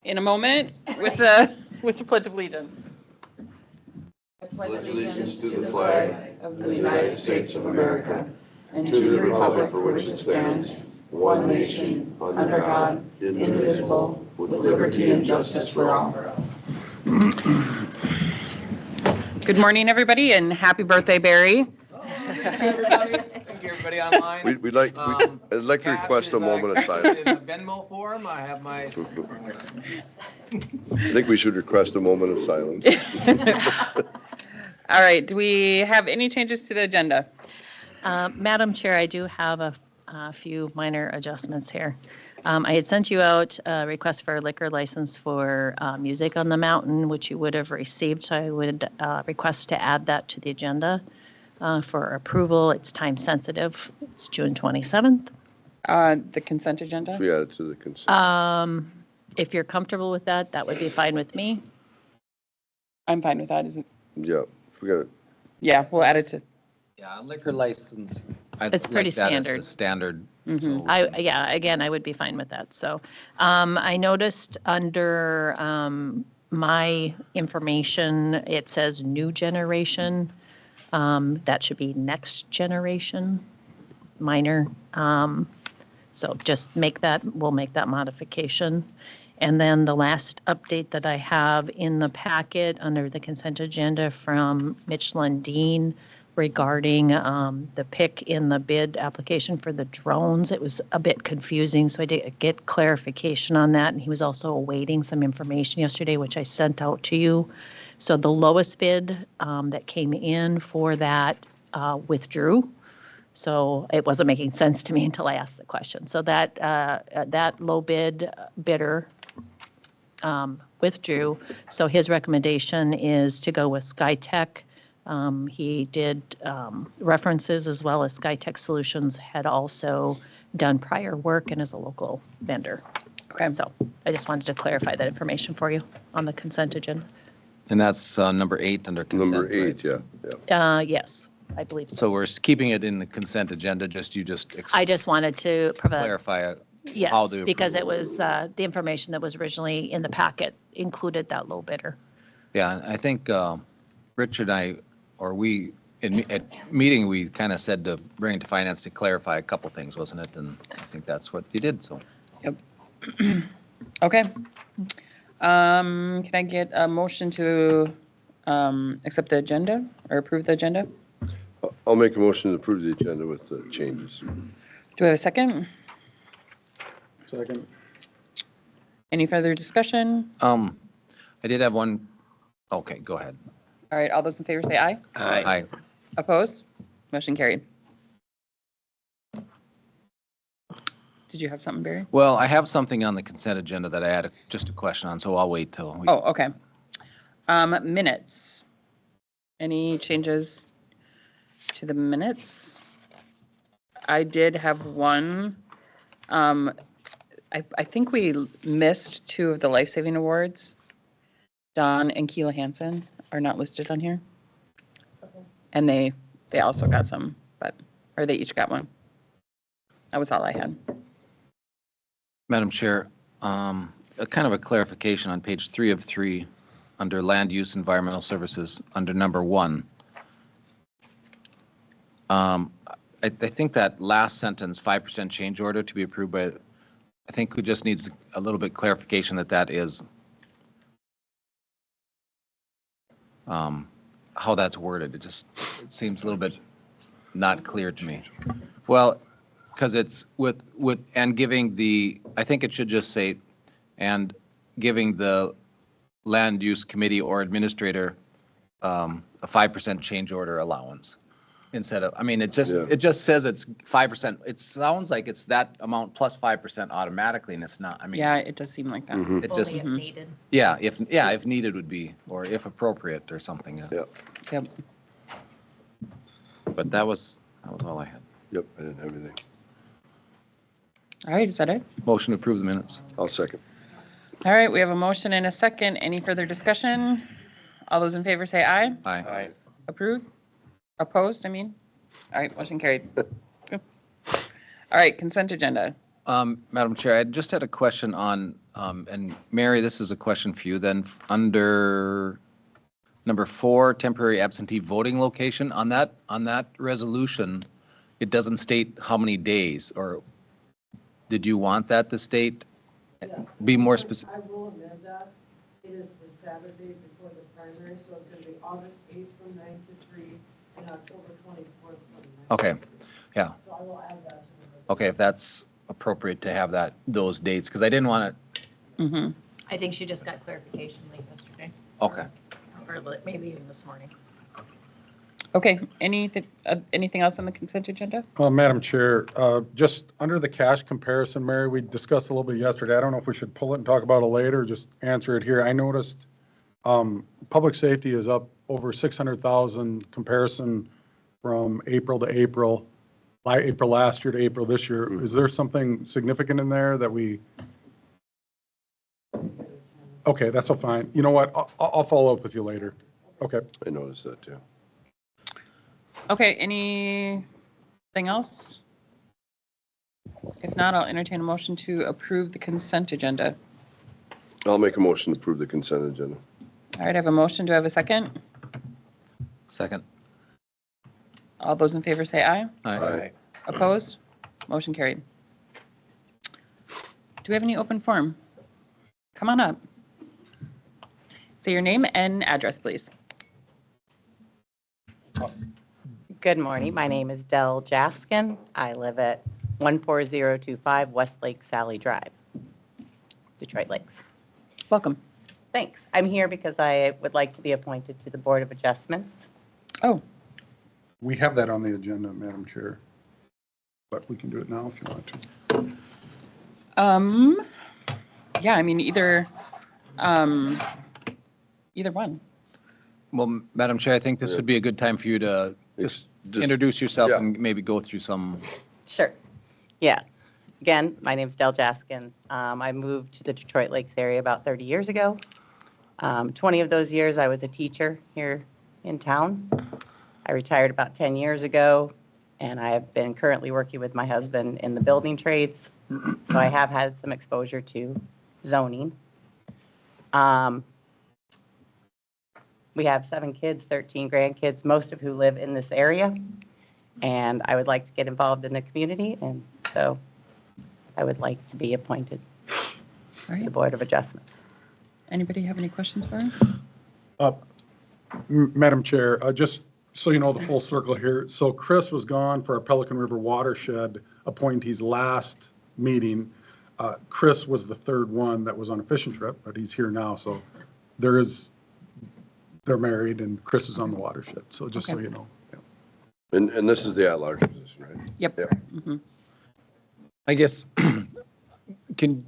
in a moment with the Pledge of Allegiance. I pledge allegiance to the flag of the United States of America and to the republic for which it stands, one nation, under God, indivisible, with liberty and justice for all. Good morning, everybody, and happy birthday, Barry. Everybody, thank you, everybody online. I'd like to request a moment of silence. In the Venmo form, I have my. I think we should request a moment of silence. All right, do we have any changes to the agenda? Madam Chair, I do have a few minor adjustments here. I had sent you out a request for a liquor license for Music on the Mountain, which you would have received, so I would request to add that to the agenda for approval. It's time sensitive. It's June 27th. The consent agenda? Should we add it to the consent? If you're comfortable with that, that would be fine with me. I'm fine with that. Is it? Yeah, forget it. Yeah, we'll add it to. Yeah, liquor license. It's pretty standard. Standard. Mhm. So- Yeah, again, I would be fine with that. So I noticed under my information, it says new generation. That should be next generation, minor. So just we'll make that modification. And then the last update that I have in the packet under the consent agenda from Mitch Lundeen regarding the pick in the bid application for the drones. It was a bit confusing, so I did get clarification on that. And he was also awaiting some information yesterday, which I sent out to you. So the lowest bid that came in for that withdrew. So it wasn't making sense to me until I asked the question. So that low bidder withdrew. So his recommendation is to go with SkyTech. He did references as well as SkyTech Solutions had also done prior work and is a local vendor. Okay. So I just wanted to clarify that information for you on the consent agenda. And that's number 8 under consent. Number 8, yeah. Yes, I believe so. So we're keeping it in the consent agenda, I just wanted to provide. clarify how Yes, the because it approval- was, the information that was originally in the packet included that low bidder. Yeah, and I think Richard and at meeting, we kind of said to bring it to finance to clarify a couple things, wasn't it? And I think that's what you did, so. Yep. Okay. Can I get a motion to accept the agenda or approve the agenda? I'll make a motion to approve the agenda with the changes. Do I have a second? Second. Any further discussion? I did have one, okay, go ahead. All right, all those in favor say aye. Aye. Opposed? Motion carried. Did you have something, Barry? Well, I have something on the consent agenda that I had just a question on, so I'll wait till. Oh, okay. Minutes. Any changes to the minutes? I did have one. I think we missed 2 of the life-saving awards. Don and Keela Hansen are not listed on here. And they also got some, or they each got one. That was all I had. Madam Chair, a kind of a clarification on page 3 of 3, under Land Use Environmental Services, under number 1. I think that last sentence, 5% change order to be approved by, I think we just needs a little bit clarification that is how that's worded. It seems a little bit not clear to me. Well, because it's with and giving the, I think it should just say, and giving the land use committee or administrator a 5% change order allowance instead of, I mean, it just says it's 5%. It sounds like it's that amount plus 5% automatically, and it's not. I mean, Yeah, it does seem like that. it just, Only if needed. yeah, if needed would be, or if appropriate or something. Yeah. Yep. But that was all I had. Yep, I didn't have anything. All right, is that it? Motion to approve the minutes. I'll second. All right, we have a motion and a second. Any further discussion? All those in favor say aye. Aye. Approved? Opposed, I mean? All right, motion carried. All right, consent agenda. Madam Chair, I just had a question on And Mary, this is a question for you then. Under number 4, temporary absentee voting location, on that resolution, it doesn't state how many days, or did you want that to state, be more specific? I will amend that. It is the Saturday before the primary, so it's going to be August 8th from 9 to 3 and October 24th from 9 Okay, yeah, So I will add that to the. okay, if that's appropriate to have those dates, because I didn't want I think she just got clarification late yesterday, to, okay. or maybe even this morning. Okay, anything else on the consent agenda? Madam Chair, just under the cash comparison, Mary, we discussed a little bit yesterday. I don't know if we should pull it and talk about it later, or just answer it here. I noticed public safety is up over 600,000 comparison from April to April, April last year to April this year. Is there something significant in there that we? Okay, that's all fine. You know what? I'll follow up with you later. Okay. I noticed that too. Okay, anything else? If not, I'll entertain a motion to approve the consent agenda. I'll make a motion to approve the consent agenda. All right, I have a motion. Do I have a second? Second. All those in favor say aye. Aye. Opposed? Motion carried. Do we have any open forum? Come on up. Say your name and address, please. Good morning. My name is Dell Jaskin. I live at 14025 Westlake Sally Drive, Detroit Lakes. Welcome. Thanks. I'm here because I would like to be appointed to the Board of Adjustments. Oh, We have that on the agenda, Madam Chair, but we can do it now if you want to. yeah, I mean, either one. Well, Madam Chair, I think this would be a good time for you to just introduce yourself yeah. and maybe go through some. Sure. Yeah. Again, my name's Dell Jaskin. I moved to the Detroit Lakes area about 30 years ago. 20 of those years I was a teacher here in town. I retired about 10 years ago, and I have been currently working with my husband in the building trades. So I have had some exposure to zoning. We have 7 kids, 13 grandkids, most of who live in this area. And I would like to get involved in the community, and so I would like to be appointed All to the right. Board of Adjustments. Anybody have any questions for him? Madam Chair, just so you know the full circle here, so Chris was gone for our Pelican River Watershed appointees last meeting. Chris was the third one that was on a fishing trip, but he's here now, so they're married and Chris is on the watershed, so just so Okay. you know. Yeah. And this is the at-large position, right? Yep. Yeah. Mhm. I guess, can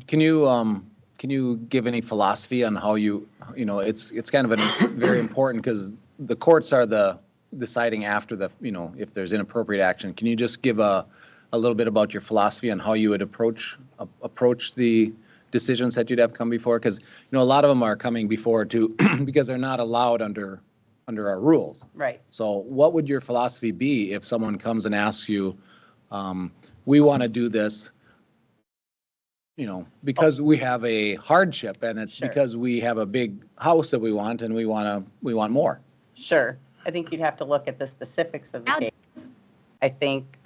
you give any philosophy on how it's kind of a very important because the courts are the deciding after if there's inappropriate action. Can you just give a little bit about your philosophy on how you would approach the decisions that you'd have come before? Because, a lot of them are coming before because they're not allowed under our rules. Right. So what would your philosophy be if someone comes and asks you, we want to do this, because we have a hardship and it's Sure. because we have a big house that we want and we want more. Sure. I think you'd have to look at the specifics of the case. I think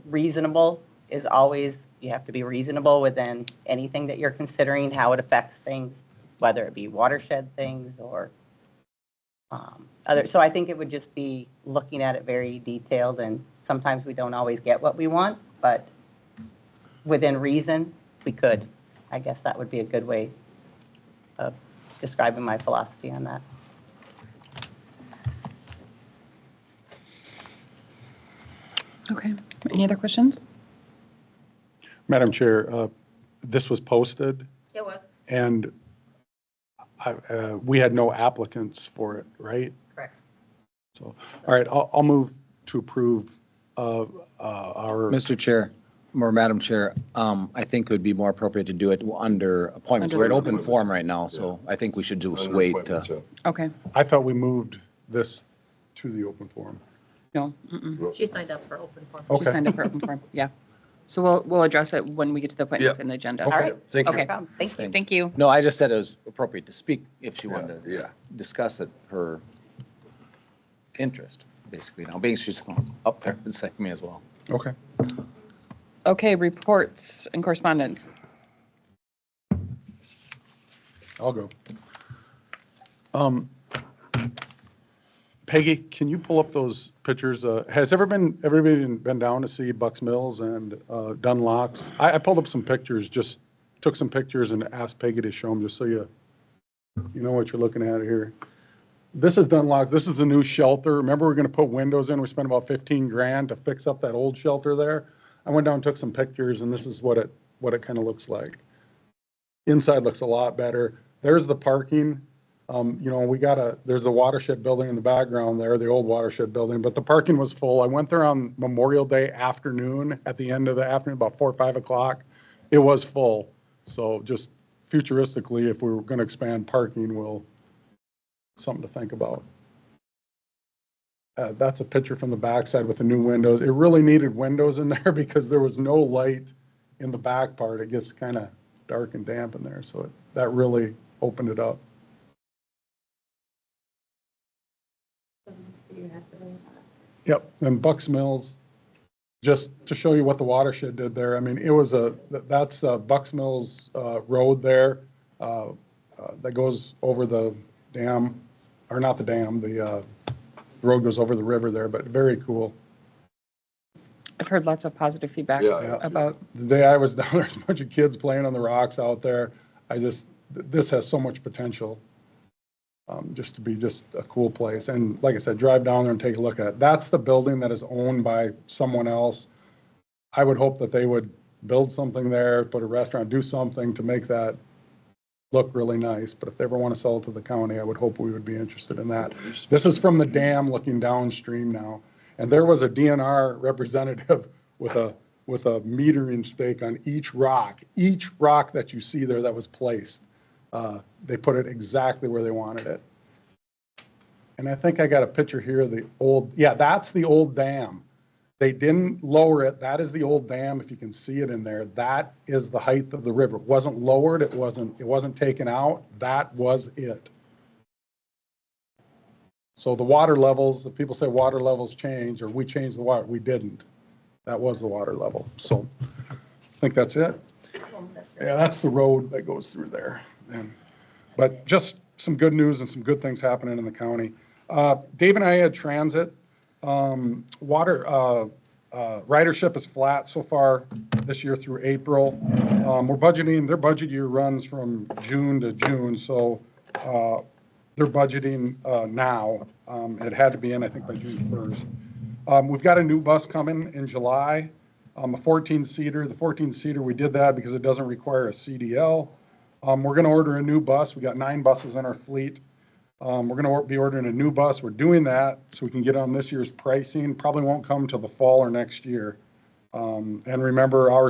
reasonable is always, you have to be reasonable within anything that you're considering, how it affects things, whether it be watershed things or other. So I think it would just be looking at it very detailed, and sometimes we don't always get what we want, but within reason, we could. I guess that would be a good way of describing my philosophy on that. Okay. Any other questions? Madam Chair, this was posted It was. and we had no applicants for it, right? Correct. So, all right, I'll move to approve our. Mr. Chair, or Madam Chair, I think it would be more appropriate to do it under appointments. We're at open forum right now, so I think we should just Under wait. appointments, yeah. Okay. I thought we moved this to the open forum. No. Mm-mm. She signed up for open forum. She Okay. signed up for open forum. Yeah. So we'll address it when we get to the appointments Yeah. in the agenda. All right. Thank you. Okay. No problem. Thank you. Thank you. No, I just said it was appropriate to speak if she Yeah, wanted to yeah. discuss it, her interest, basically, now being she's up there beside me as well. Okay. Okay, reports and correspondence. I'll go. Peggy, can you pull up those pictures? Has everybody been down to see Bucks Mills and Dunlocks? I pulled up some pictures, just took some pictures and asked Peggy to show them, just so you know what you're looking at here. This is Dunlocks. This is the new shelter. Remember, we're going to put windows in. We spent about 15 grand to fix up that old shelter there. I went down and took some pictures, and this is what it kind of looks like. Inside looks a lot better. There's the parking. There's the watershed building in the background there, the old watershed building, but the parking was full. I went there on Memorial Day afternoon, at the end of the afternoon, about 4 or 5 o'clock. It was full. So just futuristically, if we were going to expand parking, something to think about. That's a picture from the backside with the new windows. It really needed windows in there because there was no light in the back part. It gets kind of dark and damp in there. So that really opened it up. Yep, and Bucks Mills, just to show you what the watershed did there. I mean, that's Bucks Mills Road there that goes over the dam, or not the dam, the road goes over the river there, but very cool. I've heard lots of positive feedback Yeah. about. The day I was down there, there's a bunch of kids playing on the rocks out there. This has so much potential. Just to be just a cool place. And like I said, drive down there and take a look at it. That's the building that is owned by someone else. I would hope that they would build something there, put a restaurant, do something to make that look really nice. But if they ever want to sell it to the county, I would hope we would be interested in that. This is from the dam looking downstream now. And there was a DNR representative with a metering stake on each rock that you see there that was placed. They put it exactly where they wanted it. And I think I got a picture here of the old, that's the old dam. They didn't lower it. That is the old dam. If you can see it in there, that is the height of the river. It wasn't lowered. It wasn't taken out. That was it. So the water levels, if people say water levels change or we changed the water, we didn't. That was the water level. So I think that's it. Yeah, that's the road that goes through there. But just some good news and some good things happening in the county. Dave and I had transit. Ridership is flat so far this year through April. We're budgeting, their budget year runs from June to June, so they're budgeting now. It had to be in, I think, by June 1st. We've got a new bus coming in July, a 14-seater. The 14-seater, we did that because it doesn't require a CDL. We're going to order a new bus. We got 9 buses in our fleet. We're going to be ordering a new bus. We're doing that so we can get on this year's pricing. Probably won't come till the fall or next year. And remember, our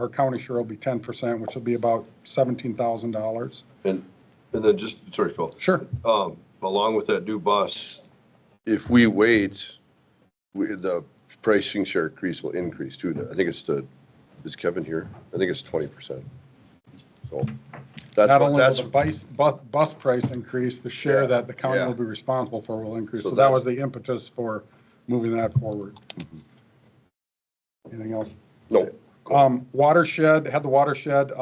county share will be 10%, which will be about $17,000. And then just, sorry, Phil. Sure. Along with that new bus, if we wait, the pricing share increase will increase too. I think is Kevin here? I think it's 20%. So Not only will that's the bus price increase, the share Yeah, that the county yeah. will be responsible for will increase. So So that that's- was the impetus for moving that forward. Anything else? no. Watershed, had the watershed,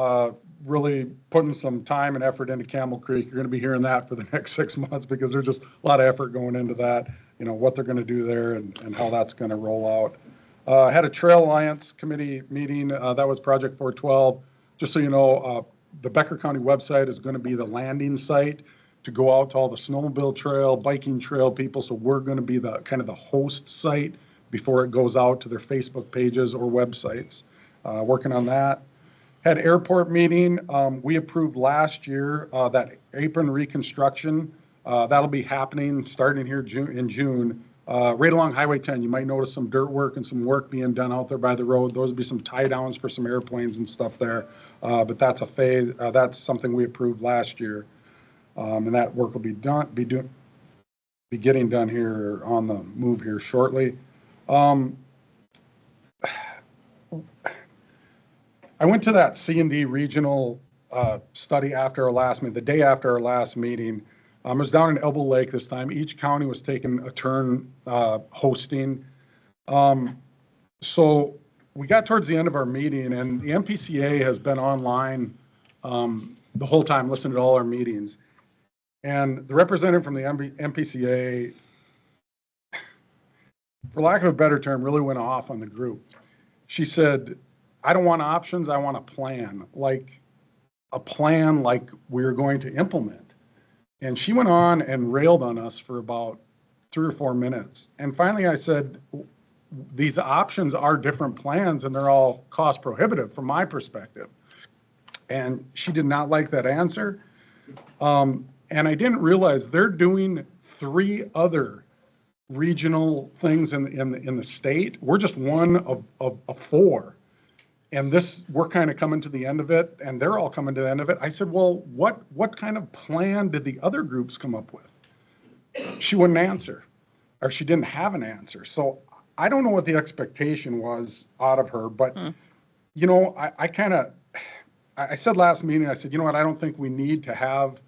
really putting some time and effort into Camel Creek. You're going to be hearing that for the next 6 months because there's just a lot of effort going into that, what they're going to do there and how that's going to roll out. Had a Trail Alliance Committee meeting. That was Project 412. Just so you know, the Becker County website is going to be the landing site to go out to all the snowmobile trail, biking trail people. So we're going to be the kind of the host site before it goes out to their Facebook pages or websites. Working on that. Had airport meeting. We approved last year that apron reconstruction. That'll be happening starting here in June. Right along Highway 10, you might notice some dirt work and some work being done out there by the road. Those would be some tie downs for some airplanes and stuff there. But that's a phase. That's something we approved last year, and that work will be getting done here on the move here shortly. I went to that C&D regional study after our last meeting, the day after our last meeting. It was down in Elbow Lake this time. Each county was taking a turn hosting. So we got towards the end of our meeting, and the MPCA has been online the whole time, listening to all our meetings. And the representative from the MPCA, for lack of a better term, really went off on the group. She said, I don't want options, I want a plan like we're going to implement. And she went on and railed on us for about 3 or 4 minutes. And finally I said, these options are different plans and they're all cost prohibitive from my perspective. And she did not like that answer. And I didn't realize they're doing 3 other regional things in the state. We're just one of 4. And we're kind of coming to the end of it, and they're all coming to the end of it. I said, well, what kind of plan did the other groups come up with? She wouldn't answer, or she didn't have an answer. So I don't know what the expectation was out of her, but, you know, I said last meeting, I said, you know what, I don't think we need to have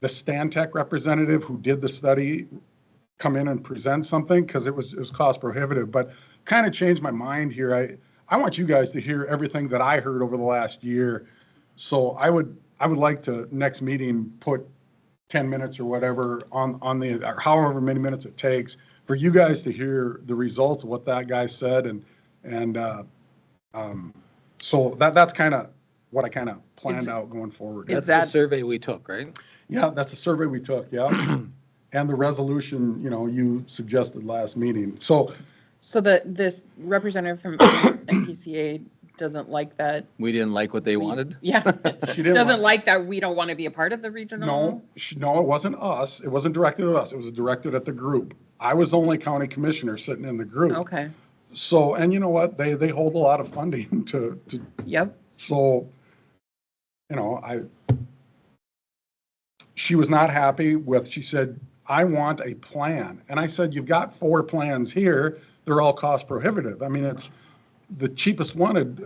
the Stantec representative who did the study come in and present something, because it was cost prohibitive, but kind of changed my mind here. I want you guys to hear everything that I heard over the last year. So I would like to, next meeting, put 10 minutes or whatever on or however many minutes it takes for you guys to hear the results of what that guy said. So that's kind of what I kind of planned out going forward. Is That's that- the survey we took, right? Yeah, that's a survey we took, yeah. And the resolution, you know, you suggested last meeting. So this representative from MPCA doesn't like that. We didn't like what they wanted. Yeah. she didn't Doesn't like that we don't want to be a part of the regional? No, it wasn't us. It wasn't directed at us. It was directed at the group. I was the only county commissioner sitting in the group. Okay. So, and you know what? They hold a lot of funding to, Yep. so, you know, she was not happy with, she said, I want a plan. And I said, you've got 4 plans here. They're all cost prohibitive. I mean, it's the cheapest one would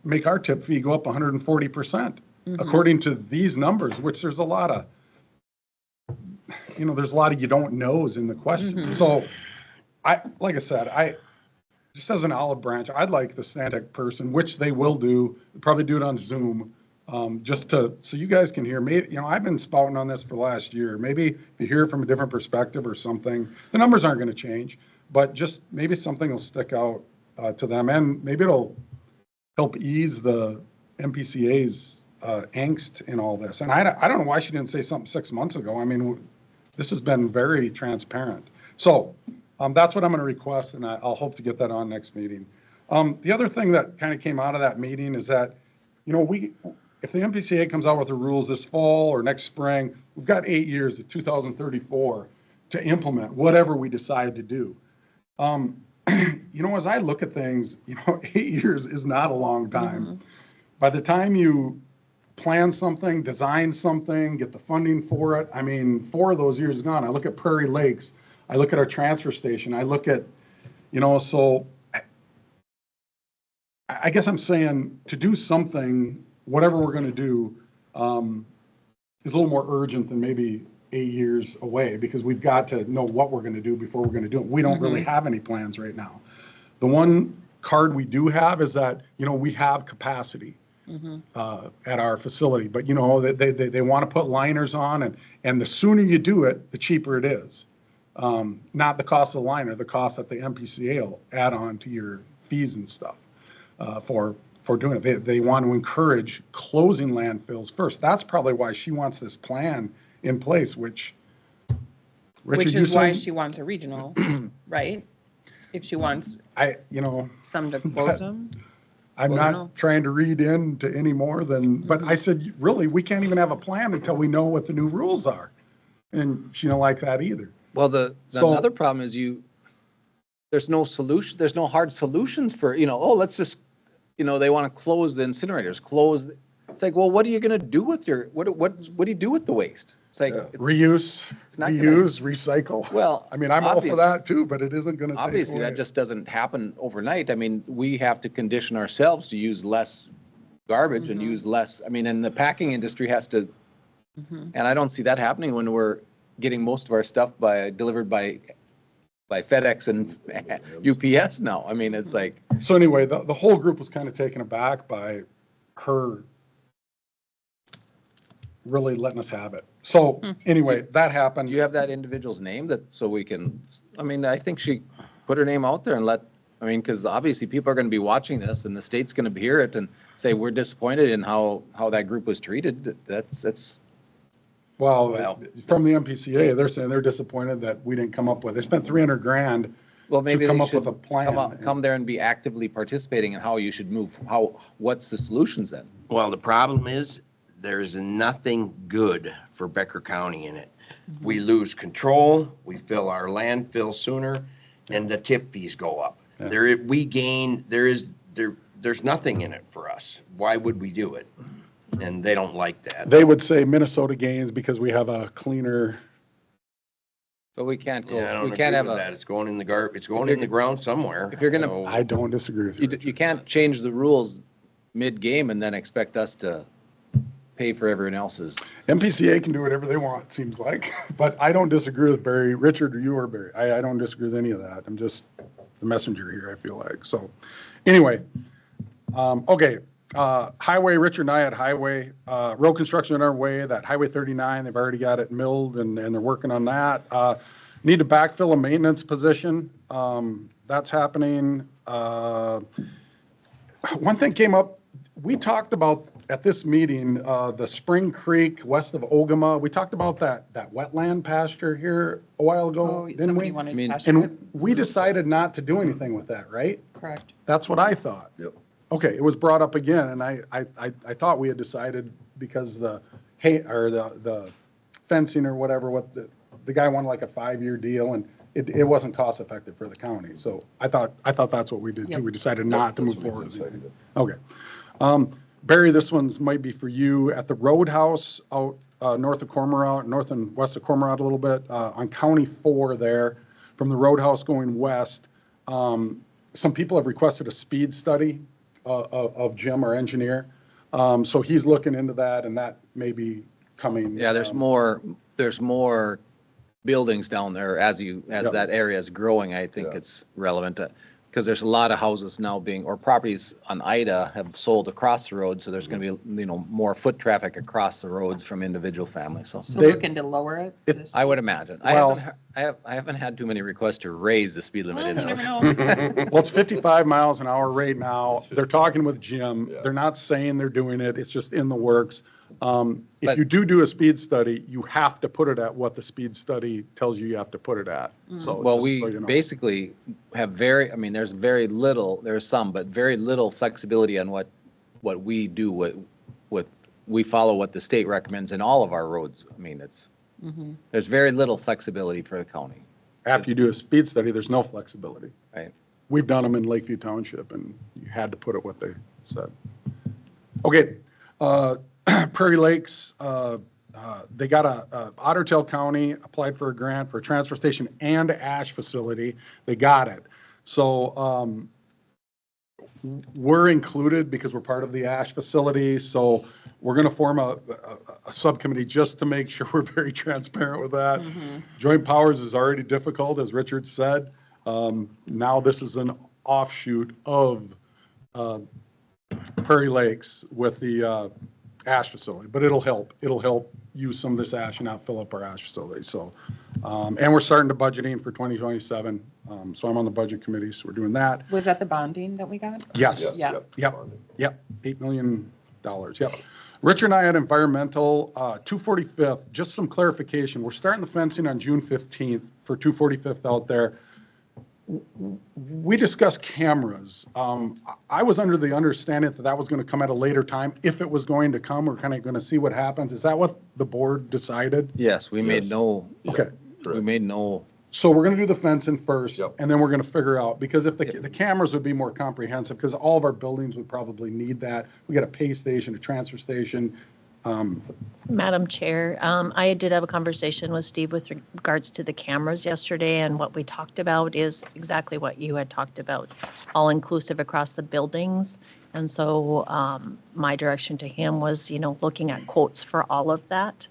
make our tip fee go up 140%, according to these numbers, which there's a lot of, you know, there's a lot of you don't knows in the question. So like I said, just as an olive branch, I'd like the Stantec person, which they will do, probably do it on Zoom, so you guys can hear. Maybe, you know, I've been spouting on this for the last year. Maybe if you hear it from a different perspective or something, the numbers aren't going to change, but just maybe something will stick out to them, and maybe it'll help ease the MPCA's angst in all this. And I don't know why she didn't say something 6 months ago. I mean, this has been very transparent. So that's what I'm going to request, and I'll hope to get that on next meeting. The other thing that kind of came out of that meeting is that, you know, if the MPCA comes out with the rules this fall or next spring, we've got 8 years to 2034 to implement whatever we decide to do. You know, as I look at things, you know, 8 years is not a long time. By the time you plan something, design something, get the funding for it, I mean, 4 of those years is gone. I look at Prairie Lakes, I look at our transfer station, I look at, you know, so I guess I'm saying to do something, whatever we're going to do, is a little more urgent than maybe 8 years away, because we've got to know what we're going to do before we're going to do it. We don't really have any plans right now. The one card we do have is that, you know, we have capacity at our facility, but you know, they want to put liners on, and the sooner you do it, the cheaper it is. Not the cost of the liner, the cost that the MPCA will add on to your fees and stuff for doing it. They want to encourage closing landfills first. That's probably why she wants this plan in place, which Richard, Which you is why said, she wants a regional, right? If she wants you know, some to close them. I'm Well, not no. trying to read into any more than, but I said, really, we can't even have a plan until we know what the new rules are. And she don't like that either. Well, the So- other problem is there's no solution, there's no hard solutions for, you know, oh, let's just, you know, they want to close the incinerators, it's like, well, what are you going to do with what do you do with the waste? It's like, Reuse, not gonna- reuse, recycle. well. I mean, I'm all for obvious- that too, but it isn't going to take Obviously, away. that just doesn't happen overnight. I mean, we have to condition ourselves to use less garbage and use less. I mean, and the packing industry has to, and I don't see that happening when we're getting most of our stuff delivered by FedEx and UPS now. I mean, it's like, So anyway, the whole group was kind of taken aback by her really letting us have it. So anyway, that happened. do you have that individual's name so we can, I mean, I think she put her name out there and I mean, because obviously people are going to be watching this and the state's going to hear it and say, we're disappointed in how that group was treated. That's. Well, from the MPCA, they're saying they're disappointed that we didn't come up with, they spent 300 grand Well, maybe to come they up with a should plan. come there and be actively participating in how you should move, what's the solutions then? Well, the problem is, there's nothing good for Becker County in it. We lose control, we fill our landfill sooner, and the tip fees go up. Yeah. There's nothing in it for us. Why would we do it? And they don't like that. They would say Minnesota gains because we have a cleaner, But we can't go, Yeah, I don't we agree can't have with that. It's going in the it's going in the ground somewhere. If you're gonna- So- I don't disagree with you. you can't change the rules mid-game and then expect us to pay for everyone else's. MPCA can do whatever they want, it seems like, but I don't disagree with Barry, Richard, or you or Barry. I don't disagree with any of that. I'm just the messenger here, I feel like. So anyway, okay. Highway, Richard and I at Highway, road construction underway, that Highway 39, they've already got it milled and they're working on that. Need to backfill a maintenance position. That's happening. One thing came up, we talked about at this meeting, the Spring Creek west of Ogama. We talked about that wetland pasture here a while ago, Oh, didn't somebody we? wanted I mean- pasture it? And we decided not to do anything with that, right? Correct. That's what I thought. Yep. Okay, it was brought up again, and I thought we had decided because the fencing or whatever, what the guy wanted like a 5-year deal, and it wasn't cost effective for the county. So I thought that's what we did too. Yep. We decided not to move That's what forward. we decided. Okay. Barry, this one's might be for you. At the Roadhouse out north of Cormorant, north and west of Cormorant a little bit, on County 4 there, from the Roadhouse going west, some people have requested a speed study of Jim, our engineer. So he's looking into that, and that may be coming. Yeah, there's more buildings down there as Yeah. that area is growing. I think Yeah. it's relevant because there's a lot of houses now or properties on Ida have sold across the road. So there's going to be, more foot traffic across the roads from individual families. So So They- looking to lower it? I would imagine. Well- I haven't had too many requests to raise the speed limit in Well, you those. never know. Well, it's 55 miles an hour right now. They're talking with Jim. Yeah. They're not saying they're doing it. It's just in the works. If But- you do a speed study, you have to put it at what the speed study tells you have to put it at. So. Well, just we so you know. basically have there's there's some, but very little flexibility on what we do we follow what the state recommends in all of our roads. I mean, there's very little flexibility for the county, After you do a speed study, there's no flexibility. right? We've done them in Lakeview Township, and you had to put it what they said. Okay, Prairie Lakes, they got Otter Tail County applied for a grant for a transfer station and ash facility. They got it. So we're included because we're part of the ash facility. So we're going to form a subcommittee just to make sure we're very transparent with that. Joint powers is already difficult, as Richard said. Now this is an offshoot of Prairie Lakes with the ash facility, but it'll help. It'll help use some of this ash and not fill up our ash facility. So, and we're starting to budgeting for 2027. So I'm on the budget committee, so we're doing that. Was that the bonding that we got? Yes. Yeah. Yep, $8 million, yep. Richard and I had environmental, 245th, just some clarification. We're starting the fencing on June 15th for 245th out there. We discussed cameras. I was under the understanding that was going to come at a later time. If it was going to come, we're kind of going to see what happens. Is that what the board decided? Yes, we made Yes. Okay. we made no, So we're going to do the fencing first, Yep. and then we're going to figure out, because if the cameras would be more comprehensive, because all of our buildings would probably need that. We got a pay station, a transfer station. Madam Chair, I did have a conversation with Steve with regards to the cameras yesterday, and what we talked about is exactly what you had talked about, all-inclusive across the buildings. And so my direction to him was, looking at quotes for all of that.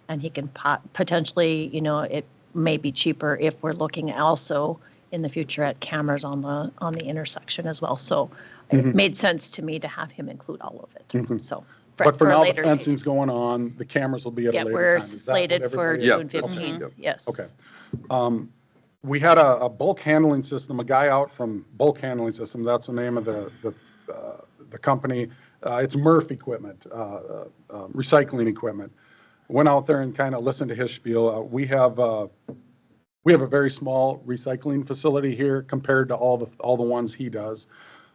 And he can potentially, it may be cheaper if we're looking also in the future at cameras on the intersection as well. So it made sense to me to have him include all of it. So But for a now, the later date. fencing's going on, the cameras will be at a Yeah, later we're time. Is that what slated for everybody- June Yep. 15th, Yep. yes. Okay. We had a bulk handling system, a guy out from Bulk Handling System, that's the name of the company. It's Murph equipment, recycling equipment. Went out there and kind of listened to his spiel. We have a very small recycling facility here compared to all the ones he does.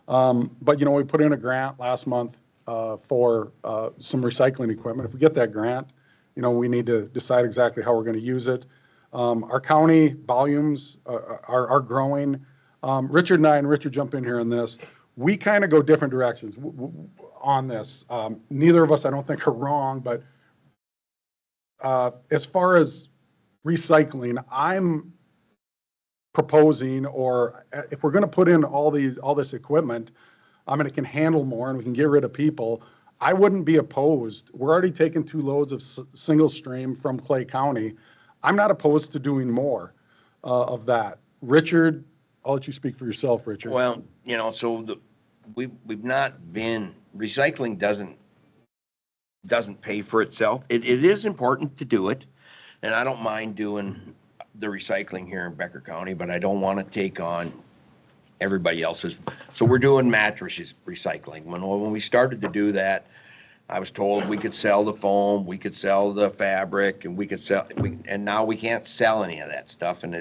But, we put in a grant last month for some recycling equipment. If we get that grant, we need to decide exactly how we're going to use it. Our county volumes are growing. Richard and I, and Richard jump in here on this, we kind of go different directions on this. Neither of us, I don't think, are wrong, but as far as recycling, I'm proposing, or if we're going to put in all this equipment, and it can handle more and we can get rid of people, I wouldn't be opposed. We're already taking 2 loads of single stream from Clay County. I'm not opposed to doing more of that. Richard, I'll let you speak for yourself, Richard. Well, we've not been, recycling doesn't pay for itself. It is important to do it, and I don't mind doing the recycling here in Becker County, but I don't want to take on everybody else's. So we're doing mattresses recycling. When we started to do that, I was told we could sell the foam, we could sell the fabric, and and now we can't sell any of that stuff. And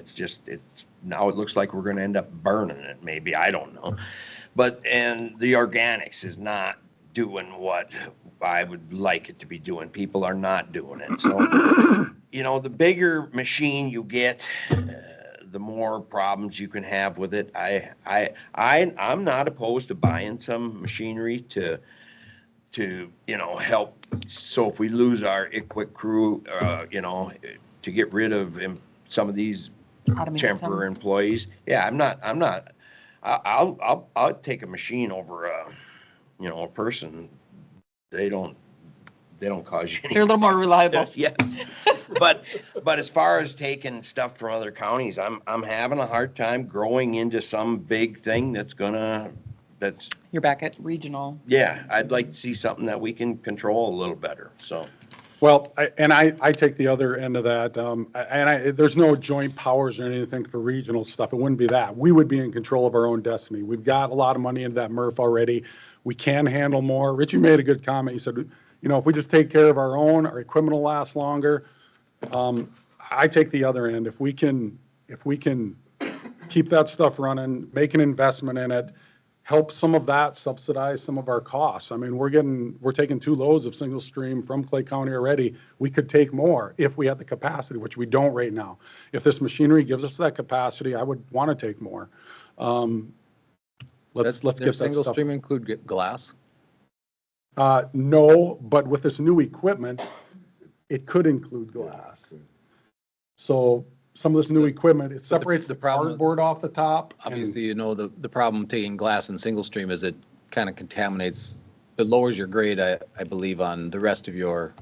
now it looks like we're going to end up burning it. Maybe, I don't know. And the organics is not doing what I would like it to be doing. People are not doing it. So, the bigger machine you get, the more problems you can have with it. I'm not opposed to buying some machinery to help. So if we lose our ICWIC crew, to get rid of some of these temporary employees. Yeah, I'll take a machine over a person. They don't cause you any. They're a little more reliable. Yes. But as far as taking stuff from other counties, I'm having a hard time growing into some big thing that's You're back at regional. yeah, I'd like to see something that we can control a little better, so. Well, I take the other end of that, there's no joint powers or anything for regional stuff. It wouldn't be that. We would be in control of our own destiny. We've got a lot of money into that MRF already. We can handle more. Richie made a good comment. He said, if we just take care of our own, our equipment will last longer. I take the other end. If we can keep that stuff running, make an investment in it, help some of that subsidize some of our costs. I mean, we're taking 2 loads of single stream from Clay County already. We could take more if we had the capacity, which we don't right now. If this machinery gives us that capacity, I would want to take more. Let's get that single stuff. stream include glass? No, but with this new equipment, it could include glass. So some of this new equipment, it separates the problem- cardboard off the top. and- Obviously, the problem taking glass and single stream is it kind of contaminates, it lowers your grade, I believe, on the rest of your,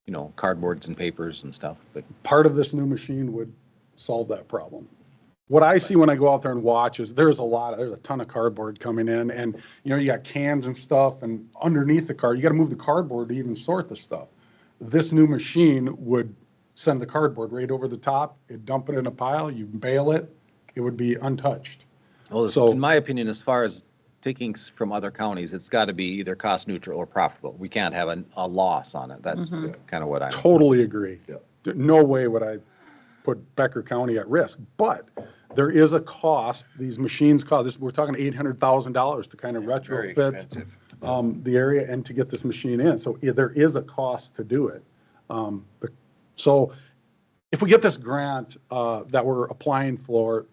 cardboards and papers and stuff. But Part of this new machine would solve that problem. What I see when I go out there and watch is there's a ton of cardboard coming in, and, you got cans and stuff, and underneath the card, you got to move the cardboard to even sort the stuff. This new machine would send the cardboard right over the top, it'd dump it in a pile, you bale it, it would be untouched. well, So- in my opinion, as far as taking from other counties, it's got to be either cost neutral or profitable. We can't have a loss on it. That's kind of what I'm. Totally agree. Yeah. No way would I put Becker County at risk, but there is a cost. These machines cost, we're talking $800,000 to kind of Very retrofit expensive. the area and to get this machine in. So there is a cost to do it. So if we get this grant that we're applying for,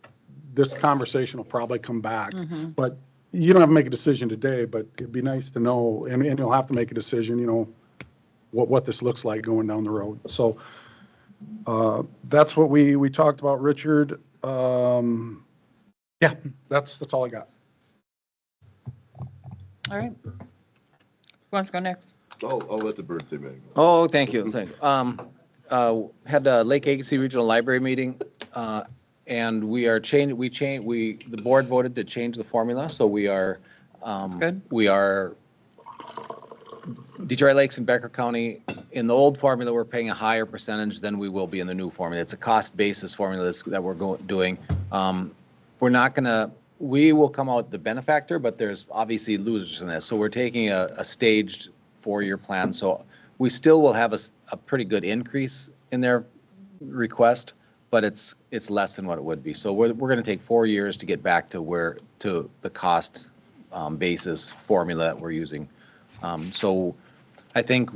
this conversation will probably come back. But you don't have to make a decision today, but it'd be nice to know, and you'll have to make a decision, what this looks like going down the road. So that's what we talked about, Richard. Yeah, that's all I got. All right. Who wants to go next? I'll let the birthday man go. Oh, thank you. Had a Lake Agassiz Regional Library meeting, and the board voted to change the formula, so we are. good. We are, Detroit Lakes and Becker County, in the old formula, we're paying a higher percentage than we will be in the new formula. It's a cost basis formula that we're doing. We're not gonna, we will come out the benefactor, but there's obviously losers in this. So we're taking a staged 4-year plan. So we still will have a pretty good increase in their request, but it's less than what it would be. So we're going to take 4 years to get back to the cost basis formula that we're using. So I think if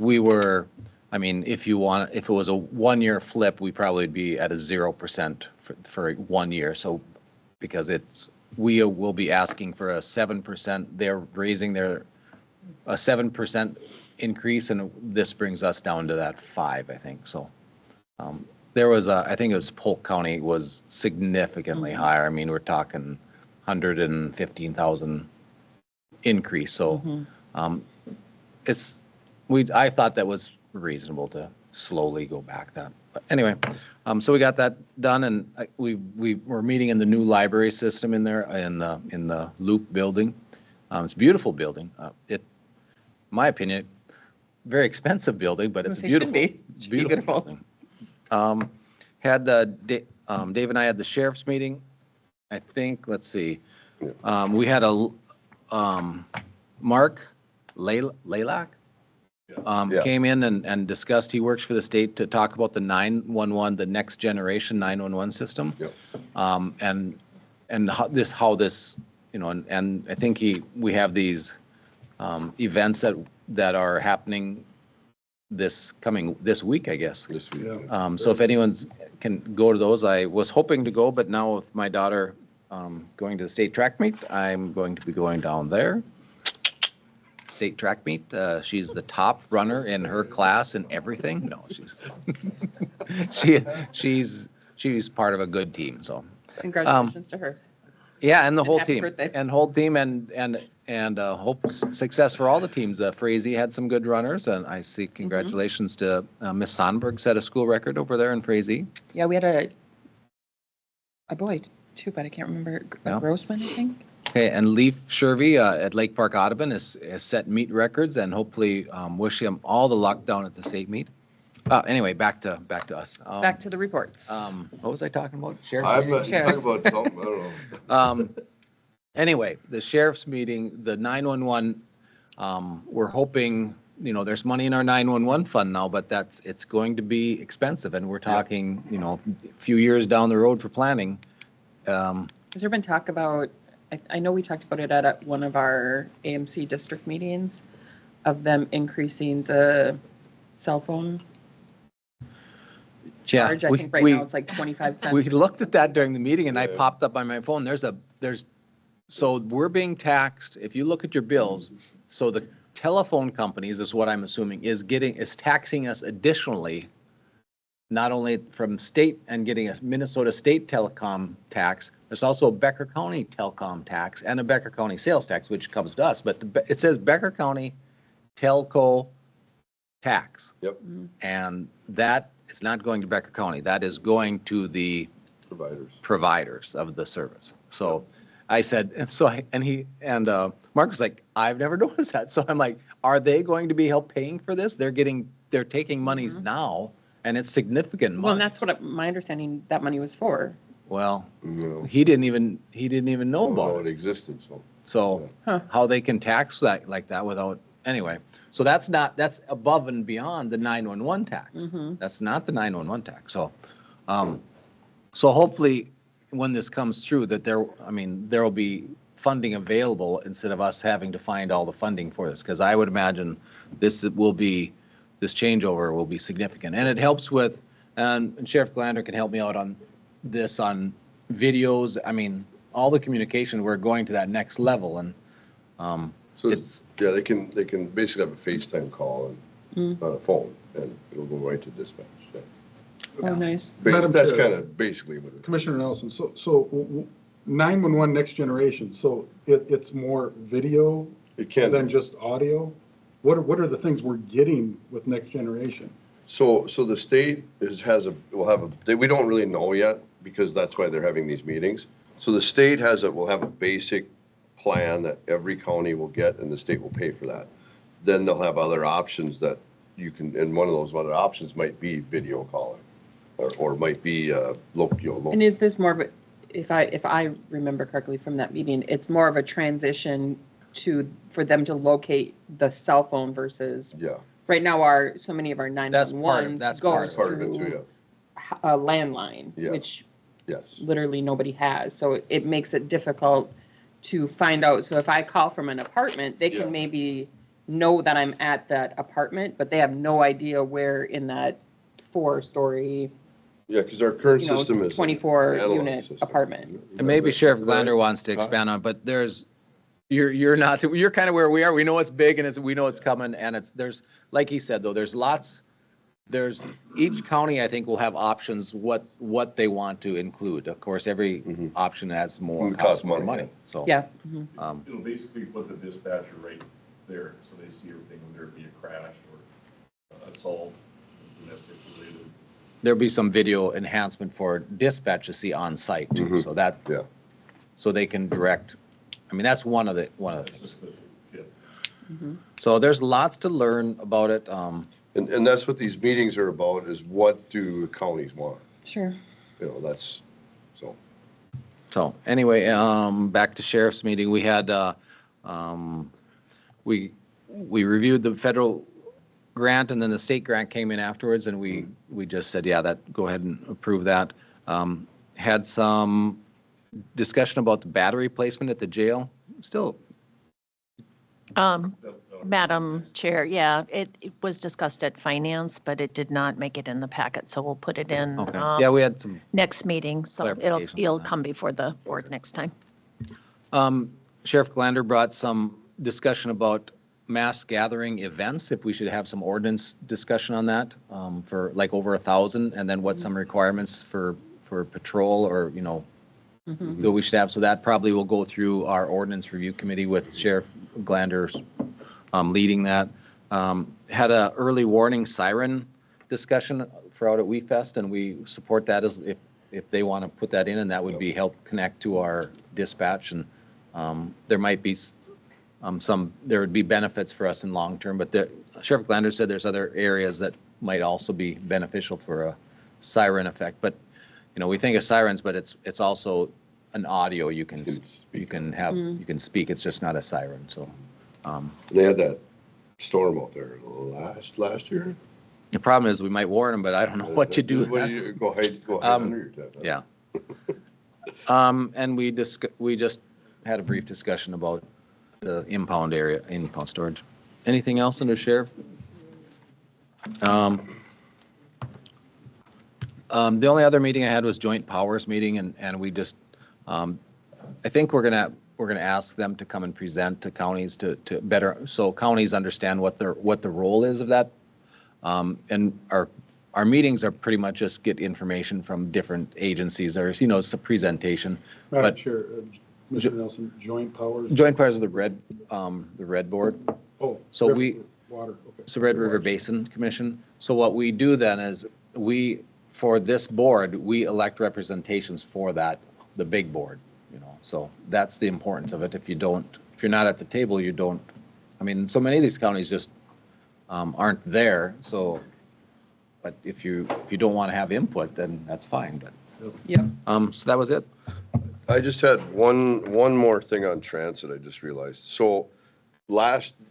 it was a 1-year flip, we probably would be at a 0% for 1 year. So because we will be asking for a 7%, they're raising a 7% increase, and this brings us down to that 5, I think. So there was I think it was Polk County was significantly higher. I mean, we're talking 115,000 increase. So I thought that was reasonable to slowly go back that. But anyway, so we got that done, and we were meeting in the new library system in there in the Loop building. It's a beautiful building. In my opinion, very expensive building, but it's beautiful. Should be beautiful. Building. Dave and I had the sheriff's meeting. I think, let's see, we had a Mark Laylock came in and discussed, he works for the state, to talk about the 911, the next generation 911 system. Yep. And how this, and I think we have these events that are happening this week, I guess. This week. So if anyone's can go to those, I was hoping to go, but now with my daughter going to the state track meet, I'm going to be going down there. State track meet. She's the top runner in her class and everything. No, she's part of a good team. So Congratulations to her. yeah, and the And whole happy team, birthday. and hope success for all the teams. Frazee had some good runners, and I see congratulations to Miss Sonberg, set a school record over there in Frazee. Yeah, we had a boy too, but I can't remember. Yeah. Grossman, I think. Okay, and Leaf Shervy at Lake Park Audubon has set meet records, and hopefully wish him all the luck down at the state meet. Anyway, back to us. Back to the reports. What was I talking about? Sheriff's I'm meeting? not talking about something, I don't know. Anyway, the sheriff's meeting, the 911, we're hoping, there's money in our 911 fund now, but it's going to be expensive, and we're talking, a few years down the road for planning. Has there been talk about, I know we talked about it at one of our AMC district meetings, of them increasing the cell phone Yeah, charge? I think right now it's like 25 cents. we looked at that during the meeting, and I popped up on my phone. So we're being taxed, if you look at your bills, so the telephone companies, is what I'm assuming, is taxing us additionally, not only from state and getting a Minnesota state telecom tax, there's also a Becker County telecom tax and a Becker County sales tax, which comes to us, but it says Becker County telco tax. Yep, And that is not going to Becker County. That is going to the providers of the service. So I said, Mark was like, I've never noticed that. So I'm like, are they going to be paying for this? They're taking monies now, and it's significant money. Well, and that's what my understanding that money was for. Well, no, he didn't even know how about it it. existed, so. So how they can tax that like that without, anyway. So that's above and beyond the 911 tax. That's not the 911 tax. So, so hopefully when this comes through that there will be funding available instead of us having to find all the funding for this. Because I would imagine this changeover will be significant. And it helps with, and Sheriff Glander can help me out on this, on videos. All the communication, we're going to that next level. And So yeah, they can basically have a FaceTime call and on a phone, and it'll go right to dispatch. Yeah. Oh, nice. Madam That's Chair. kind of basically what it is. Commissioner Nelson, so 911 next generation, so it's more video It can than be. just audio? What are the things we're getting with next generation? So the state will have we don't really know yet because that's why they're having these meetings. So the state will have a basic plan that every county will get and the state will pay for that. Then they'll have other options that you can, and one of those other options might be video calling or might be local. And is this more of a, if I remember correctly from that meeting, it's more of a transition for them to locate the cell phone versus, Yeah, right now so many of our That's part of 911s that's goes part of it too, through a landline, Yeah. which yes. literally nobody has. So it makes it difficult to find out. So if I call from an apartment, they Yeah. can maybe know that I'm at that apartment, but they have no idea where in that 4-story, Yeah, because our current you know, system is. an 24 analog unit system. apartment. And maybe Sheriff Right. Glander wants to expand on, it, but you're kind of where we are. We know it's big and we know it's coming and there's, like he said, though, each county, I think, will have options, what they want to include. Of course, every option has costs more money, so. Yeah. It'll basically put the dispatcher right there, so they see everything, whether it be a crash or assault, domestic related. There'll be some video enhancement for dispatch to see on site too, so that, Yeah. so they can direct, I mean, that's one of the That's things. just the tip. So there's lots to learn about it. And that's what these meetings are about, is what do counties want? Sure. You know, that's, so. So anyway, back to sheriff's meeting, we had, we reviewed the federal grant and then the state grant came in afterwards and we just said, yeah, go ahead and approve that. Had some discussion about the battery placement at the jail. Still, Madam Chair, yeah, it was discussed at finance, but it did not make it in the packet, so we'll put it in okay. Yeah, we had some, next meeting, so Clarification on it'll that. come before the board next time. Sheriff Glander brought some discussion about mass gathering events, if we should have some ordinance discussion on that, for like over 1,000, and then what some requirements for patrol or, that we should have. So that probably will go through our ordinance review committee with Sheriff Glander leading that. Had a early warning siren discussion for out at We Fest, and we support that as if they want to put that in, and that would be help connect to our dispatch. And there might be there would be benefits for us in long term, but Sheriff Glander said there's other areas that might also be beneficial for a siren effect. But we think of sirens, but it's also an audio you can speak. It's just not a siren. So They had that storm out there last year. the problem is we might warn them, but I don't know what you do. Go hide under your tent. Yeah. And we just had a brief discussion about the impound storage. Anything else under sheriff? The only other meeting I had was joint powers meeting, and we just, I think we're gonna ask them to come and present to counties to better, so counties understand what the role is of that. And our meetings are pretty much just get information from different agencies. There's, it's a presentation. Madam But Chair, Mr. Nelson, joint powers? joint powers of the Red Board. Oh, So river- Water, okay. It's the Red River Basin Commission. So what we do then is for this board, we elect representations for the big board, So that's the importance of it. If you're not at the table, you don't, so many of these counties just aren't there. So, but if you don't want to have input, then that's fine, but. Yep. So that was it. I just had one more thing on transit, I just realized. So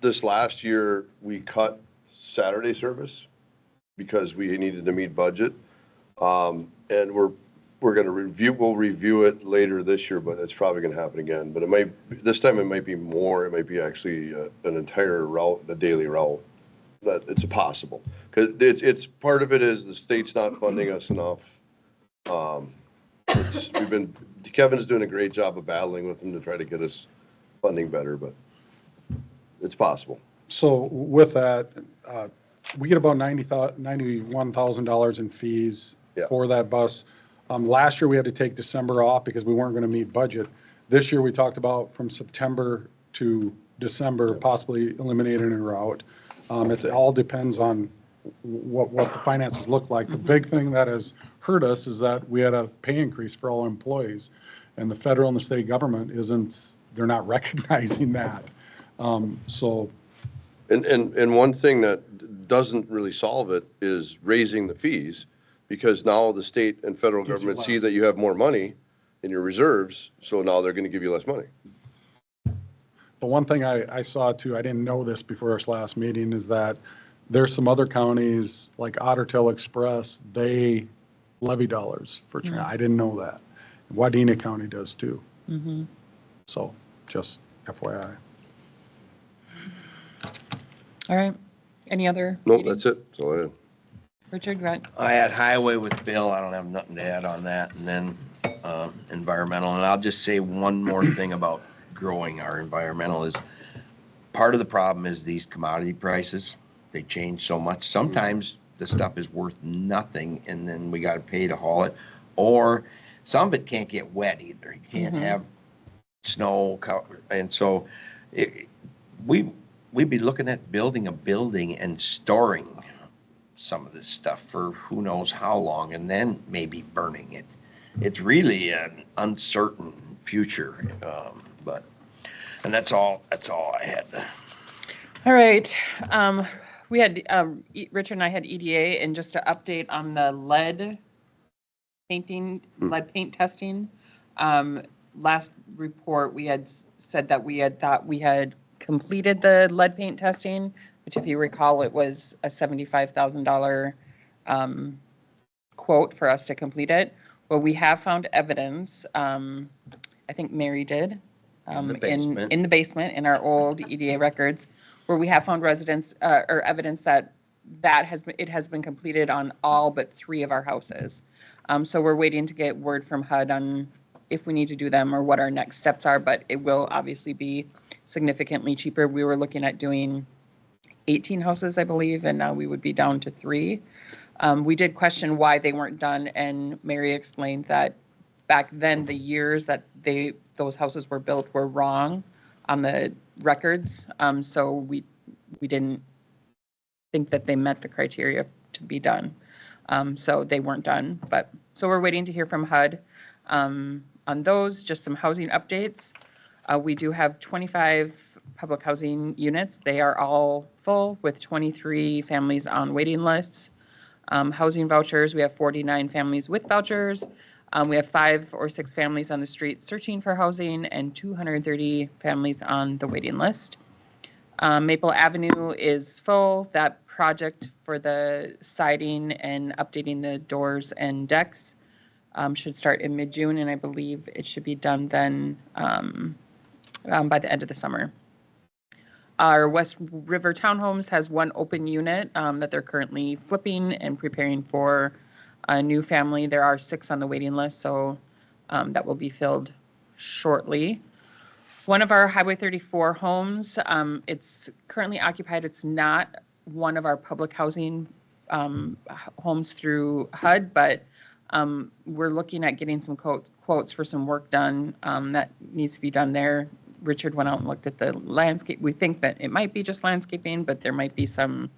this last year, we cut Saturday service because we needed to meet budget. And we'll review it later this year, but it's probably gonna happen again. But this time it might be more, it might be actually an entire route, a daily route. That it's possible. Cause it's part of it is the state's not funding us enough. Kevin's doing a great job of battling with them to try to get us funding better, but it's possible. So with that, we get about $91,000 in fees Yeah. for that bus. Last year, we had to take December off because we weren't going to meet budget. This year, we talked about from September to December, possibly eliminating a route. It all depends on what the finances look like. The big thing that has hurt us is that we had a pay increase for all employees, and the federal and the state government they're not recognizing that. So, And one thing that doesn't really solve it is raising the fees, because now the state and federal Gives you government see less. that you have more money in your reserves, so now they're gonna give you less money. but one thing I saw too, I didn't know this before our last meeting, is that there's some other counties, like Otter Tail Express, they levy dollars for, I didn't know that. Wadena County does too. So, just FYI. All right. Any other? Nope, meetings? that's it. So Richard, go ahead. I had highway with Bill. I don't have nothing to add on that. And then environmental. And I'll just say one more thing about growing our environmental is part of the problem is these commodity prices. They change so much. Sometimes the stuff is worth nothing and then we got to pay to haul it. Or some of it can't get wet either. You can't have snow cover. And so we'd be looking at building a building and storing some of this stuff for who knows how long and then maybe burning it. It's really an uncertain future, and that's all I had. All right. We had, Richard and I had EDA, and just to update on the lead paint testing. Last report, we had said that we had thought we had completed the lead paint testing, which if you recall, it was a $75,000 quote for us to complete it. Well, we have found evidence, I think Mary did, In the basement. in the basement, in our old EDA records, where we have found residents, or evidence that it has been completed on all but 3 of our houses. So we're waiting to get word from HUD on if we need to do them or what our next steps are, but it will obviously be significantly cheaper. We were looking at doing 18 houses, I believe, and now we would be down to 3. We did question why they weren't done, and Mary explained that back then, the years that those houses were built were wrong on the records. So we didn't think that they met the criteria to be done. So they weren't done, so we're waiting to hear from HUD on those. Just some housing updates. We do have 25 public housing units. They are all full with 23 families on waiting lists. Housing vouchers, we have 49 families with vouchers. We have 5 or 6 families on the street searching for housing and 230 families on the waiting list. Maple Avenue is full. That project for the siding and updating the doors and decks should start in mid-June, and I believe it should be done then by the end of the summer. Our West River Townhomes has 1 open unit that they're currently flipping and preparing for a new family. There are 6 on the waiting list, so that will be filled shortly. One of our Highway 34 homes, it's currently occupied. It's not one of our public housing homes through HUD, but we're looking at getting some quotes for some work done that needs to be done there. Richard went out and looked at the landscape. We think that it might be just landscaping, but there might be some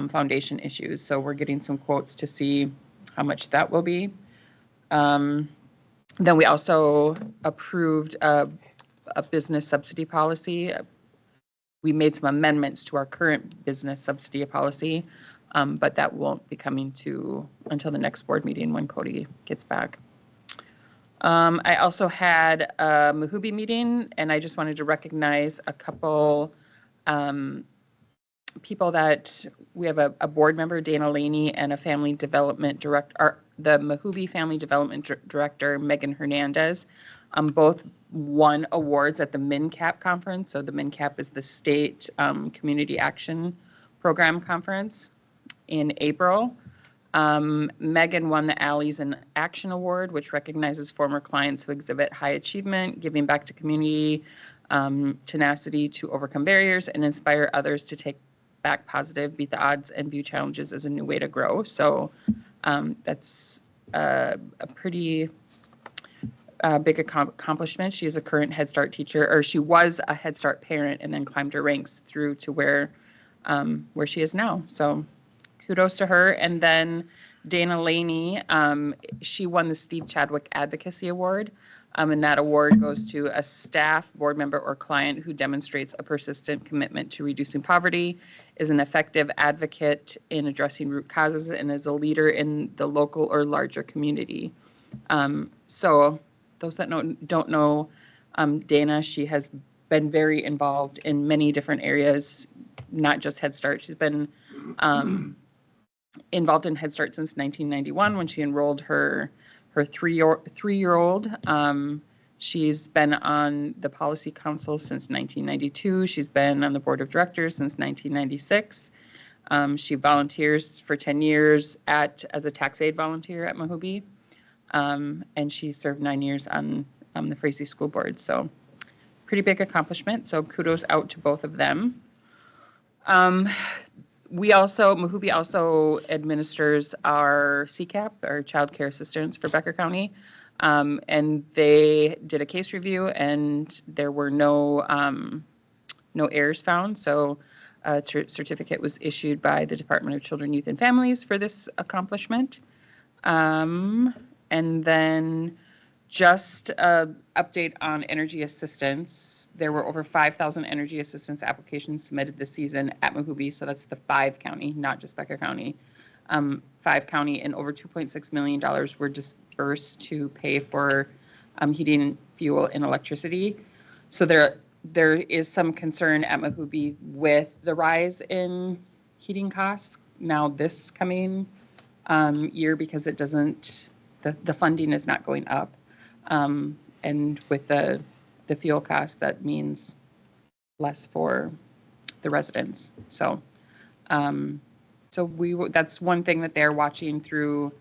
foundation issues. So we're getting some quotes to see how much that will be. Then we also approved a business subsidy policy. We made some amendments to our current business subsidy policy, but that won't be coming until the next board meeting when Cody gets back. I also had a Mahoobie meeting, and I just wanted to recognize a couple people that we have a board member, Dana Laney, and a family development director, the Mahoobie Family Development Director, Megan Hernandez. Both won awards at the MNCAP conference. So the MNCAP is the State Community Action Program Conference in April. Megan won the Alleys in Action Award, which recognizes former clients who exhibit high achievement, giving back to community, tenacity to overcome barriers, and inspire others to take back positive, beat the odds, and view challenges as a new way to grow. So that's a pretty big accomplishment. She is a current Head Start teacher, or she was a Head Start parent and then climbed her ranks through to where she is now. So kudos to her. And then Dana Laney, she won the Steve Chadwick Advocacy Award. And that award goes to a staff, board member, or client who demonstrates a persistent commitment to reducing poverty, is an effective advocate in addressing root causes, and is a leader in the local or larger community. So those that don't know Dana, she has been very involved in many different areas, not just Head Start. She's been involved in Head Start since 1991 when she enrolled her three-year-old. She's been on the Policy Council since 1992. She's been on the Board of Directors since 1996. She volunteers for 10 years as a tax aid volunteer at Mahooby. And she served 9 years on the Frazee School Board. So pretty big accomplishment. So kudos out to both of them. Mahooby also administers our CCAP, our Child Care Assistance for Becker County. And they did a case review and there were no errors found. So a certificate was issued by the Department of Children, Youth, and Families for this accomplishment. And then just an update on energy assistance. There were over 5,000 energy assistance applications submitted this season at Mahooby. So that's the 5 county, not just Becker County. 5 county, and over $2.6 million were dispersed to pay for heating, fuel, and electricity. So there is some concern at Mahooby with the rise in heating costs now this coming year, because it doesn't, the funding is not going up. And with the fuel cost, that means less for the residents. So, that's one thing that they're watching through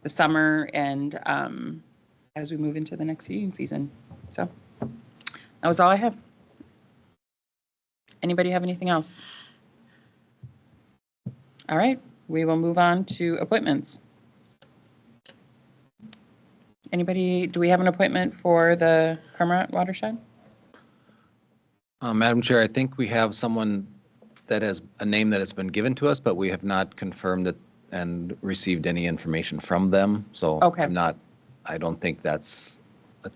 the summer and as we move into the next heating season. So that was all I have. Anybody have anything else? All right, we will move on to appointments. Anybody, do we have an appointment for the Cormorant Watershed? Madam Chair, I think we have someone that has a name that has been given to us, but we have not confirmed it and received any information from them. So Okay. I don't think that's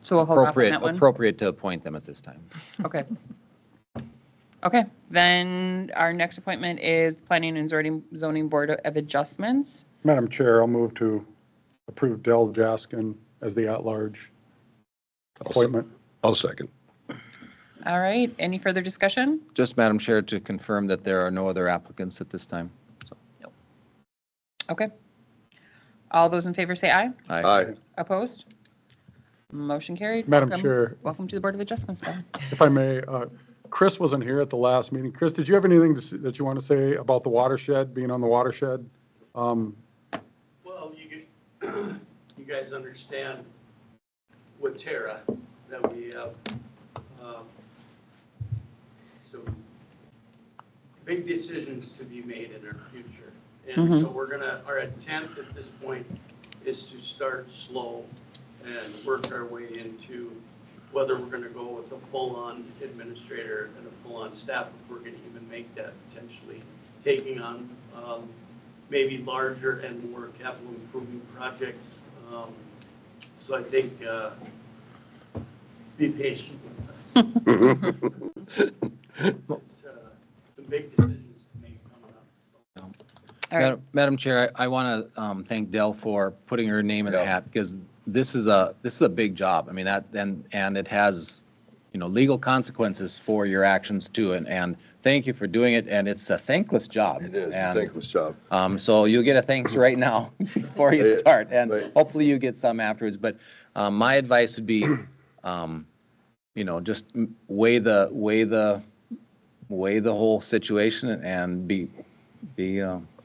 So we'll hold off on that one? appropriate to appoint them at this time. Okay. Okay, then our next appointment is Planning and Zoning Board of Adjustments. Madam Chair, I'll move to approve Del Jaskin as the at-large appointment. I'll second. All right, any further discussion? Just, Madam Chair, to confirm that there are no other applicants at this time. So, Okay. All those in favor say aye. Aye. Opposed? Motion carried. Madam Welcome- Chair. Welcome to the Board of Adjustments, Scott. If I may, Chris wasn't here at the last meeting. Chris, did you have anything that you want to say about the watershed, being on the watershed? Well, you guys understand with Tara that we have some big decisions to be made in our future. And so our intent at this point is to start slow and work our way into whether we're going to go with a full-on administrator and a full-on staff, if we're going to even make that, potentially taking on maybe larger and more capital improvement projects. So I think be patient with us. It's some big decisions to make coming up. All right. Madam Chair, I want to thank Dell for putting her name in the Yeah. hat, because this is a big job. I mean, and it has, legal consequences for your actions too. And thank you for doing it. And it's a thankless job. It is a And, thankless job. So you'll get a thanks right now before you start, and Right. hopefully you get some afterwards. But my advice would be, just weigh the whole situation and be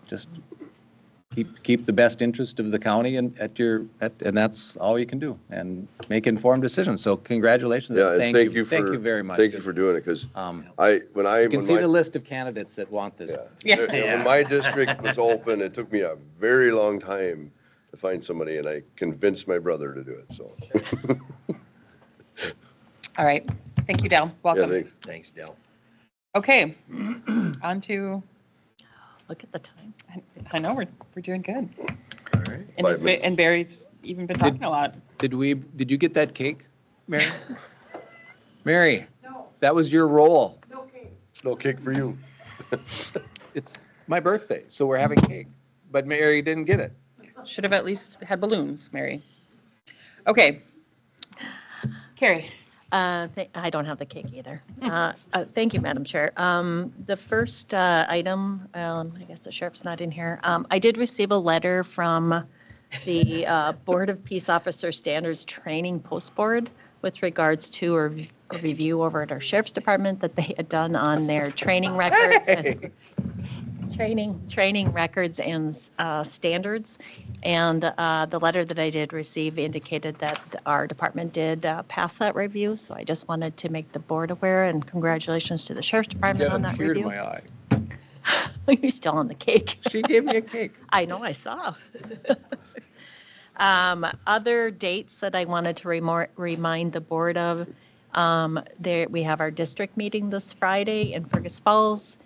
just keep the best interest of the county and and that's all you can do, and make informed decisions. So congratulations. Yeah, and Thank you very much. Thank you for doing it, because You can see the list of candidates that want this. When my district was open, it took me a very long time to find somebody, and I convinced my brother to do it, so. All right. Thank you, Dell. Yeah, Welcome. thanks. Thanks, Dell. Okay. On to, Look at the time. I know, we're doing good. All right. And 5 minutes. and Barry's even been talking a lot. Did you get that cake, Mary? Mary, No, that was your role. no cake. No cake for you. It's my birthday, so we're having cake. But Mary didn't get it. Should have at least had balloons, Mary. Okay. Carrie. I don't have the cake either. Thank you, Madam Chair. The first item, I guess the sheriff's not in here. I did receive a letter from the Board of Peace Officer Standards Training Post Board with regards to a review over at our sheriff's department that they had done on their training records. Hey! Training records and standards. And the letter that I did receive indicated that our department did pass that review. So I just wanted to make the board aware, and congratulations to the sheriff's department on that Tear in review. my eye. You're still on the cake. She gave me a cake. I know, I saw. Other dates that I wanted to remind the board of, we have our district meeting this Friday in Fergus Falls.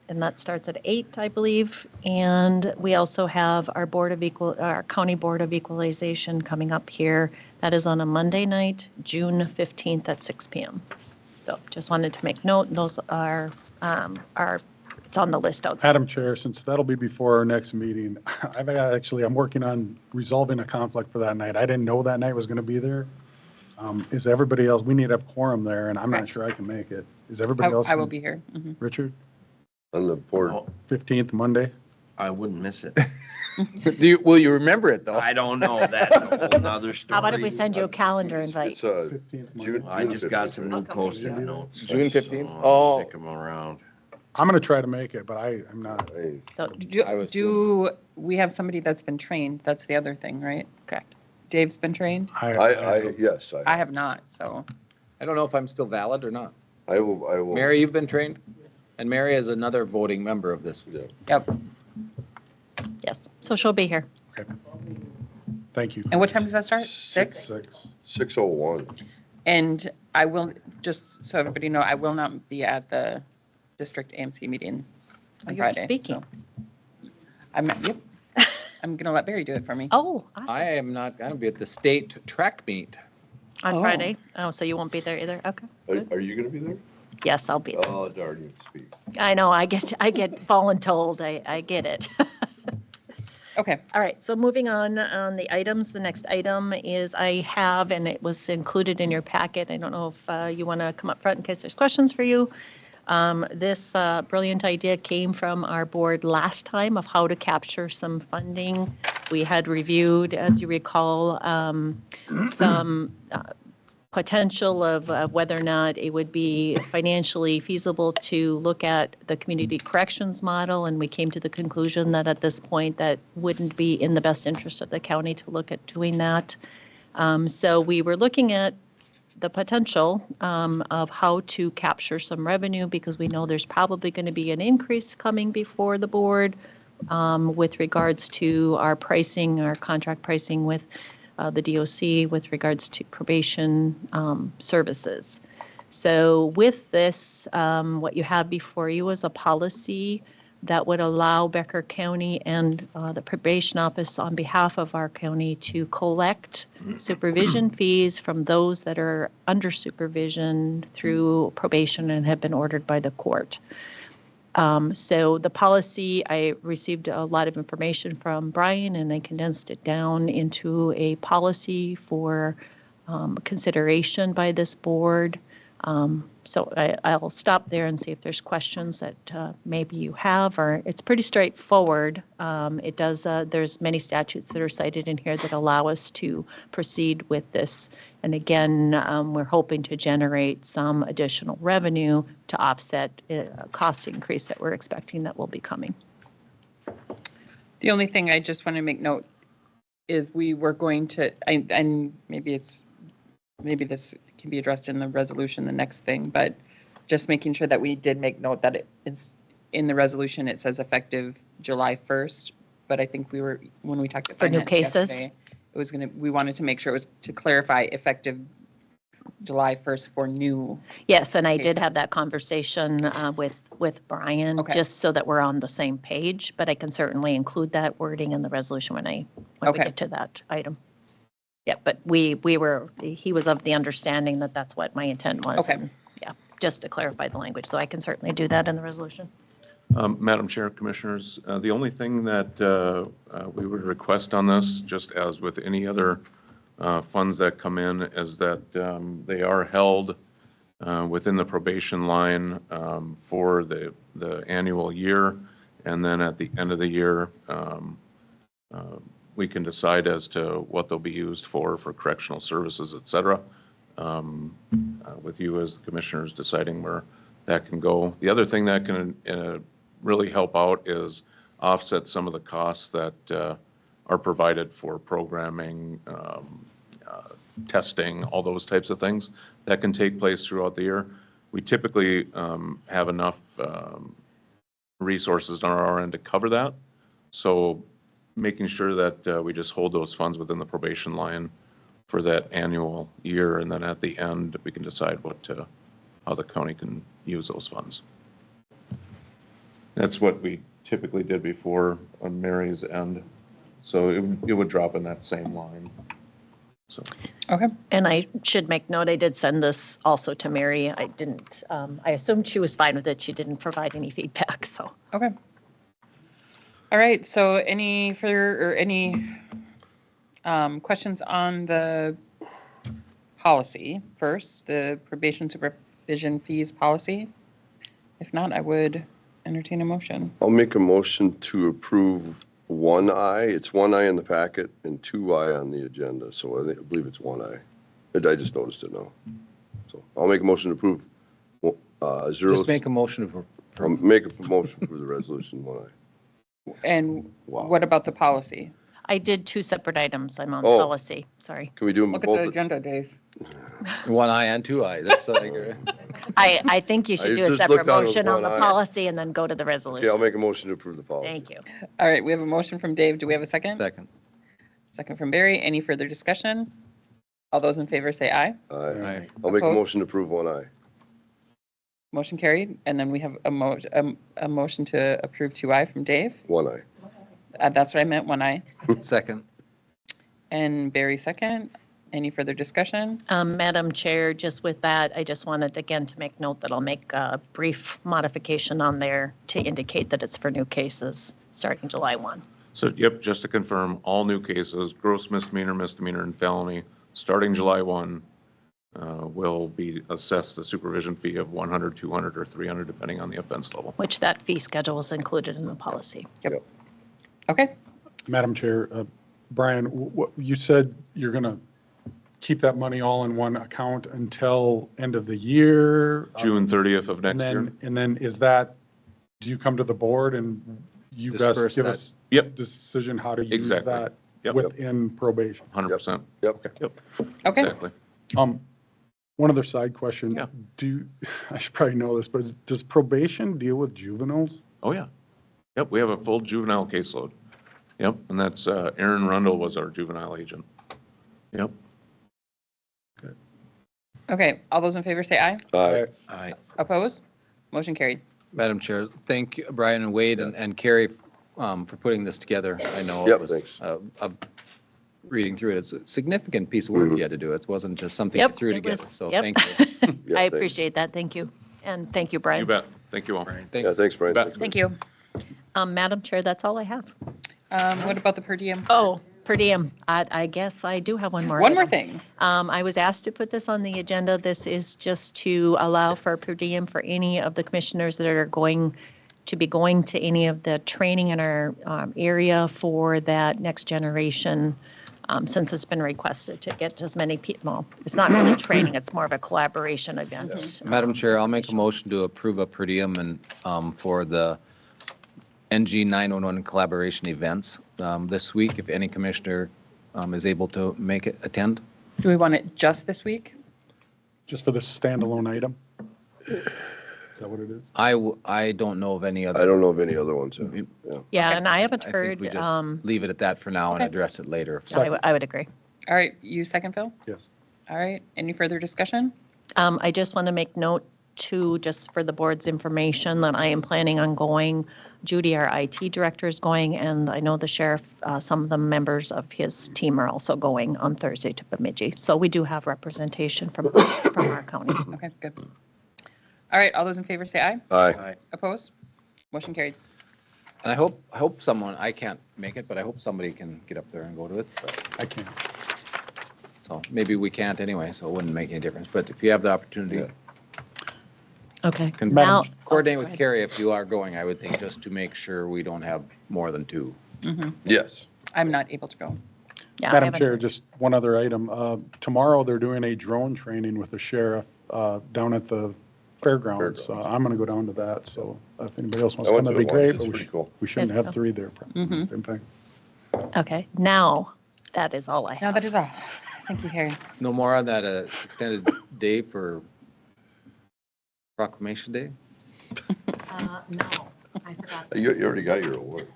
And that starts at 8, I believe. And we also have our our County Board of Equalization coming up here. That is on a Monday night, June 15th at 6 p.m. So just wanted to make note, those are, it's on the list outside. Madam Chair, since that'll be before our next meeting, I'm working on resolving a conflict for that night. I didn't know that night was going to be there. Is everybody else, we need to have quorum there, and I'm not Correct. sure I can make it. Is everybody else? I will be here. Mhm. Richard, On the board, Oh, 15th, Monday? I wouldn't miss it. Will you remember it, though? I don't know. That's a whole nother story. How about if we send you a calendar invite? it's 15th, Monday. June. I just got some new I'll come post-it with you. notes. June 15th? So Oh. I'll stick them around. I'm going to try to make it, but I'm not. Hey, So, Do we have somebody that's been trained? That's the other thing, right? correct. Dave's been trained? yes, I have not, so. I don't know if I'm still valid or not. I will. Mary, you've been trained? And Mary is another voting member of this. Yeah. Yep. Yes, so she'll be here. Thank you. And what time does that start? 6? 6. 6:01. And I will, just so everybody know, I will not be at the district AMC meeting Oh, on you're Friday. speaking. So yep. I'm going to let Barry do it for me. Oh, awesome. I am not going to be at the state track meet. On Oh. Friday? Oh, so you won't be there either? Okay. Are you going to be there? Yes, I'll be there. Oh, darn you, speak. I know, I get voluntold, I get it. Okay. All right, so moving on the items, the next item is I have, and it was included in your packet, I don't know if you want to come up front in case there's questions for you. This brilliant idea came from our board last time of how to capture some funding. We had reviewed, as you recall, some potential of whether or not it would be financially feasible to look at the community corrections model, and we came to the conclusion that at this point that wouldn't be in the best interest of the county to look at doing that. So we were looking at the potential of how to capture some revenue, because we know there's probably going to be an increase coming before the board with regards to our pricing, our contract pricing with the DOC with regards to probation services. So with this, what you have before you is a policy that would allow Becker County and the probation office on behalf of our county to collect supervision fees from those that are under supervision through probation and have been ordered by the court. So the policy, I received a lot of information from Brian, and I condensed it down into a policy for consideration by this board. So I'll stop there and see if there's questions that maybe you have, or it's pretty straightforward. It does, there's many statutes that are cited in here that allow us to proceed with this. And again, we're hoping to generate some additional revenue to offset a cost increase that we're expecting that will be coming. The only thing I just want to make note is we were going to, and maybe this can be addressed in the resolution, the next thing, but just making sure that we did make note that it's in the resolution, it says effective July 1st, but I think when we talked to For new finance cases? yesterday, we wanted to make sure it was to clarify effective July 1st for new. Yes, and I did have Cases. that conversation with Brian, Okay. just so that we're on the same page, but I can certainly include that wording in the resolution when we Okay. get to that item. Yeah, but he was of the understanding that that's what my intent was. Okay. and, Yeah, just to clarify the language, though I can certainly do that in the resolution. Madam Chair, Commissioners, the only thing that we would request on this, just as with any other funds that come in, is that they are held within the probation line for the annual year, and then at the end of the year, we can decide as to what they'll be used for correctional services, et cetera, with you as the Commissioners deciding where that can go. The other thing that can really help out is offset some of the costs that are provided for programming, testing, all those types of things that can take place throughout the year. We typically have enough resources on our end to cover that. So making sure that we just hold those funds within the probation line for that annual year, and then at the end, we can decide how the county can use those funds. That's what we typically did before on Mary's end. So it would drop in that same line. So. Okay. And I should make note, I did send this also to Mary. I didn't, I assumed she was fine with it. She didn't provide any feedback, so. Okay. All right, so any further, or any questions on the policy first, the probation supervision fees policy? If not, I would entertain a motion. I'll make a motion to approve 1I. It's 1I in the packet and 2I on the agenda, so I believe it's 1I. I just noticed it now. So I'll make a motion to approve zero. Just make a motion to I'll make a motion for the resolution 1I. And Wow. what about the policy? I did two separate items. I'm on Oh. policy, sorry. Can we do them Look at the both? agenda, Dave. one eye and two eye. That's like, I think you should I do a just separate looked on it with motion on the one eye. policy and then go to the Okay, I'll resolution. make a motion to approve the policy. Thank you. All right, we have a motion from Dave. Do we have a second? second. Second from Barry. Any further discussion? All those in favor say aye. Aye. Aye. I'll make a Opposed? motion to approve 1I. Motion carried. And then we have a motion to approve 2I from Dave. 1I. That's what I meant, 1I. Second. And Barry second. Any further discussion? Madam Chair, just with that, I just wanted again to make note that I'll make a brief modification on there to indicate that it's for new cases starting July 1. So, yep, just to confirm, all new cases, gross misdemeanor, misdemeanor, and felony, starting July 1, will be assessed the supervision fee of $100, $200, or $300, depending on the offense level. Which that fee schedule is included in the policy. Yep. Okay. Madam Chair, Brian, you said you're going to keep that money all in one account until end of the year? June 30th of And next year. then is that, do you come to the board and you guys Disperse give that. us Yep, decision how to use Exactly. that Yep. within probation? 100%. Yep. Yep, Okay. exactly. One other side question. Yeah. I should probably know this, but does probation deal with juveniles? Oh, yeah. Yep, we have a full juvenile caseload. Yep, and that's, Aaron Rundle was our juvenile agent. Yep. Okay. All those in favor say aye. Aye. Aye. Opposed? Motion carried. Madam Chair, thank you, Brian and Wade and Carrie for putting this together. I know Yep, it was, thanks. reading through it, it's a significant piece of work you had to do. It wasn't just something you Yep, threw it together, was- so yep. thank you. Yeah, I thanks. appreciate that. Thank you. And thank you, Brian. You bet. Thank you all. Yeah, Thanks. thanks, Brian. Bet. Thank you. Madam Chair, that's all I have. What about the per diem? Oh, per diem. I guess I do have one more. One more item. thing. I was asked to put this on the agenda. This is just to allow for per diem for any of the commissioners that are going to be going to any of the training in our area for that next generation, since it's been requested to get as many people. Well, it's not really training, it's more of a collaboration event. Madam Chair, I'll make a motion to approve a per diem and for the NG 911 collaboration events this week, if any commissioner is able to make it, attend. Do we want it just this week? Just for the standalone item? Is that what it is? I don't know of any other. I don't know of any other ones. Yeah. Yeah, Okay. and I haven't I think heard, we just leave it at that for now and Okay. address it later. I would agree. All right, you second, Phil? Yes. All right, any further discussion? I just want to make note too, just for the board's information, that I am planning on going. Judy, our IT director, is going, and I know the sheriff, some of the members of his team are also going on Thursday to Bemidji. So we do have representation from our county. Okay, good. All right, all those in favor say aye. Aye. Opposed? Motion carried. And I hope someone, I can't make it, but I hope somebody can get up there and go to it. I can't. So maybe we can't anyway, so it wouldn't make any difference. But if you have the opportunity, Okay. can Now, coordinate go with ahead. Carrie if you are going, I would think, just to make sure we don't have more than two. Yes. I'm not able to go. Yeah, I Madam haven't- Chair, just one other item. Tomorrow, they're doing a drone training with the sheriff down at the fairgrounds. I'm going to go down to that, so if anybody else wants I to went come, to that'd be it once. great. It's but pretty cool. We shouldn't Yes, have Bill. 3 there. Probably. Same thing. Okay, now, that is all I No, have. that is all. Thank you, Harry. No more on that extended day for Proclamation Day? No, I forgot. You already got your award.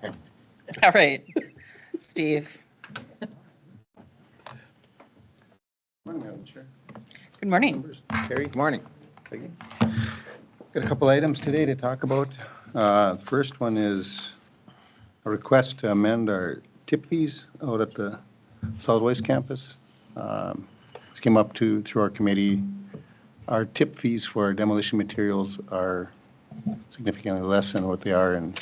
All right, Steve. Morning, Madam Chair. Good morning. Members, Carrie, Good morning. Peggy. Got a couple items today to talk about. The first one is a request to amend our tip fees out at the solid waste campus. This came up through our committee. Our tip fees for our demolition materials are significantly less than what they are in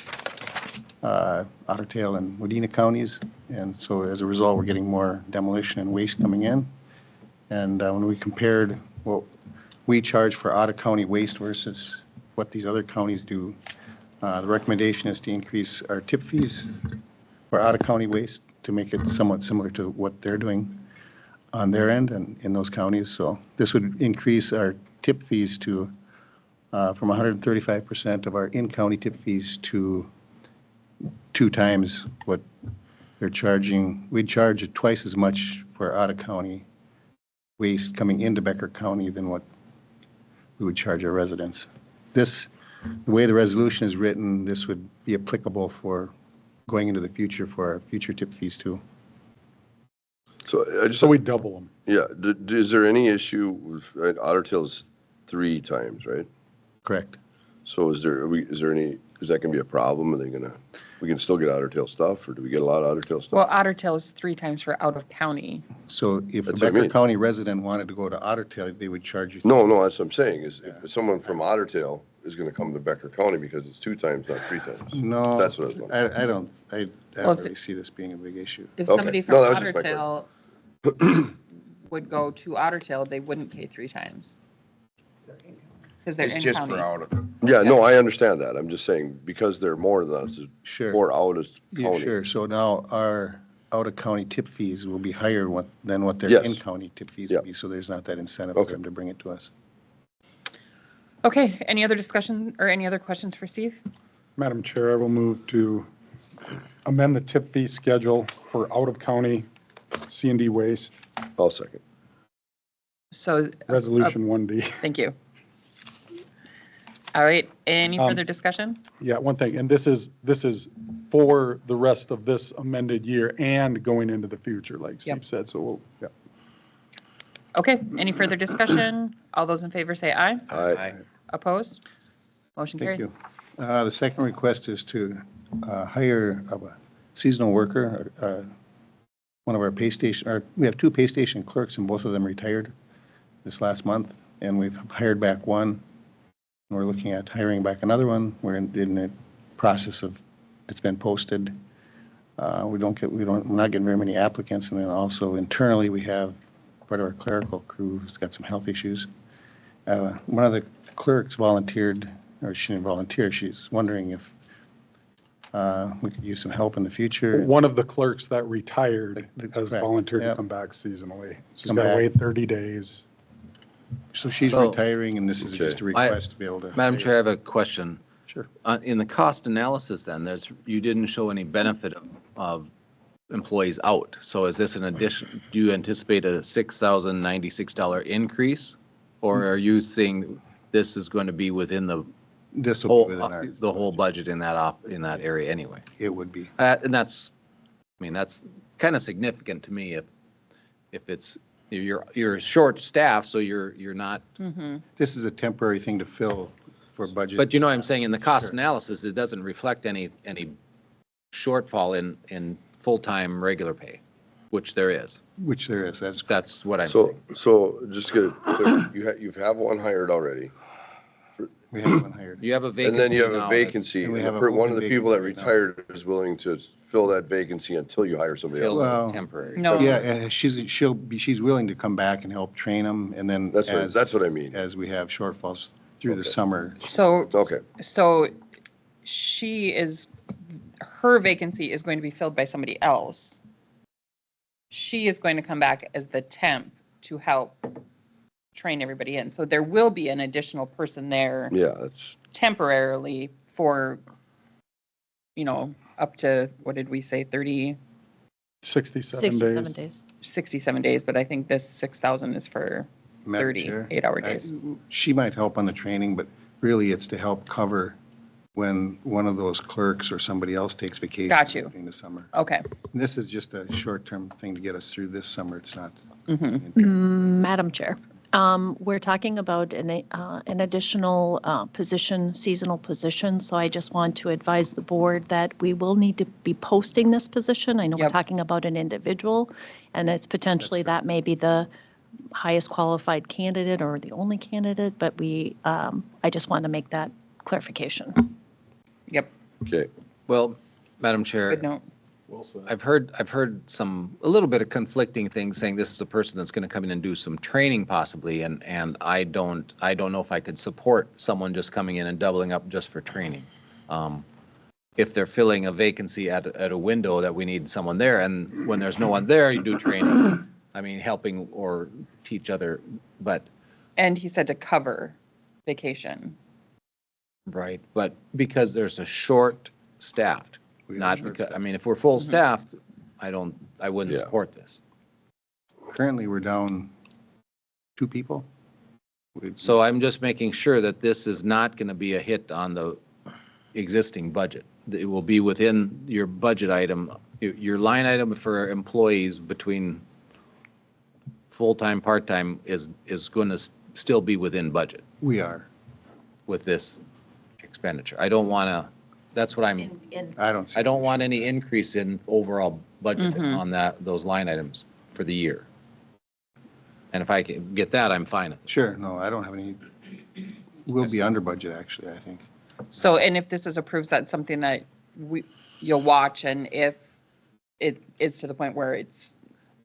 Otter Tail and Wadena counties. And so as a result, we're getting more demolition and waste coming in. And when we compared what we charge for Otter County waste versus what these other counties do, the recommendation is to increase our tip fees for Otter County waste to make it somewhat similar to what they're doing on their end and in those counties. So this would increase our tip fees to from 135% of our in-county tip fees to 2 times what they're charging. We'd charge twice as much for Otter County waste coming into Becker County than what we would charge our residents. The way the resolution is written, this would be applicable for going into the future for our future tip fees too. So I just, So we double them. yeah, is there any issue with, right, Otter Tail's 3 times, right? Correct. So is there any, is that gonna be a problem? Are they gonna, we can still get Otter Tail stuff, or do we get a lot of Otter Tail stuff? Well, Otter Tail is 3 times for out of county. So if a That's what I Becker mean. County resident wanted to go to Otter Tail, they would charge you. No, that's what I'm saying, is if someone from Otter Tail is gonna come to Becker County because it's 2 times, not 3 times. No. That's what I was wondering. I don't Well, if really see this being a big issue. If Okay. somebody from No, that was Otter just my Tail would go to Otter Tail, they wouldn't pay 3 times. Because they're It's in just county. for out of, Yeah, no, I understand that. I'm just saying, because they're more than us, Sure. more out of Yeah, county. sure. So now our out-of-county tip fees will be higher than what their Yes. in-county tip fees Yeah. would be, so there's not that incentive for Okay. them to bring it to us. Okay, any other discussion or any other questions for Steve? Madam Chair, I will move to amend the tip fee schedule for out-of-county C&D waste, I'll second. So, Resolution 1D. thank you. All right, any Um, further discussion? Yeah, one thing, and this is for the rest of this amended year and going into the future, like Yep. Steve said, so we'll, yeah. Okay, any further discussion? All those in favor say aye. Aye. Opposed? Motion Thank carried. you. The second request is to hire a seasonal worker, one of our pay station, we have 2 pay station clerks, and both of them retired this last month, and we've hired back one. We're looking at hiring back another one. We're in the process of, it's been posted. We're not getting very many applicants, and then also internally, we have part of our clerical crew who's got some health issues. One of the clerks volunteered, or she didn't volunteer, she's wondering if we could use some help in the future. One of the clerks that retired That's has correct. volunteered to Yep. come back seasonally. She's Come got to back. wait 30 days. So she's So- retiring, and this is just a Okay. request to be able to. Madam Chair, I have a question. Sure. In the cost analysis then, you didn't show any benefit of employees out. So is this an addition, do you anticipate a $6,096 increase? Or are you saying this is going to be within the This will whole, be within our, the whole budget in that area anyway? it would be. And that's kind of significant to me if it's you're short staffed, so you're not, This is a temporary thing to fill for budget. but you know what I'm saying, in the cost Sure. analysis, it doesn't reflect any shortfall in full-time regular pay, which there is. Which there is, that's. That's what I'm So, saying. so just to get it clear, you have one hired already. We have one hired. You have a vacancy And then you have a now that's vacancy, And we and have a one of the open people that vacancy right now. retired is willing to fill that vacancy until you hire somebody filled else. Well, temporary. No. Yeah, she's willing to come back and help train them, and then That's what I mean. as we have shortfalls through the Okay. summer. So, Okay, so her vacancy is going to be filled by somebody else. She is going to come back as the temp to help train everybody in. So there will be an additional person there yeah, that's, temporarily for, up to, what did we say, 67 67 days. days. 67 days, but I think this 6,000 is for Madam 30 Chair, 8-hour days. She might help on the training, but really it's to help cover when one of those clerks or somebody else takes vacation. Got you. During the summer. Okay. This is just a short-term thing to get us through this summer. It's not. Madam Chair, we're talking about an additional position, seasonal position, so I just want to advise the board that we will need to be posting this position. I know we're Yep. talking about an individual, and it's potentially that may be the highest qualified candidate or the only candidate, but I just want to make that clarification. Yep. okay. Well, Madam Chair. Good note. I've heard a little bit of conflicting things saying this is a person that's going to come in and do some training possibly, and I don't know if I could support someone just coming in and doubling up just for training. If they're filling a vacancy at a window that we need someone there, and when there's no one there, you do training. I mean, helping or teach other, but, And he said to cover vacation. right, but because there's a short staffed, We are not short because, I staffed. mean, if we're full staffed, I wouldn't Yeah. support this. Currently, we're down 2 people. So I'm just making sure that this is not going to be a hit on the existing budget. It will be within your budget item, your line item for employees between full-time, part-time is going to still be within budget We are. with this expenditure. I don't want to, that's what I don't see. I don't want any increase in overall budget on those line items for the year. And if I can get that, I'm fine with it. Sure, no, I don't have any, we'll be under budget, actually, I think. So, and if this is approved, that's something that you'll watch, and if it is to the point where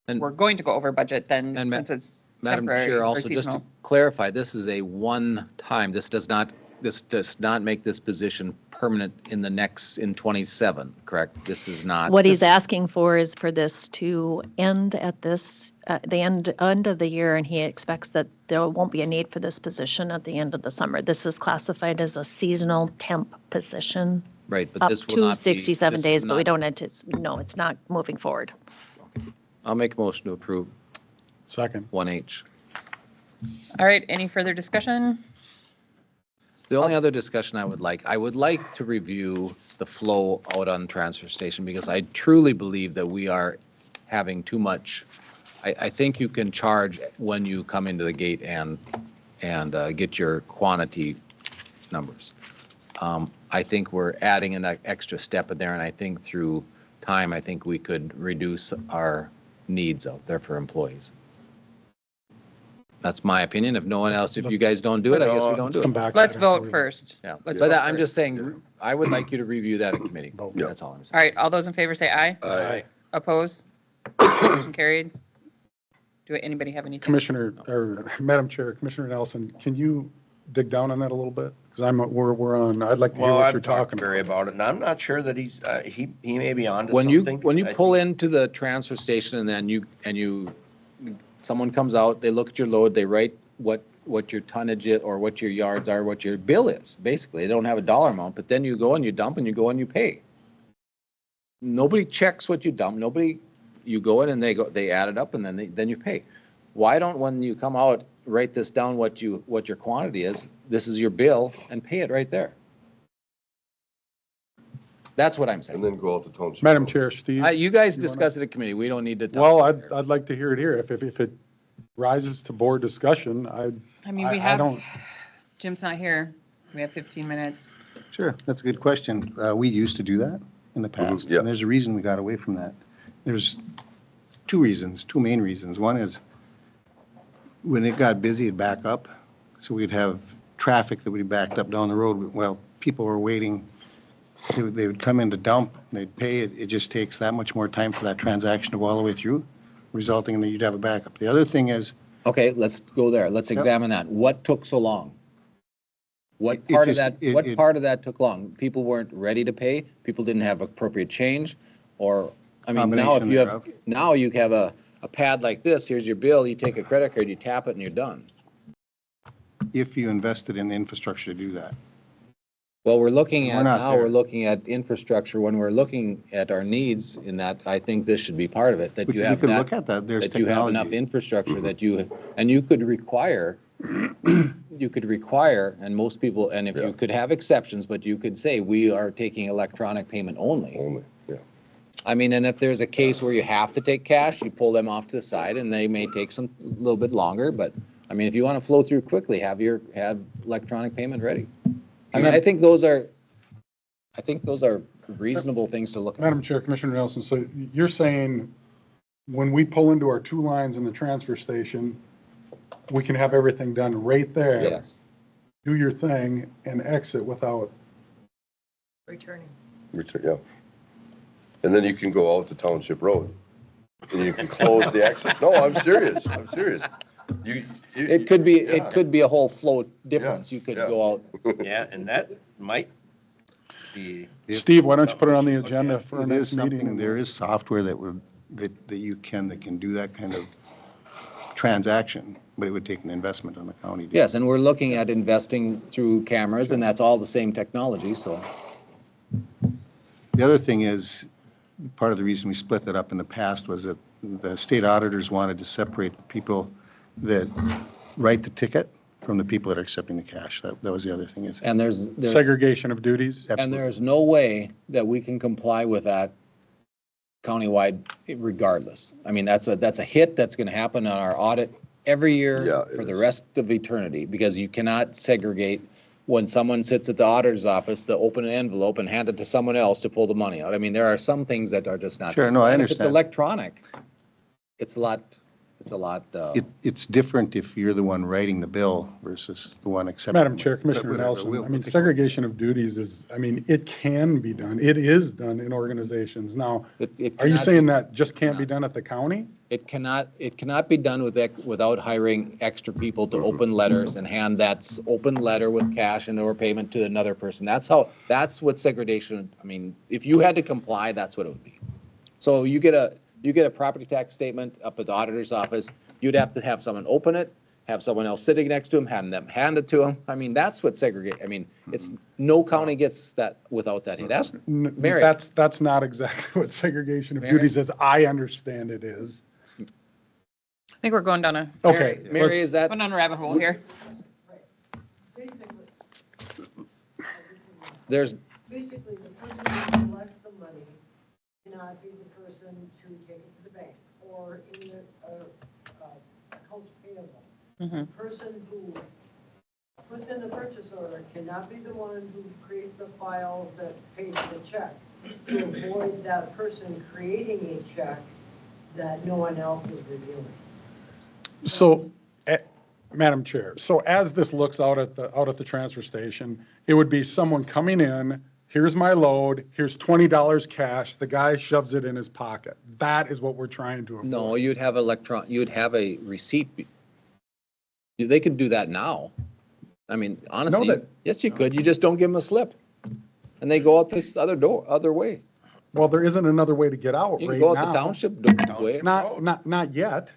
And- we're going to go over budget, then And since it's Madam temporary Chair, or also just to seasonal. clarify, this is a one-time, this does not make this position permanent in 27, correct? This is not. What he's asking for is for this to end at the end of the year, and he expects that there won't be a need for this position at the end of the summer. This is classified as a seasonal temp position, Right, but up this will not to be. 67 this is days, but we not- don't anticipate, no, it's not moving forward. I'll make a motion to approve Second. 1H. All right, any further discussion? The only other discussion I would like to review the flow out on transfer station, because I truly believe that we are having too much. I think you can charge when you come into the gate and get your quantity numbers. I think we're adding an extra step in there, and I think through time, I think we could reduce our needs out there for employees. That's my opinion. If no one else, if you guys don't do it, I guess we don't do Come it. back. Let's to that vote before we- first. Yeah, Let's but vote I'm first. just saying, I would like you to review that in committee. Vote. That's all I'm All saying. right, all those in favor say aye. Aye. Oppose? Motion carried. Do anybody have anything? Commissioner, or Madam Chair, Commissioner Nelson, can you dig down on that a little bit? Because we're on, I'd like to hear Well, what you're I've talked talking to Barry about. about it, and I'm not sure that he may be onto When something. you I pull think- into the transfer station and then someone comes out, they look at your load, they write what your tonnage is or what your yards are, what your bill is, basically. They don't have a dollar amount, but then you go and you dump and you go and you pay. Nobody checks what you dump. You go in and they add it up and then you pay. Why don't, when you come out, write this down, what your quantity is, this is your bill, and pay it right there? That's what I'm And saying. then go out to township. Madam Chair, Steve? You guys You wanna- discuss it at committee. We don't need to talk. Well, about it here. I'd like to hear it here. If it rises to board discussion, I mean, we I have, don't, Jim's not here. We have 15 minutes. Sure, that's a good question. We used to do that in the past, yeah. and there's a reason we got away from that. There's two reasons, two main reasons. One is when it got busy, it'd back up, so we'd have traffic that would be backed up down the road. Well, people were waiting. They would come in to dump, they'd pay. It just takes that much more time for that transaction to go all the way through, resulting in that you'd have a backup. The other thing is, Okay, let's go there. Let's examine that. What took so long? What part of that, what part of that took long? People weren't ready to pay? People didn't have appropriate change? Or, I mean, now if Combination you have, thereof. now you have a pad like this, here's your bill, you take a credit card, you tap it and you're done. if you invested in the infrastructure to do that. Well, we're looking We're at, not now there. we're looking at infrastructure. When we're looking at our needs in that, I think this should be part of it, that We you we have could that, look at that. There's that you have enough technology. infrastructure that you, and you could require, and most people, and if Yeah. you could have exceptions, but you could say, we are taking electronic payment only. Only, yeah. I mean, and if there's a case where you have to take cash, you pull them off to the side and they may take a little bit longer, but, I mean, if you want to flow through quickly, have electronic payment ready. I mean, I think those are reasonable things to look at. Madam Chair, Commissioner Nelson, so you're saying when we pull into our 2 lines in the transfer station, we can have everything done right there? Yes. Do your thing and exit without, Returning. Yeah. And then you can go out to Township Road and you can close the exit. No, I'm serious. I'm serious. It could be, Yeah. it could be a whole flow difference. You could yeah. go out. Yeah, and that might be, Steve, why don't you put it on the agenda for our It is next meeting? something, there is software that you can do that kind of transaction, but it would take an investment on the county. to- Yes, and we're looking at investing through cameras and that's all the same technology, so. The other thing is, part of the reason we split that up in the past was that the state auditors wanted to separate the people that write the ticket from the people that are accepting the cash. That was the other thing is. And there's Segregation of duties? and Absolutely. there's no way that we can comply with that countywide regardless. I mean, that's a hit that's going to happen on our audit every year Yeah, it for the is. rest of eternity, because you cannot segregate when someone sits at the auditor's office, to open an envelope and hand it to someone else to pull the money out. I mean, there are some things that are just not. Sure, no, I And if it's understand. electronic, it's a lot, It's different if you're the one writing the bill versus the one accepting. Madam Chair, But Commissioner whatever, Nelson, we'll I mean, take a look. segregation of duties is, I mean, it can be done. It is done in organizations. Now, it are you cannot saying be- that just can't be done at the county? It cannot be done without hiring extra people to open letters and hand that open letter with cash and or payment to another person. That's what segregation, I mean, if you had to comply, that's what it would be. So you get a property tax statement up at the auditor's office, you'd have to have someone open it, have someone else sitting next to him, hand it to him. I mean, that's what segregate, I mean, no county gets that without that hit. Ask Mary. That's not exactly what segregation of Mary? duties as I understand it is. I think we're going down a, Okay. Mary, let's- is that, going down a rabbit hole here. Basically, there's, basically, the person who collects the money cannot be the person to take it to the bank or in the, accounts payable. The person who puts in the purchase order cannot be the one who creates the file that pays the check, to avoid that person creating a check that no one else is reviewing. So, Madam Chair, so as this looks out at the transfer station, it would be someone coming in, here's my load, here's $20 cash, the guy shoves it in his pocket. That is what we're trying to avoid. no, you'd have a receipt. They could do that now. I mean, honestly, that- yes, you could. You just don't give them a slip. And they go out this other way. Well, there isn't another way to get out You right can go out the now. township way. Not yet.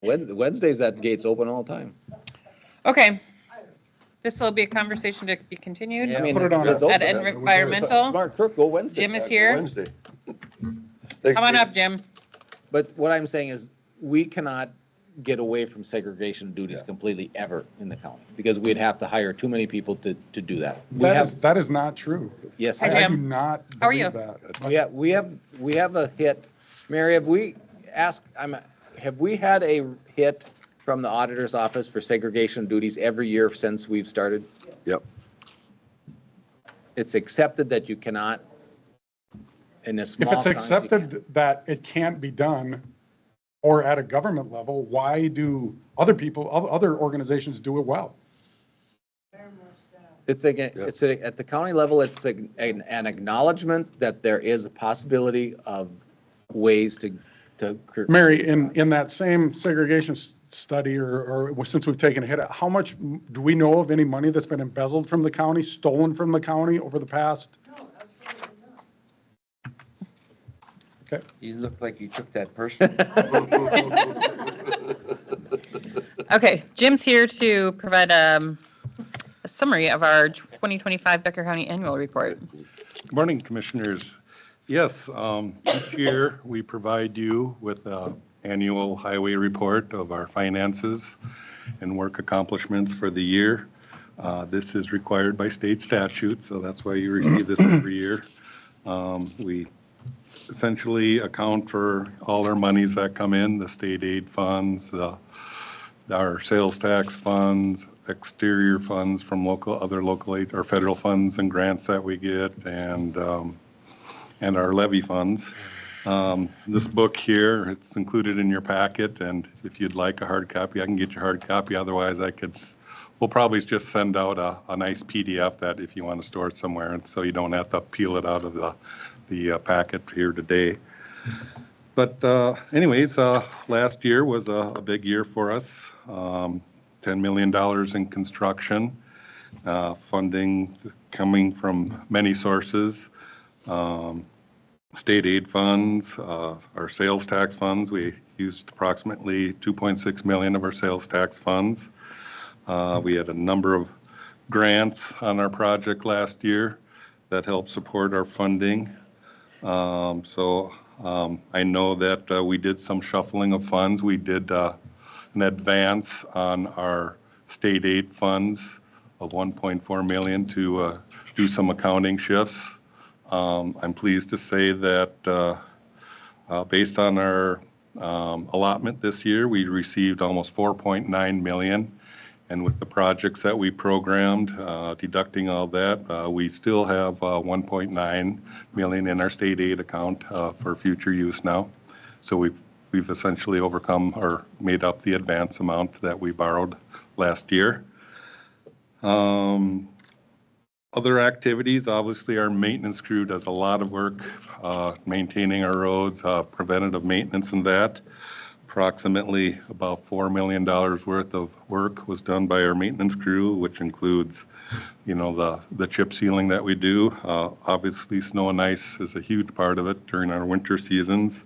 Wednesdays, that gate's open all the time. Okay. This will be a conversation to be continued. I mean, Put it on it's our- open. At environmental, Smart crook, go Wednesday. Jim is here. Wednesday. Come on up, Jim. But what I'm saying is, we cannot get away from segregation duties completely ever in the county, because we'd have to hire too many people to do that. That is not true. Yes, Hi, I do Jim. not How are you? believe that. we have a hit. Mary, have we asked, have we had a hit from the auditor's office for segregation of duties every year since we've started? Yep. It's accepted that you cannot, in a small If it's county, you can't. accepted that it can't be done, or at a government level, why do other organizations do it well? It's at the county level, it's an acknowledgement that there is a possibility of ways to. Mary, in that same segregation study, or since we've taken a hit, how much do we know of any money that's been embezzled from the county, stolen from the county over the past? No, absolutely not. Okay. You look like you took that person. Okay, Jim's here to provide a summary of our 2025 Becker County Annual Report. Good morning, Commissioners. Yes, each year we provide you with an annual highway report of our finances and work accomplishments for the year. This is required by state statute, so that's why you receive this every year. We essentially account for all our monies that come in, the state aid funds, our sales tax funds, exterior funds from other local aid or federal funds and grants that we get, and our levy funds. This book here, it's included in your packet, and if you'd like a hard copy, I can get you a hard copy. Otherwise, we'll probably just send out a nice PDF that if you want to store it somewhere, and so you don't have to peel it out of the packet here today. But anyways, last year was a big year for us. $10 million in construction, funding coming from many sources. State aid funds, our sales tax funds, we used approximately 2.6 million of our sales tax funds. We had a number of grants on our project last year that helped support our funding. I know that we did some shuffling of funds. We did an advance on our state aid funds of 1.4 million to do some accounting shifts. I'm pleased to say that based on our allotment this year, we received almost 4.9 million. And with the projects that we programmed, deducting all that, we still have 1.9 million in our state aid account for future use now. So we've essentially overcome or made up the advance amount that we borrowed last year. Other activities, obviously our maintenance crew does a lot of work maintaining our roads, preventative maintenance and that. Approximately about $4 million worth of work was done by our maintenance crew, which includes, the chip sealing that we do. Obviously, snow and ice is a huge part of it during our winter seasons,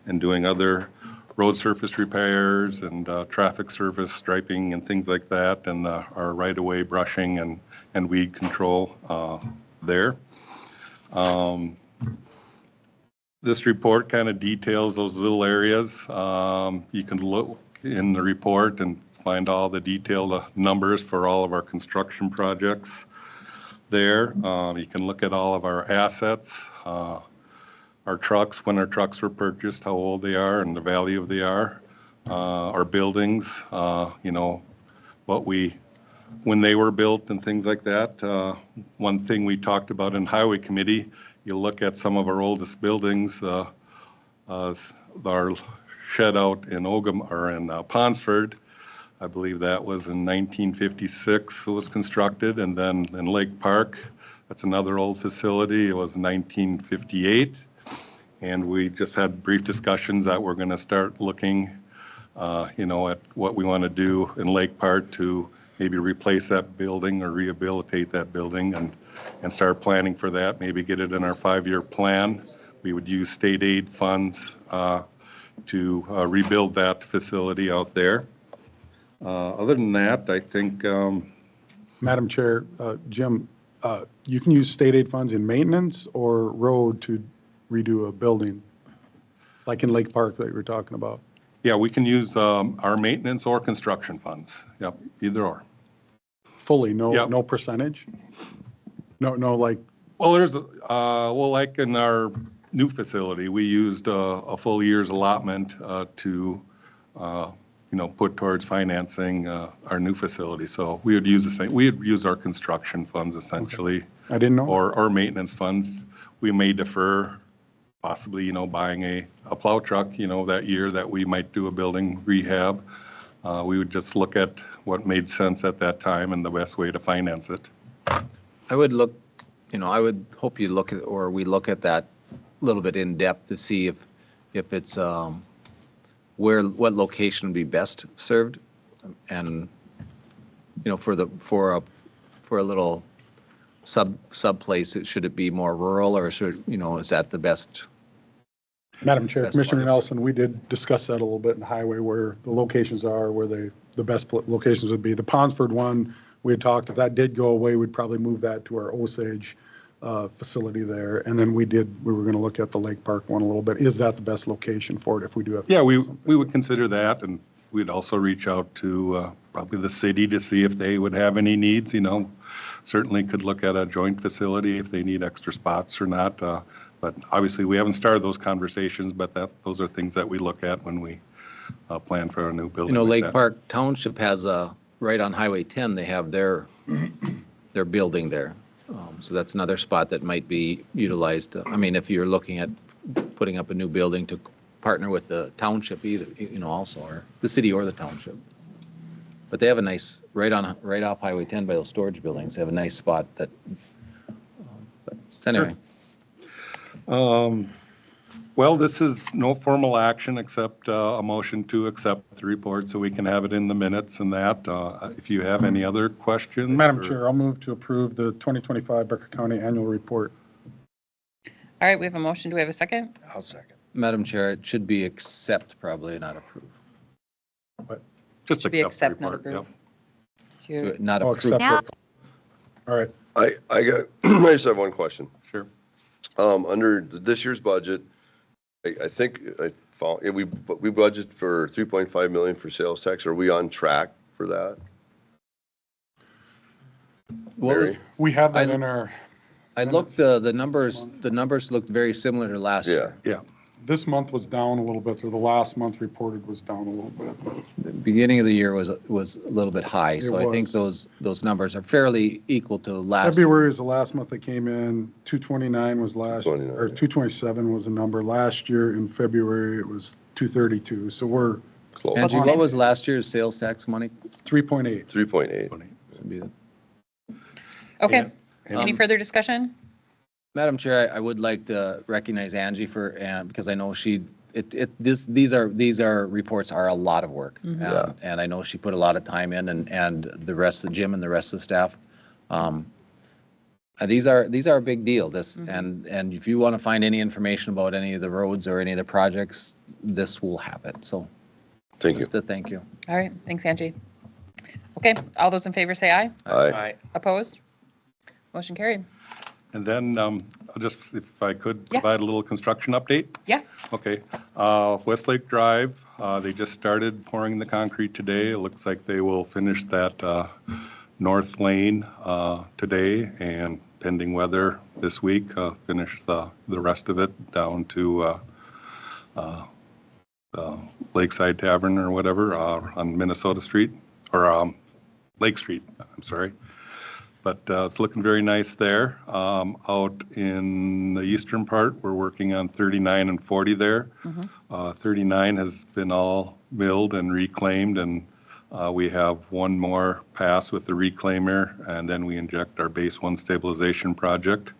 and doing other road surface repairs and traffic service striping and things like that, and our right-of-way brushing and weed control there. This report kind of details those little areas. You can look in the report and find all the detailed numbers for all of our construction projects there. You can look at all of our assets, our trucks, when our trucks were purchased, how old they are and the value they are, our buildings, when they were built and things like that. One thing we talked about in Highway Committee, you look at some of our oldest buildings, our shed out in Ogham or in Ponsford, I believe that was in 1956 it was constructed, and then in Lake Park, that's another old facility, it was 1958. And we just had brief discussions that we're going to start looking, at what we want to do in Lake Park to maybe replace that building or rehabilitate that building and start planning for that, maybe get it in our 5-year plan. We would use state aid funds to rebuild that facility out there. Other than that, I think... Madam Chair, Jim, you can use state aid funds in maintenance or road to redo a building, like in Lake Park that you were talking about. Yeah, we can use our maintenance or construction funds. Yep, either or. Fully, no, Yep. no percentage? No, like, Well, like in our new facility, we used a full year's allotment to put towards financing our new facility. So we would use the same, we would use our construction funds essentially. I didn't know. Or maintenance funds. We may defer possibly, buying a plow truck, that year that we might do a building rehab. We would just look at what made sense at that time and the best way to finance it. I would look, I would hope you look at, or we look at that a little bit in depth to see if it's, what location would be best served. And, for a little sub place, should it be more rural or should, is that the best? Madam Chair, Best Commissioner spot. Nelson, we did discuss that a little bit in highway where the locations are, where the best locations would be. The Ponsford one, we had talked, if that did go away, we'd probably move that to our Osage facility there. And then we were going to look at the Lake Park one a little bit. Is that the best location for it if we do have? Yeah, we would consider that, and we'd also reach out to probably the city to see if they would have any needs, Certainly could look at a joint facility if they need extra spots or not. But obviously, we haven't started those conversations, but those are things that we look at when we plan for a new building. like Lake that. Park Township has right on Highway 10, they have their building there. So that's another spot that might be utilized. If you're looking at putting up a new building to partner with the township either, also, or the city or the township. But they have a nice, right off Highway 10 by those storage buildings, they have a nice spot that, but anyway. Well, this is no formal action except a motion to accept the report so we can have it in the minutes and that. If you have any other questions. Madam Chair, I'll move to approve the 2025 Becker County Annual Report. All right, we have a motion. Do we have a second? I'll second. Madam Chair, it should be accept probably, not approve. Just Should be accept the accept, not report. approve. Cute. Not Oh, approve. accept it. All right. I just have one question. Sure. Under this year's budget, I think I found, we budgeted for 3.5 million for sales tax. Are we on track for that? Well, Mary? We have that in our, I looked, the numbers looked very similar to last year. Yeah. this month was down a little bit, or the last month reported was down a little bit. The beginning of the year was a little bit high, so I think was. those numbers are fairly equal to last year. February was the last month that came in, 229 was last, 229, or yeah. 227 was the number. Last year in February, it was 232, so we're Close. Angie, what was last year's sales tax money? 3.8. 3.8. Should be the- Okay, And- any further discussion? Madam Chair, I would like to recognize Angie because I know these reports are a lot of work. Yeah. And I know she put a lot of time in and the rest of Jim and the rest of the staff. And these are a big deal, and if you want to find any information about any of the roads or any of the projects, this will happen. So Thank you. just to thank you. All right, thanks, Angie. Okay, all those in favor say aye. Aye. Opposed? Motion carried. And then I'll just, if I could, Yeah. provide a little construction update. Yeah. Okay. Westlake Drive, they just started pouring the concrete today. It looks like they will finish that north lane today, and pending weather this week, finish the rest of it down to Lakeside Tavern or whatever on Minnesota Street, or Lake Street, I'm sorry. But it's looking very nice there. Out in the eastern part, we're working on 39 and 40 there. 39 has been all milled and reclaimed, and we have one more pass with the reclaimer, and then we inject our base one stabilization project.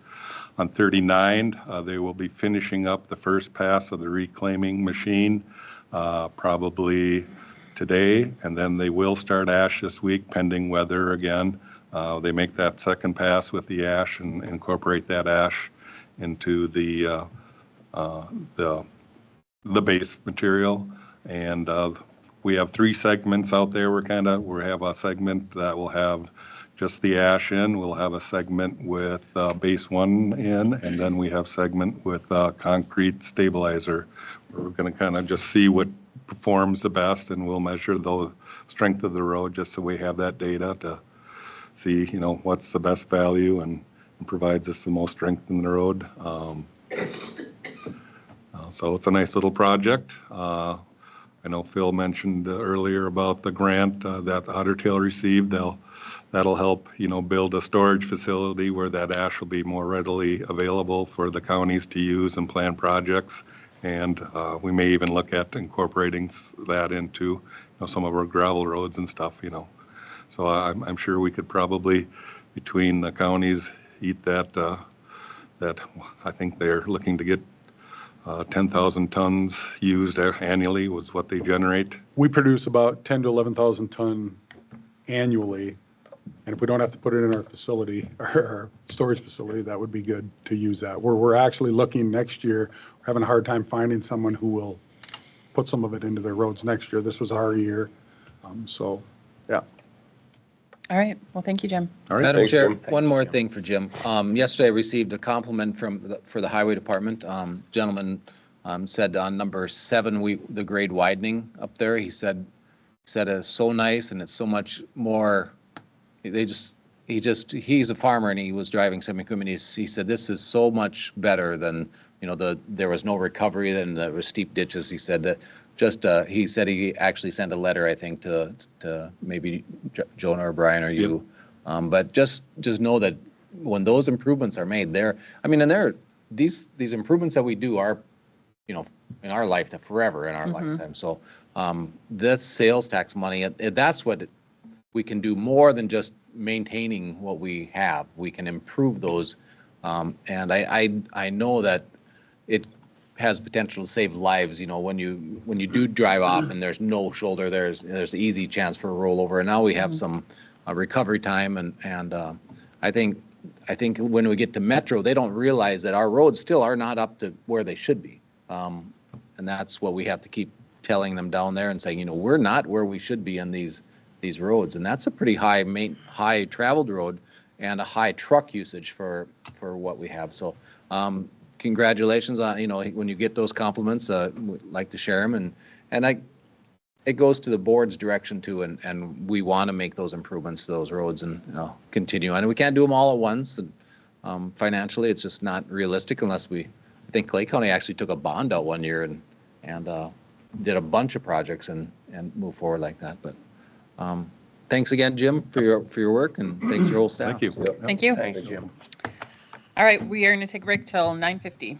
On 39, they will be finishing up the first pass of the reclaiming machine probably today, and then they will start ash this week pending weather again. They make that second pass with the ash and incorporate that ash into the base material. And we have 3 segments out there. We have a segment that will have just the ash in. We'll have a segment with base one in, and then we have segment with concrete stabilizer. We're going to kind of just see what performs the best, and we'll measure the strength of the road just so we have that data to see, what's the best value and provides us the most strength in the road. So it's a nice little project. I know Phil mentioned earlier about the grant that Otter Tail received. That'll help, build a storage facility where that ash will be more readily available for the counties to use and plan projects. And we may even look at incorporating that into, some of our gravel roads and stuff. So I'm sure we could probably, between the counties, eat that, I think they're looking to get 10,000 tons used annually was what they generate. We produce about 10 to 11,000 ton annually. And if we don't have to put it in our facility, our storage facility, that would be good to use that. We're actually looking next year, we're having a hard time finding someone who will put some of it into their roads next year. This was our year. So, yeah. All right, well, thank you, Jim. All right. Madam Thanks, Chair, Jim. one more thing for Jim. Yesterday I received a compliment for the Highway Department. Gentleman said on number 7, the grade widening up there, he said it's so nice and it's so much more, he's a farmer and he was driving some equipment. He said, this is so much better than, there was no recovery, then there was steep ditches. He said that he said he actually sent a letter, I think, to maybe Jonah or Brian or you. But just know that when those improvements are made these improvements that we do are, in our lifetime, forever in our lifetime. So this sales tax money, that's what we can do more than just maintaining what we have. We can improve those. And I know that it has potential to save lives, when you do drive off and there's no shoulder, there's easy chance for a rollover. And now we have some recovery time and I think when we get to Metro, they don't realize that our roads still are not up to where they should be. And that's what we have to keep telling them down there and saying, we're not where we should be in these roads. And that's a pretty high traveled road and a high truck usage for what we have. So congratulations on, when you get those compliments, we'd like to share them. And it goes to the board's direction too. And we want to make those improvements to those roads and continue. And we can't do them all at once. And financially, it's just not realistic unless I think Clay County actually took a bond out one year and did a bunch of projects and move forward like that. But thanks again, Jim, for your work, and thanks to your whole staff. Thank you. Thank you. Thanks, Jim. All right, we are going to take a break till 9:50.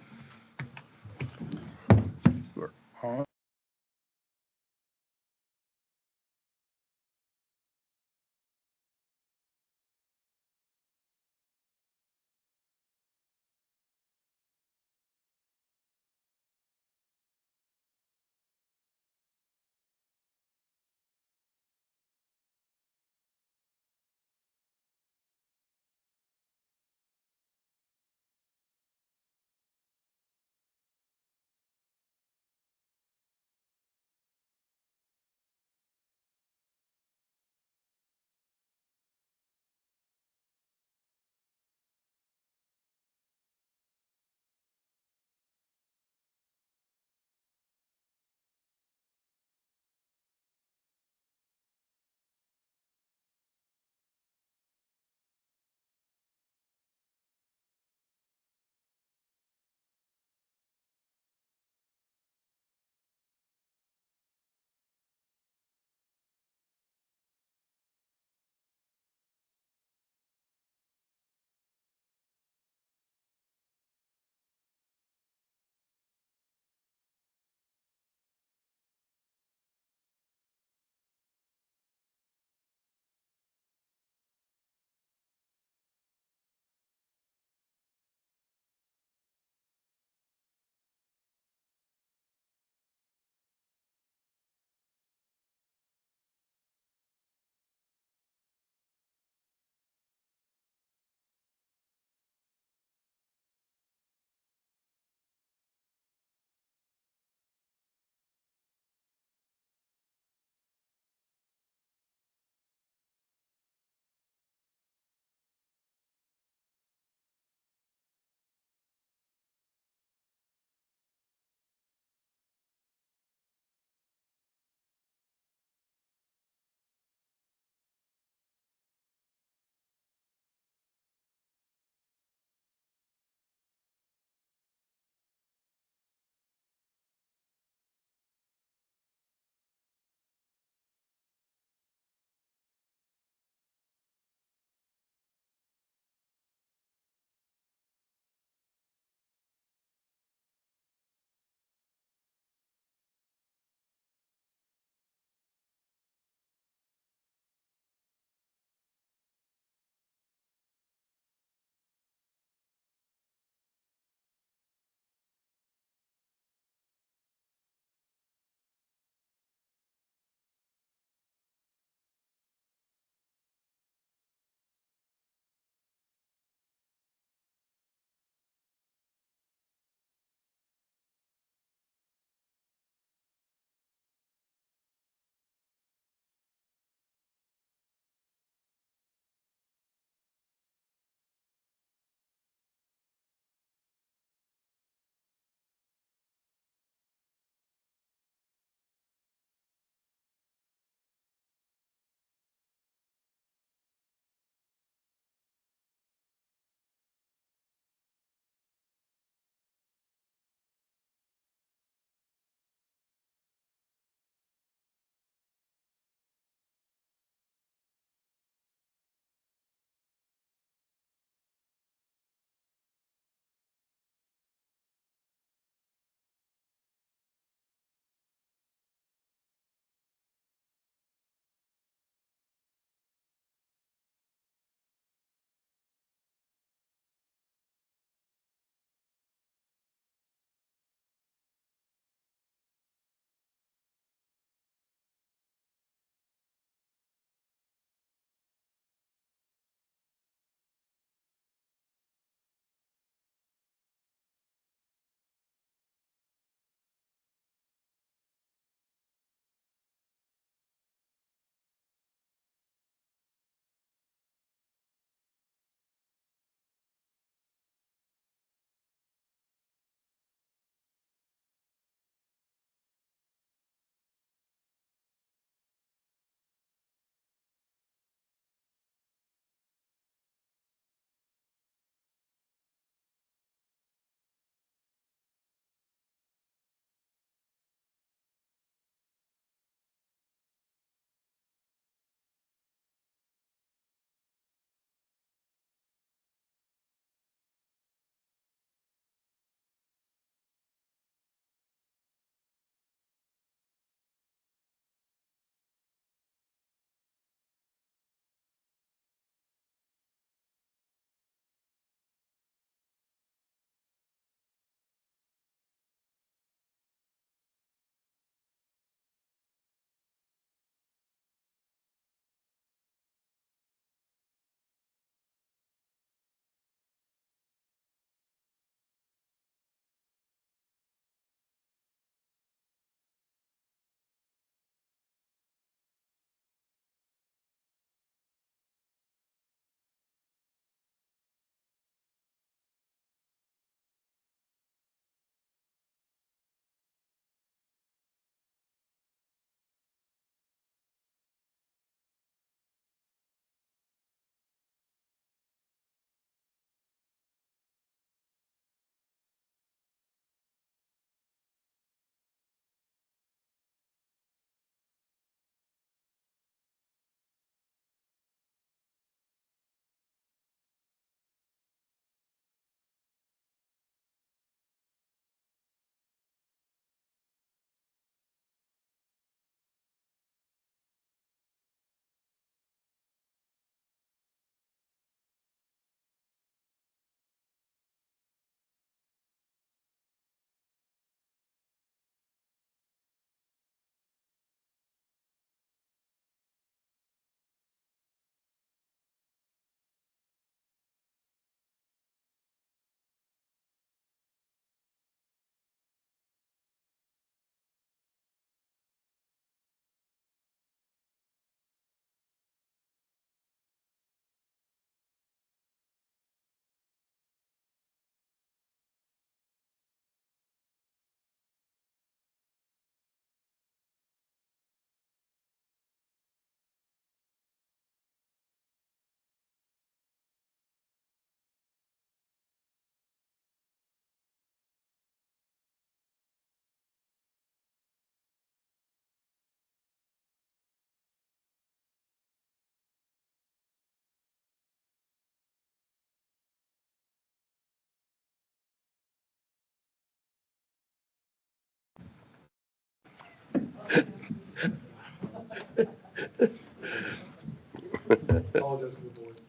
Apologize to the board.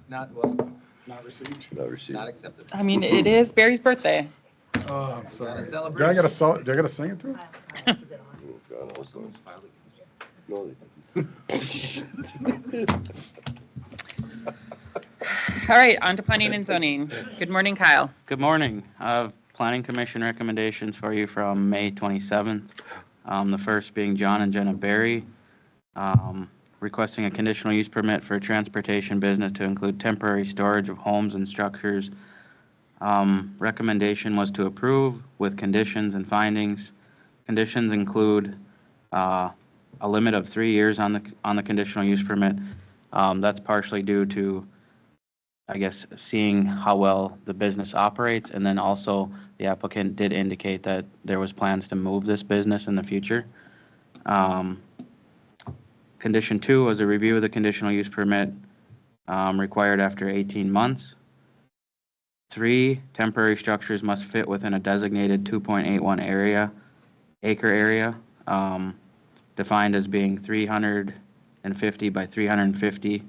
Not, well, Not received. Not received. not accepted. I mean, it is Barry's birthday. Oh, I'm sorry. celebrate. Do I gotta sing it to him? Oh, God, also. No, they All right, on to planning and zoning. Good morning, Kyle. Good morning. I have Planning Commission recommendations for you from May 27th. The first being John and Jenna Berry, requesting a conditional use permit for a transportation business to include temporary storage of homes and structures. Recommendation was to approve with conditions and findings. Conditions include a limit of 3 years on the conditional use permit. That's partially due to, I guess, seeing how well the business operates, and then also the applicant did indicate that there was plans to move this business in the future. Condition 2 was a review of the conditional use permit required after 18 months. 3, temporary structures must fit within a designated 2.81 acre area, defined as being 350 by 350,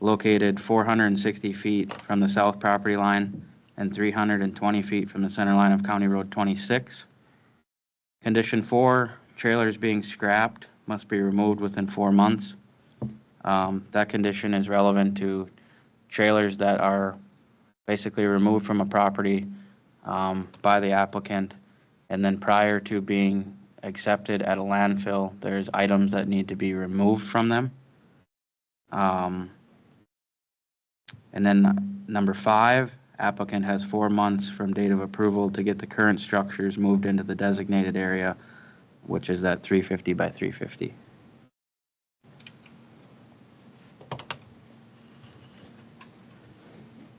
located 460 feet from the south property line and 320 feet from the center line of County Road 26. Condition 4, trailers being scrapped must be removed within 4 months. That condition is relevant to trailers that are basically removed from a property by the applicant, and then prior to being accepted at a landfill, there's items that need to be removed from them. And then number 5, applicant has 4 months from date of approval to get the current structures moved into the designated area, which is that 350 by 350.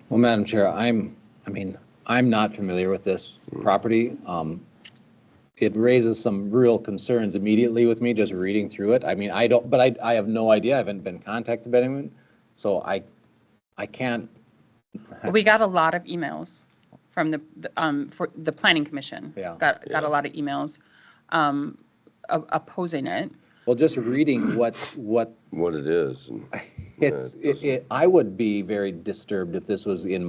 Well, Madam Chair, I'm not familiar with this property. It raises some real concerns immediately with me just reading through it. I mean, I have no idea. I haven't been contacted by anyone, so I can't. We got a lot of emails from for the planning commission. Yeah. Got a lot of emails opposing it. Well, just reading what what it is. And, I would be very disturbed if this was in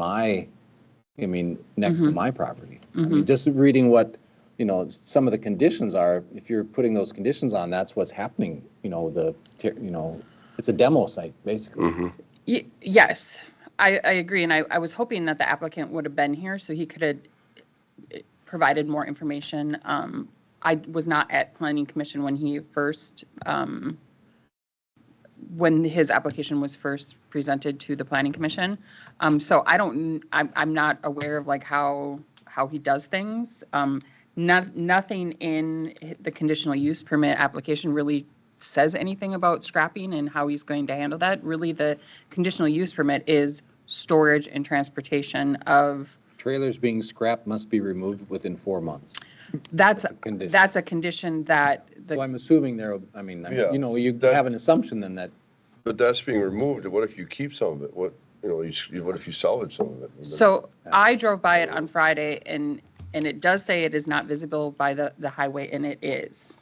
next to my property. I mean, just reading what, some of the conditions are, if you're putting those conditions on, that's what's happening, it's a demo site, basically. Yes, I agree. And I was hoping that the applicant would have been here so he could have provided more information. I was not at planning commission when he first, when his application was first presented to the planning commission. So I'm not aware of like how he does things. Nothing in the conditional use permit application really says anything about scrapping and how he's going to handle that. Really, the conditional use permit is storage and transportation of. Trailers being scrapped must be removed within 4 months. That's a condition that. So I'm assuming you have an assumption then that. But that's being removed. What if you keep some of it? What if you salvage some of it? So I drove by it on Friday and it does say it is not visible by the highway, and it is.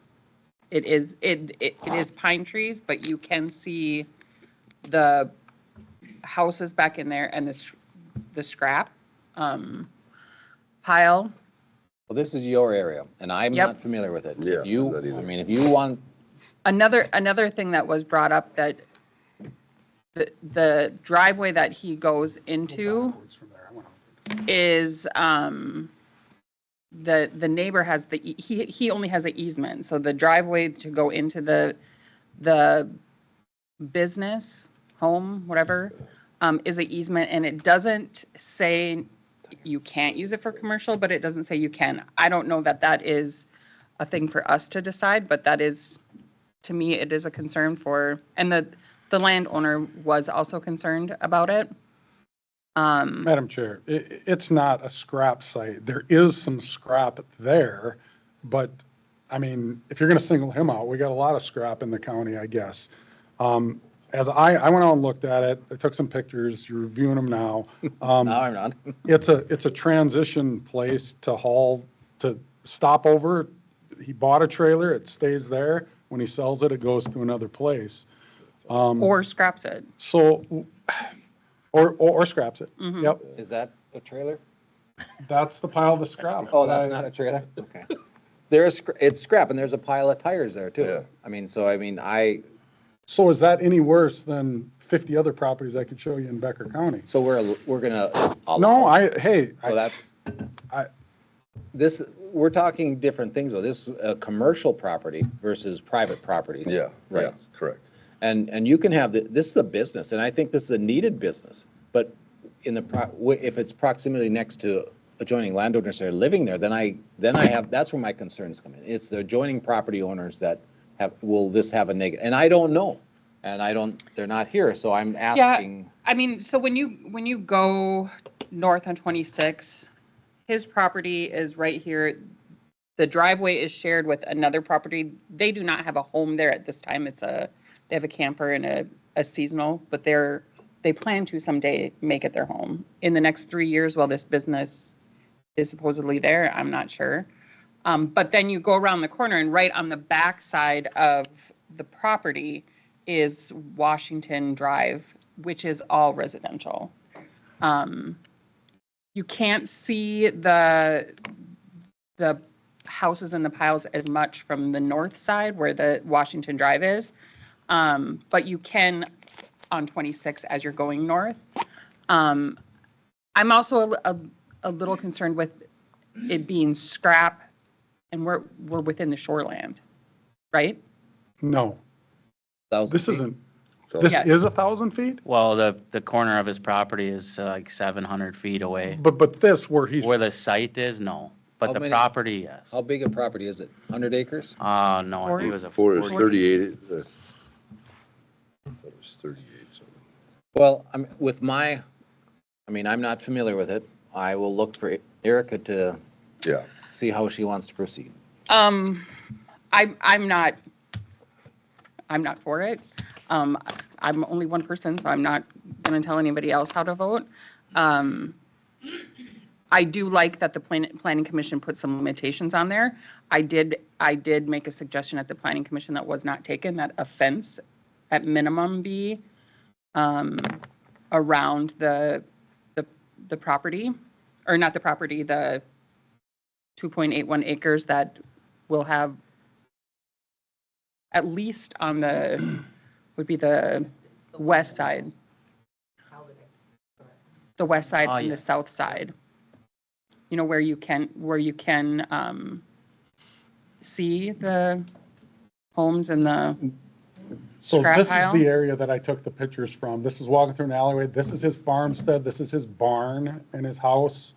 It is pine trees, but you can see the houses back in there and the scrap pile. Well, this is your area, and I'm Yep. not familiar with it. Yeah, If you, I'm not either. I mean, if you want, Another thing that was brought up, that the driveway that he goes into is the neighbor has he only has an easement, so the driveway to go into the business home, whatever, is an easement, and it doesn't say you can't use it for commercial, but it doesn't say you can. I don't know that is a thing for us to decide, but that is, to me, it is a concern and the landowner was also concerned about it. Madam Chair, it's not a scrap site. There is some scrap there, but, I mean, if you're going to single him out, we got a lot of scrap in the county, I guess. As I went out and looked at it, I took some pictures, you're reviewing them now. no, I'm not. It's a transition place to stop over, he bought a trailer, it stays there. When he sells it, it goes to another place. Or scraps it. So, or scraps it. Mhm. Yep, Is that a trailer? that's the pile of scrap. Oh, that's not a trailer? Okay. It's scrap, and there's a pile of tires there, too. Yeah. I mean, so, I mean, So is that any worse than 50 other properties I could show you in Becker County? so we're gonna. No, So that's, we're talking different things, though. This is a commercial property versus private properties. Yeah, yeah, Right. correct. And you can have, this is a business, and I think this is a needed business, but if it's proximity next to adjoining landowners that are living there, then I have, that's where my concerns come in. It's the adjoining property owners that will this have a negative, and I don't know. And they're not here, so I'm asking. I mean, so when you go north on 26, his property is right here. The driveway is shared with another property. They do not have a home there at this time. They have a camper and a seasonal, but they plan to someday make it their home. In the next 3 years, while this business is supposedly there, I'm not sure. But then you go around the corner, and right on the back side of the property is Washington Drive, which is all residential. You can't see the houses and the piles as much from the north side where the Washington Drive is, but you can on 26 as you're going north. I'm also a little concerned with it being scrap, and we're within the shoreland, right? No, 1,000 this feet? isn't, this Yes. is 1,000 feet? Well, the corner of his property is like 700 feet away. But this where he's. Where the site is, no. But How the many- property, yes. How big a property is it? 100 acres? No, I think it was a Four is 40. 38, it was 38 something. Well, I'm not familiar with it. I will look for Erica to Yeah. see how she wants to proceed. I'm not for it. I'm only one person, so I'm not going to tell anybody else how to vote. I do like that the planning commission put some limitations on there. I did make a suggestion at the planning commission that was not taken, that a fence at minimum be around the property, or not the property, the 2.81 acres that will have at least on would be the west side. The west side Oh, and yeah. the south side. You know, where you can see the homes and the So scrap this is pile? the area that I took the pictures from. This is walking through an alleyway. This is his farmstead. This is his barn and his house.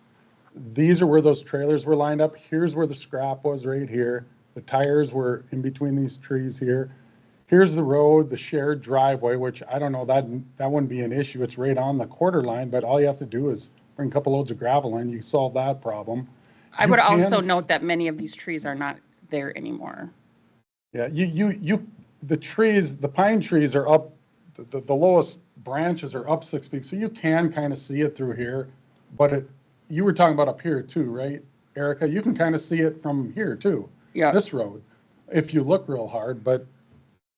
These are where those trailers were lined up. Here's where the scrap was, right here. The tires were in between these trees here. Here's the road, the shared driveway, which I don't know, that wouldn't be an issue. It's right on the quarter line, but all you have to do is bring a couple loads of gravel in, you solve that problem. I You would can also s- note that many of these trees are not there anymore. Yeah, the trees, the pine trees are up, the lowest branches are up 6 feet, so you can kind of see it through here. But you were talking about up here too, right, Erica? You can kind of see it from here too. Yeah. This road, if you look real hard, but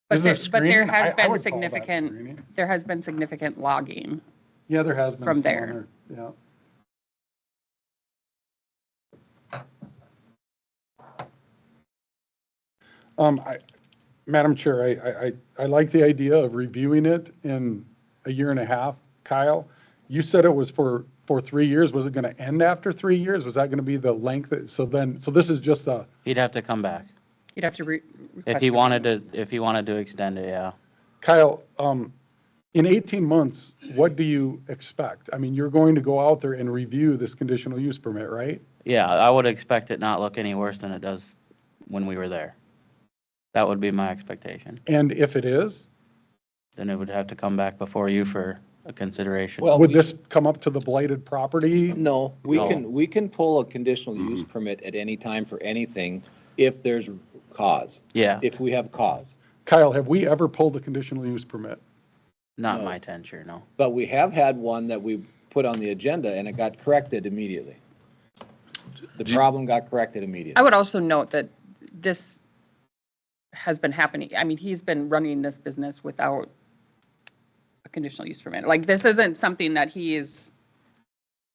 But is there there screening? has I been would call that screening. significant logging. Yeah, there has been From some there. Yeah. Madam Chair, I like the idea of reviewing it in a year and a half. Kyle, you said it was for 3 years. Was it going to end after 3 years? Was that going to be the length? So this is just a, He'd have to come back. You'd have to If request he a wanted meeting. to, if he wanted to extend it, yeah. Kyle, in 18 months, what do you expect? I mean, you're going to go out there and review this conditional use permit, right? Yeah, I would expect it not look any worse than it does when we were there. That would be my expectation. And if it is, Then it would have to come back before you for a consideration. Well, would this come up to the blighted property? No, No. we can pull a conditional use permit at any time for anything if there's cause, Yeah, if we have cause. Kyle, have we ever pulled a conditional use permit? not No. my tenure, no. But we have had one that we put on the agenda and it got corrected immediately. The problem got corrected I immediately. would also note that this has been happening. I mean, he's been running this business without a conditional use permit. Like, this isn't something that he is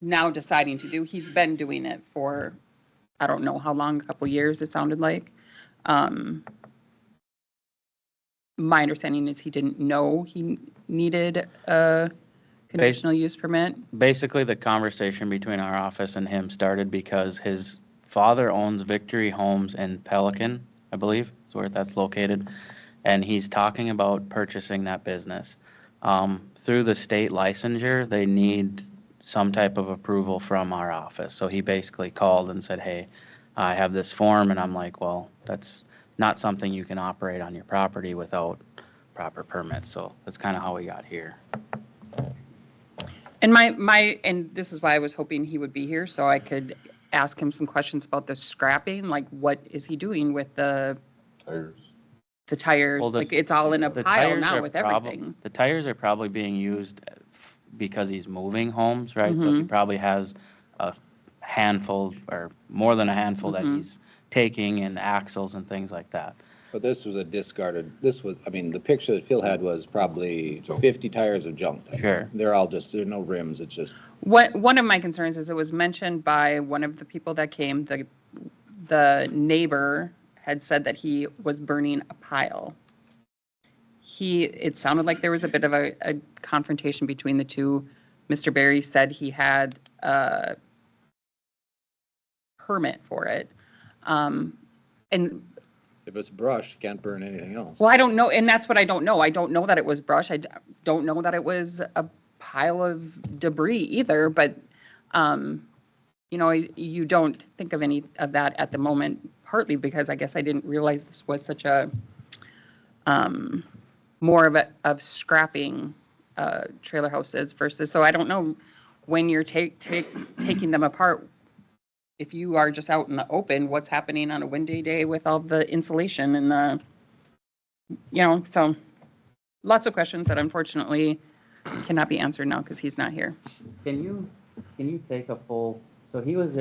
now deciding to do. He's been doing it for, I don't know how long, a couple years, it sounded like. My understanding is he didn't know he needed a conditional use permit. Basically, the conversation between our office and him started because his father owns Victory Homes in Pelican, I believe, is where that's located. And he's talking about purchasing that business. Through the state licensure, they need some type of approval from our office. So he basically called and said, hey, I have this form. And I'm like, well, that's not something you can operate on your property without proper permits. So that's kind of how we got here. And and this is why I was hoping he would be here, so I could ask him some questions about the scrapping, like what is he doing with the Tires. tires? Well, Like, it's all in a the pile tires now are with prob- everything. The tires are probably being used because he's moving homes, right? So he probably has a handful or more than a handful that he's taking and axles and things like that. But this was a discarded, I mean, the picture that Phil had was probably 50 tires of junk tires. Sure. They're all just, there are no rims, it's just. One of my concerns is it was mentioned by one of the people that came, the neighbor had said that he was burning a pile. It sounded like there was a bit of a confrontation between the two. Mr. Berry said he had a permit for it. And If it's brush, you can't burn anything else. well, I don't know, and that's what I don't know. I don't know that it was brush. Don't know that it was a pile of debris either, but, you don't think of any of that at the moment, partly because I guess I didn't realize this was such a, more of scrapping trailer houses versus, so I don't know when you're taking them apart, if you are just out in the open, what's happening on a windy day with all the insulation and so lots of questions that unfortunately cannot be answered now because he's not here. Can you take a full, so he was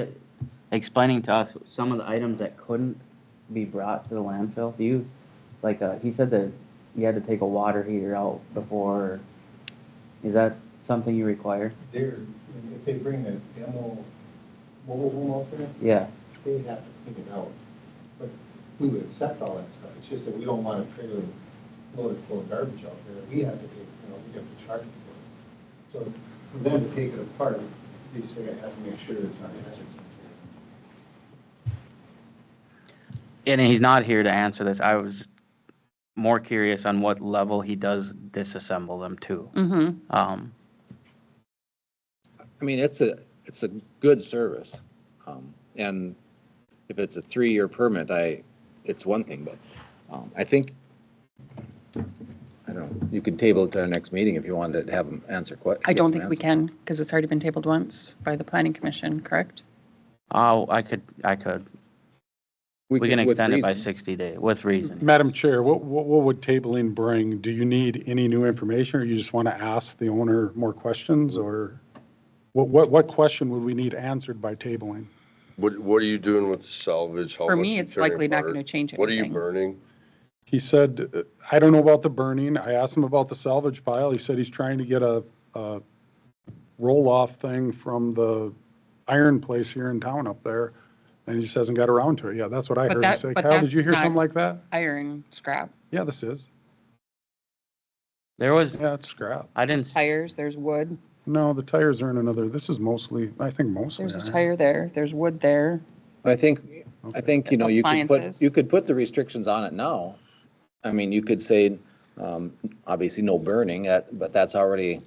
explaining to us some of the items that couldn't be brought to the landfill. Do you, he said that you had to take a water heater out before, is that something you require? If they bring a demo mobile home out there, Yeah. they have to clean it out. But we would accept all that stuff. It's just that we don't want a trailer loaded full of garbage out there. We have to take, we have to charge for it. So for them to take it apart, they just have to make sure it's not hazardous. And he's not here to answer this. I was more curious on what level he does disassemble them to. I mean, it's a good service. And if it's a 3-year permit, it's one thing, but I think, I don't know, you could table it to our next meeting if you wanted to have them answer questions. I don't think we can because it's already been tabled once by the planning commission, correct? Oh, I could. We can with extend it by reason. 60 days, with reason. Madam Chair, what would tabling bring? Do you need any new information, or you just want to ask the owner more questions, or what question would we need answered by tabling? What are you doing with the salvage? How For much me, you it's tearing likely not apart? going to change What are you anything. burning? He said, I don't know about the burning. I asked him about the salvage pile. He said he's trying to get a roll-off thing from the iron place here in town up there, and he just hasn't got around to it yet. That's what I heard him say. but Kyle, did you that's hear something not like that? Iron scrap. Yeah, this is. There was, Yeah, it's scrap. I didn't, Tires, there's wood. No, the tires are in another, this is mostly, I think mostly. There's a iron. tire there. There's wood there. I think, Appliances. you could put the restrictions on it now. I mean, you could say, obviously no burning, but that's already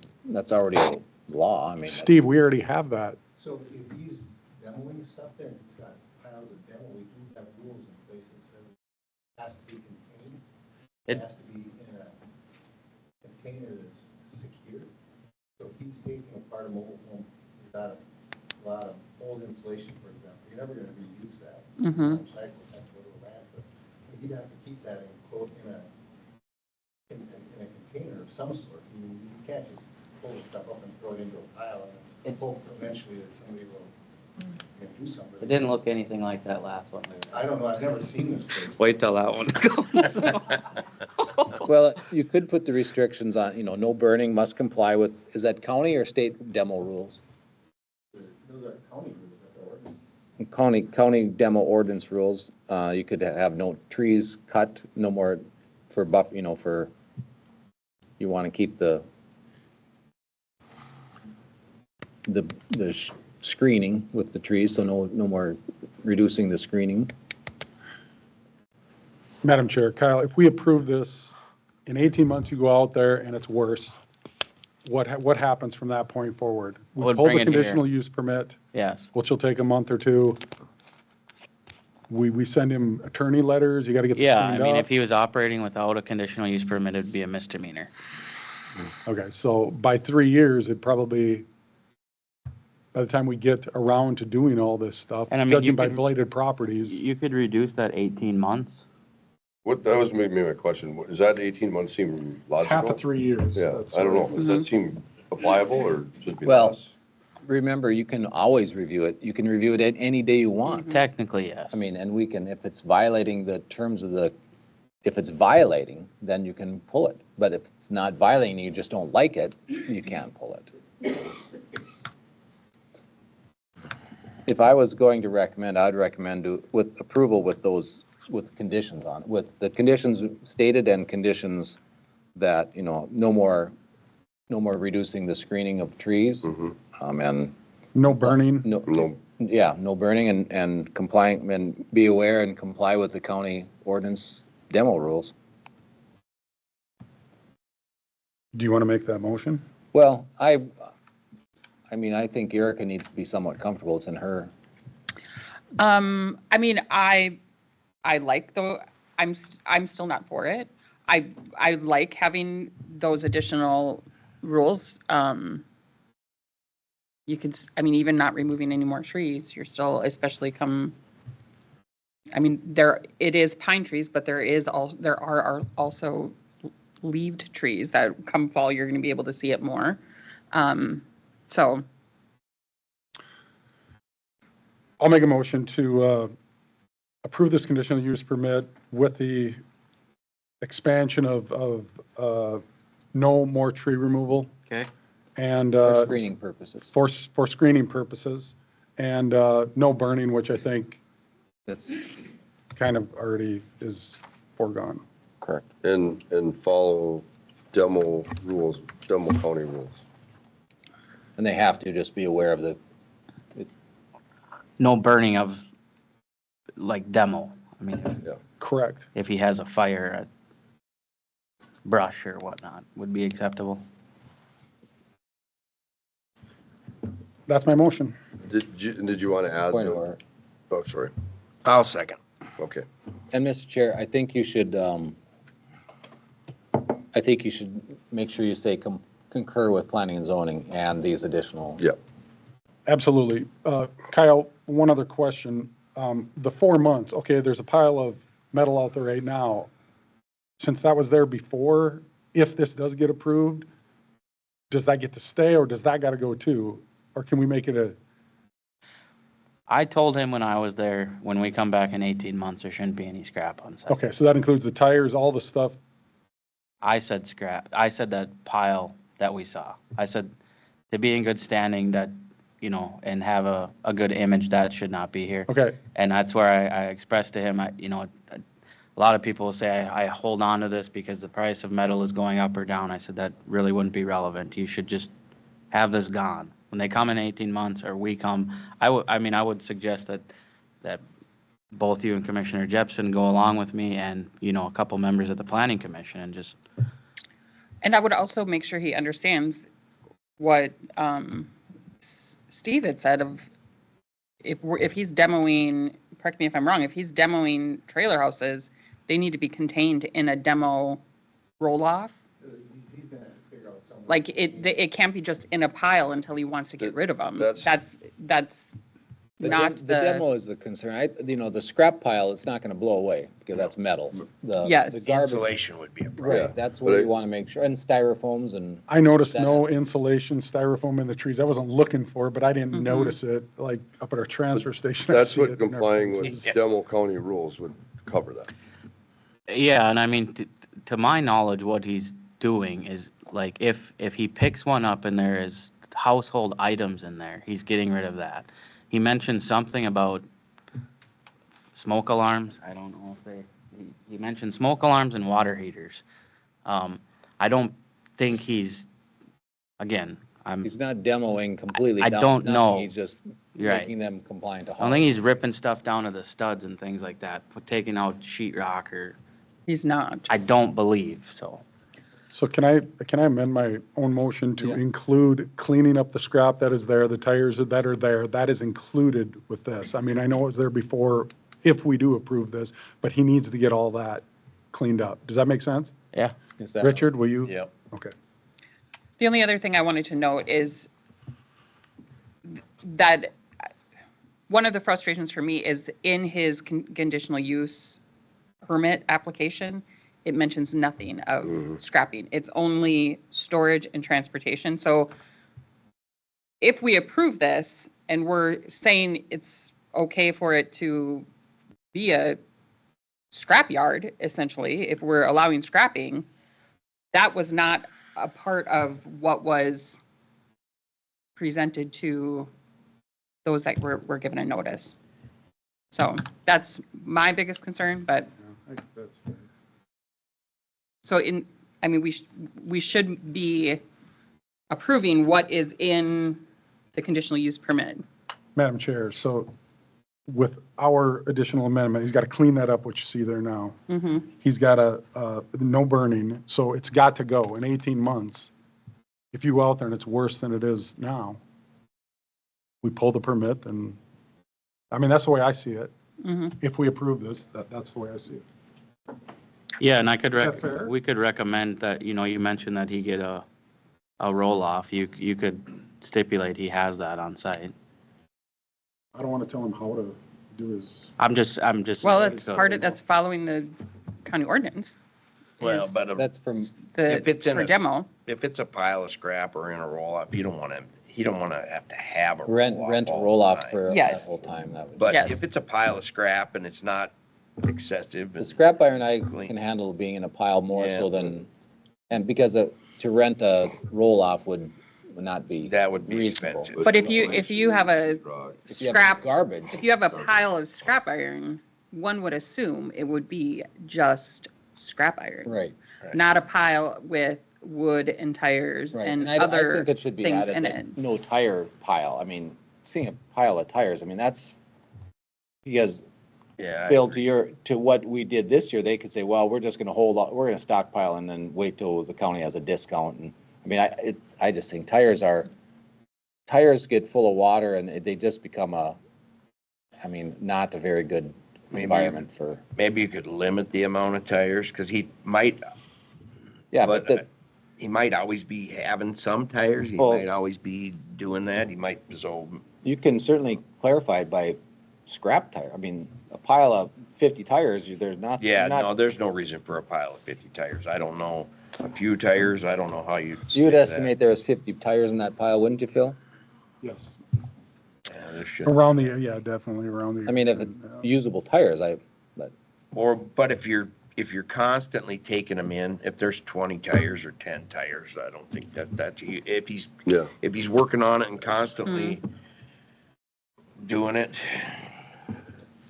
law. I mean. Steve, we already have that. So if he's demoing stuff there, and he's got piles of demo, we do have rules in place that says it has to be contained. It has to be in a container that's secure. So if he's taking apart a mobile home, he's got a lot of old insulation, for example, you're never gonna reuse that. Recycle that, go to a landfill. But he'd have to keep that in a container of some sort. I mean, you can't just pull the stuff up and throw it into a pile and hope eventually that somebody will It didn't look anything like that last one. I don't know, I've never seen this place. Wait till that one comes. Well, you could put the restrictions on, no burning, must comply with, is that county or state demo rules? Those are county rules, that's our ordinance. County demo ordinance rules, you could have no trees cut, no more for you want to keep the screening with the trees, so no more reducing the screening. Madam Chair, Kyle, if we approve this, in 18 months you go out there and it's worse, what happens from that point forward? We Would pull bring the it here. conditional use permit, Yes. which will take a month or two. We send him attorney letters, you got to get this Yeah, I cleaned mean, up. if he was operating without a conditional use permit, it'd be a misdemeanor. Okay, so by 3 years, it probably, by the time we get around to doing all this stuff, And I mean, you judging by could- blighted properties, You could reduce that 18 months. That was maybe my question. Does that 18 months seem it's logical? half of 3 years. Yeah, That's I don't know. what- Does that seem applicable or should it be Well, less? Remember, you can always review it. You can review it at any day you want. Technically, yes. I mean, and we can, if it's violating the terms of if it's violating, then you can pull it. But if it's not violating, you just don't like it, you can't pull it. If I was going to recommend, I'd recommend with approval with with conditions on it, with the conditions stated and conditions that, no more reducing the screening of trees. And No burning. no burning and complying, and be aware and comply with the county ordinance demo rules. Do you want to make that motion? Well, I mean, I think Erica needs to be somewhat comfortable. It's in her. I mean, I like I'm still not for it. I like having those additional rules. You could, I mean, even not removing any more trees, you're still, especially I mean, it is pine trees, but there are also leaved trees that come fall, you're going to be able to see it more. So. I'll make a motion to approve this conditional use permit with the expansion of no more tree removal Okay. and For screening purposes. for screening purposes, and no burning, which I think That's kind of already is foregone. correct. And follow demo county rules. And they have to just be aware of No burning of, like, demo. I mean, Correct. if he has a fire, a brush or whatnot would be acceptable. That's my motion. Did you want to add? Point of order. Oh, sorry. I'll second. Okay. And Mr. Chair, I think you should make sure you say concur with planning and zoning and these additional. Yeah. Absolutely. Kyle, one other question. The 4 months, okay, there's a pile of metal out there right now. Since that was there before, if this does get approved, does that get to stay or does that got to go too? Or can we make it I told him when I was there, when we come back in 18 months, there shouldn't be any scrap on site. okay, so that includes the tires, all the stuff. I said scrap. I said that pile that we saw. I said to be in good standing that, and have a good image, that should not be here. Okay, And that's where I expressed to him, a lot of people say I hold on to this because the price of metal is going up or down. I said that really wouldn't be relevant. You should just have this gone. When they come in 18 months or we come, I would suggest that both you and Commissioner Jepson go along with me and, a couple members of the Planning Commission and just. And I would also make sure he understands what Steve had said of if he's demoing, correct me if I'm wrong, if he's demoing trailer houses, they need to be contained in a demo roll-off. He's going to figure out some. Like it can't be just in a pile until he wants to get rid of them. That's- That's not The the, demo is the concern. The scrap pile, it's not going to blow away because that's metal. Yes. The garbage, Insulation would be a problem. right, that's But what I- you want to make sure, and styrofoams and. I noticed That no has to- insulation, styrofoam in the trees. I wasn't looking for it, but I didn't notice it, like up at our transfer station. I That's see what it in our complying with fences. demo county rules would cover that. Yeah, and I mean, to my knowledge, what he's doing is, like, if he picks one up and there is household items in there, he's getting rid of that. He mentioned something about smoke alarms. I don't know if he mentioned smoke alarms and water heaters. I don't think again, He's not demoing completely I down. don't nothing. know. He's just You're right. making them compliant to I don't think he's ripping stuff down to the studs and things like that, taking out sheetrock or, he's not. I don't believe, so. So can I amend my own motion to Yeah. include cleaning up the scrap that is there, the tires that are there, that is included with this? I mean, I know it was there before, if we do approve this, but he needs to get all that cleaned up. Does that make sense? Yeah. Is that- Richard, will you? Yep. Okay. The only other thing I wanted to note is that one of the frustrations for me is in his conditional use permit application, it mentions nothing of scrapping. It's only storage and transportation. So if we approve this and we're saying it's okay for it to be a scrap yard, essentially, if we're allowing scrapping, that was not a part of what was presented to those that were given a notice. So that's my biggest concern, but so we should be approving what is in the conditional use permit. Madam Chair, so with our additional amendment, he's got to clean that up, what you see there now. He's got no burning, so it's got to go in 18 months. If you go out there and it's worse than it is now, we pull the permit and, I mean, that's the way I see it. If we approve this, that's the way I see it. Yeah, and Is that fair? we could recommend that, you mentioned that he get a roll-off. You could stipulate he has that on site. I don't want to tell him how to do his, I'm just. Well, that's following the county ordinance. Well, is but That's from, if it's in for a demo. if it's a pile of scrap or in a roll-off, he don't want to have to have a rent roll-off a all the roll-off time. for that Yes. whole time. That would. But Yes. if it's a pile of scrap and it's not excessive. The and- scrap iron I Clean. can handle being in a pile more Yeah. so than, and because to rent a roll-off would not be. That would be reasonable. expensive. But if you have a If you have scrap, garbage, if you have a pile of scrap iron, one would assume it would be just scrap iron. right. Not a pile with wood and tires Right, and I other think it should be things added in that it. no tire pile. I mean, seeing a pile of tires, I mean, that's, because Yeah. I Phil, agree. to what we did this year, they could say, well, we're just gonna we're gonna stockpile and then wait till the county has a discount. And, I mean, I just think tires get full of water and they just become not a very good Maybe- environment for, Maybe you could limit the amount of tires, because he might, yeah, but he might always be having some tires. He Well- might always be doing that. He might, so, you can certainly clarify it by scrap tire. I mean, a pile of 50 tires, there's not. yeah, not- no, there's no reason for a pile of 50 tires. I don't know, a few tires, I don't know how you'd. You would stick that. estimate there was 50 tires in that pile, wouldn't you, Phil? yes, Yeah, there should. around the, definitely around the. I mean, if it's usable tires, But if you're constantly taking them in, if there's 20 tires or 10 tires, I don't think that's, if he's working on it and constantly doing it,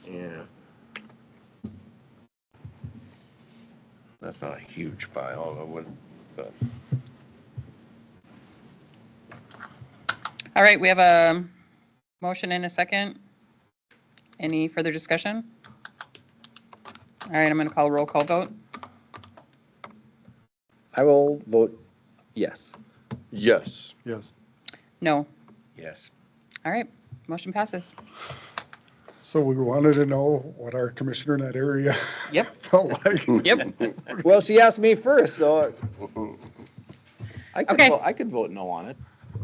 yeah. That's not a huge pile, I would, but. All right, we have a motion and a second. Any further discussion? All right, I'm going to call a roll call vote. I will vote yes. Yes. Yes. No. Yes. All right, motion passes. So we wanted to know what our commissioner in that area Yep, felt like. yep. Well, she asked me first, so I could Okay. I could vote no on it.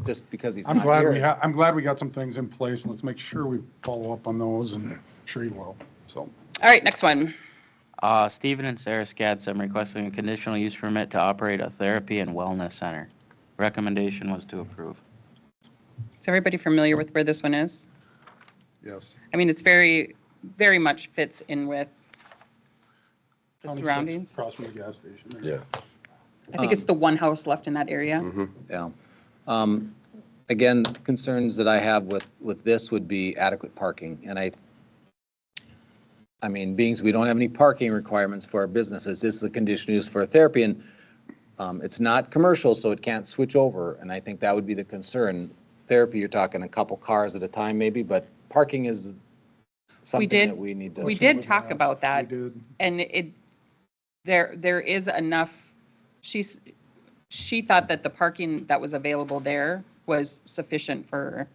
just because he's I'm not glad here. I'm glad we got some things in place. Let's make sure we follow up on those, and I'm sure you will, so. All right, next one. Stephen and Sarah Skadsum requesting a conditional use permit to operate a therapy and wellness center. Recommendation was to approve. Is everybody familiar with where this one is? Yes. I mean, it's very, very much fits in with the County six, surroundings. Across from the gas station. there. Yeah. I think it's the one house left in that area. Yeah. Again, concerns that I have with this would be adequate parking. And I mean, being we don't have any parking requirements for our businesses, this is a conditional use for a therapy, and it's not commercial, so it can't switch over. And I think that would be the concern. Therapy, you're talking a couple cars at a time maybe, but parking is something that we need to. We did talk about We that, did. and there is enough, she thought that the parking that was available there was sufficient for,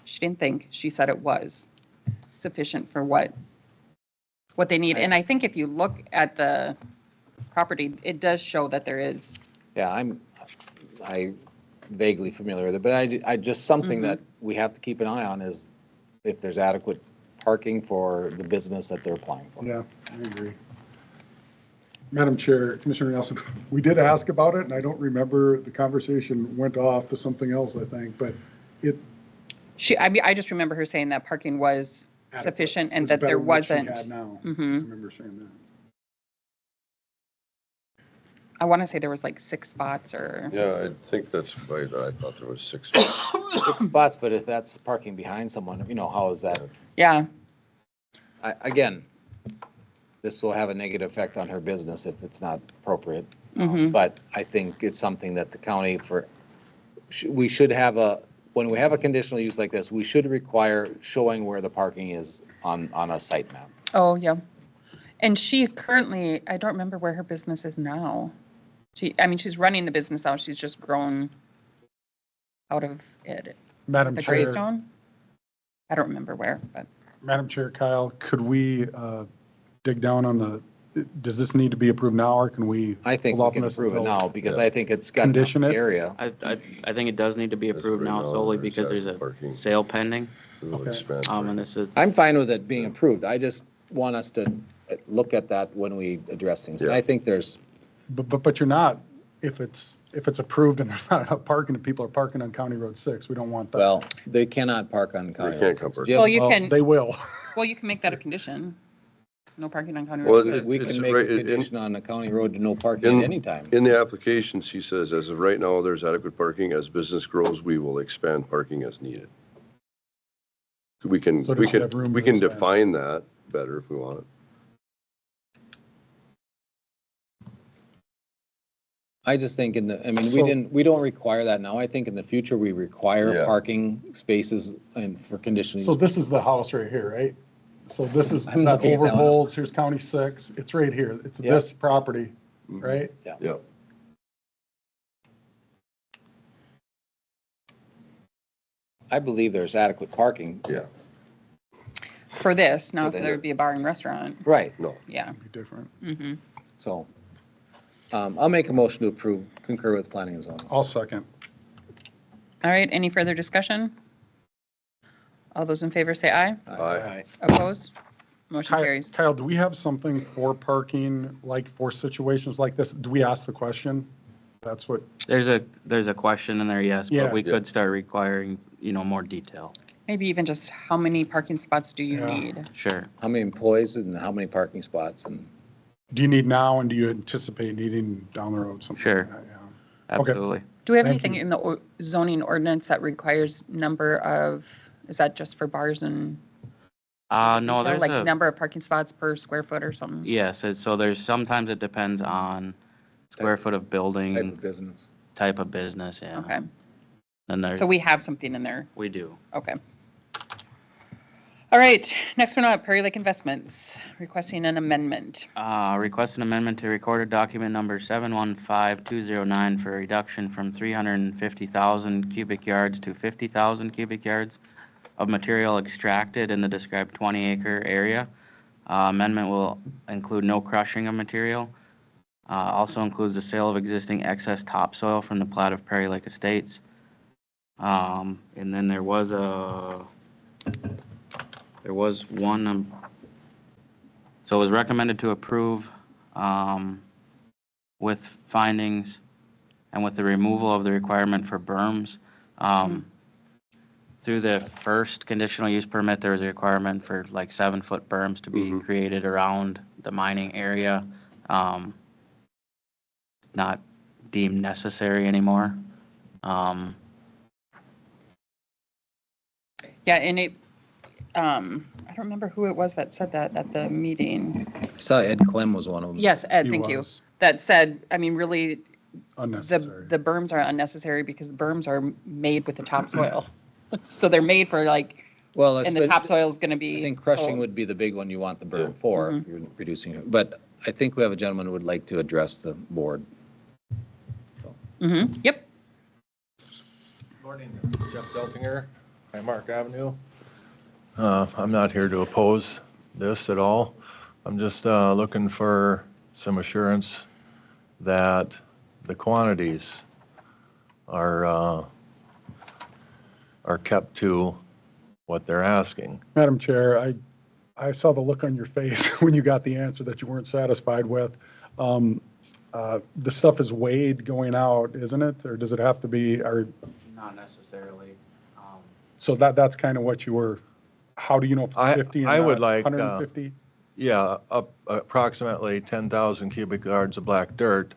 she didn't think, she said it was sufficient for what they need. And I think if you look at the property, it does show that there is. Yeah, I vaguely familiar with it, but I just, something that we have to keep an eye on is if there's adequate parking for the business that they're applying for. Yeah, I agree. Madam Chair, Commissioner Nelson, we did ask about it, and I don't remember, the conversation went off to something else, I think, but it. I just remember her saying that parking was adequate. sufficient It and was that better there than what she wasn't. had now. I Mhm. remember saying that. I want to say there was like 6 spots or. Yeah, I think that's right. I thought there was 6. 6 spots, but if that's parking behind someone, how is that? Yeah, Again, this will have a negative effect on her business if it's not appropriate. Mhm. But I think it's something that the county we should have when we have a conditional use like this, we should require showing where the parking is on a site map. oh, yeah. And she currently, I don't remember where her business is now. She's running the business out, she's just grown out of it. Madam The Chair, Greystone? I don't remember where, but. Madam Chair Kyle, could we dig down on does this need to be approved now, or can we? I think hold we off on can this approve it until- now because I think it's got enough Condition it? area. I think it does need to be As of approved right now now, solely there's because there's a parking. sale pending. We will Okay. expand And parking. this is, I'm fine with it being approved. I just want us to look at that when we address things. And Yeah. I think there's, But you're not, if it's approved and there's not enough parking and people are parking on County Road 6, we don't want that. well, they cannot park on county. They can't roads. come park. Do you Well, have- you Well, can, They will. well, you can make that a condition. No parking on County Well, Road 6. We It's can make right- a condition on the county road to no parking In- at any time. In the application, she says, as of right now, there's adequate parking. As business grows, we will expand parking as needed. We can, So we does she can, have room we to can expand? define that better if we want. I just think So- we don't require that now. I think in the future, we require Yeah. parking spaces and for conditions. So this is the house right here, right? So this is, I'm that looking at that one. overholds, here's County 6, it's right here, it's Yep. this property, right? Yeah. I believe there's adequate parking. Yeah. For this, now if For there this. would be a bar and restaurant, Right, No. yeah. Be different. Mm-hmm. so, I'll make a motion to approve, concur with planning and zoning. I'll second. All right, any further discussion? All those in favor say aye. Aye. Opposed? Motion Kyle, carries. Kyle, do we have something for parking, like for situations like this? Do we ask the question? That's what, there's a question in there, yes, Yeah. but we Yeah. could start requiring, more detail. Maybe even just how many parking spots do you Yeah. need? Sure. How many employees and how many parking spots and do you need now, and do you anticipate needing down the road something? Sure. like that? Yeah. Okay. Absolutely. Do we have Thank anything you. in the zoning ordinance that requires number of, is that just for bars and? No, retail, there's like a, number of parking spots per square foot or something? yes, so there's, sometimes it depends on square foot of type building, of business? type of business, yeah. Okay, And there, so we have something in there. we do. Okay. All right, next one up, Prairie Lake Investments, requesting an amendment. Request an amendment to recorded document number 715209 for a reduction from 350,000 cubic yards to 50,000 cubic yards of material extracted in the described 20-acre area. Amendment will include no crushing of material. Also includes the sale of existing excess topsoil from the plat of Prairie Lake Estates. And then there was one, so it was recommended to approve with findings and with the removal of the requirement for berms. Through the first conditional use permit, there was a requirement for like 7-foot berms to be created around the mining area. Not deemed necessary anymore. Yeah, and it, I don't remember who it was that said that at the meeting. I saw Ed Clem was one of them. Yes, Ed, He thank you. was. That said, I mean, really, Unnecessary. the berms are unnecessary because the berms are made with the topsoil. So they're made for like, Well, and the topsoil is going to be. I think crushing sold. would be the big one you want the berm for, if you're reducing it. But I think we have a gentleman who would like to address the board. Yep. Morning, Jeff Zeltinger, Highmark Avenue. I'm not here to oppose this at all. I'm just looking for some assurance that the quantities are kept to what they're asking. Madam Chair, I saw the look on your face when you got the answer that you weren't satisfied with. The stuff is weighed going out, isn't it? Or does it have to be, or, Not necessarily. so that's kind of what you were, how do you know if it's 50 and I would not like, 150? Yeah, up approximately 10,000 cubic yards of black dirt,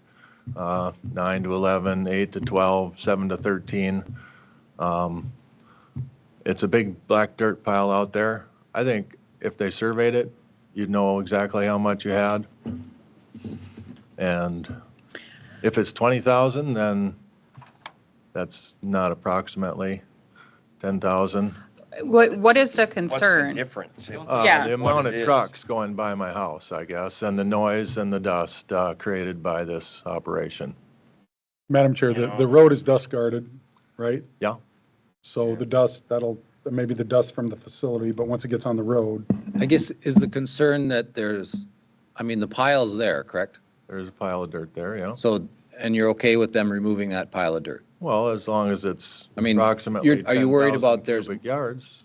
9 to 11, 8 to 12, 7 to 13. It's a big black dirt pile out there. I think if they surveyed it, you'd know exactly how much you had. And if it's 20,000, then that's not approximately 10,000. What is the What's the concern? difference? Yeah. The amount What of it is. trucks going by my house, I guess, and the noise and the dust created by this operation. Madam Chair, the road is dust guarded, right? Yeah. So the dust, maybe the dust from the facility, but once it gets on the road, I guess, is the concern that there's, I mean, the pile's there, correct? There's a pile of dirt there, yeah. So, and you're okay with them removing that pile of dirt? Well, as long as it's I mean, approximately are you worried 10,000 about there's, cubic yards.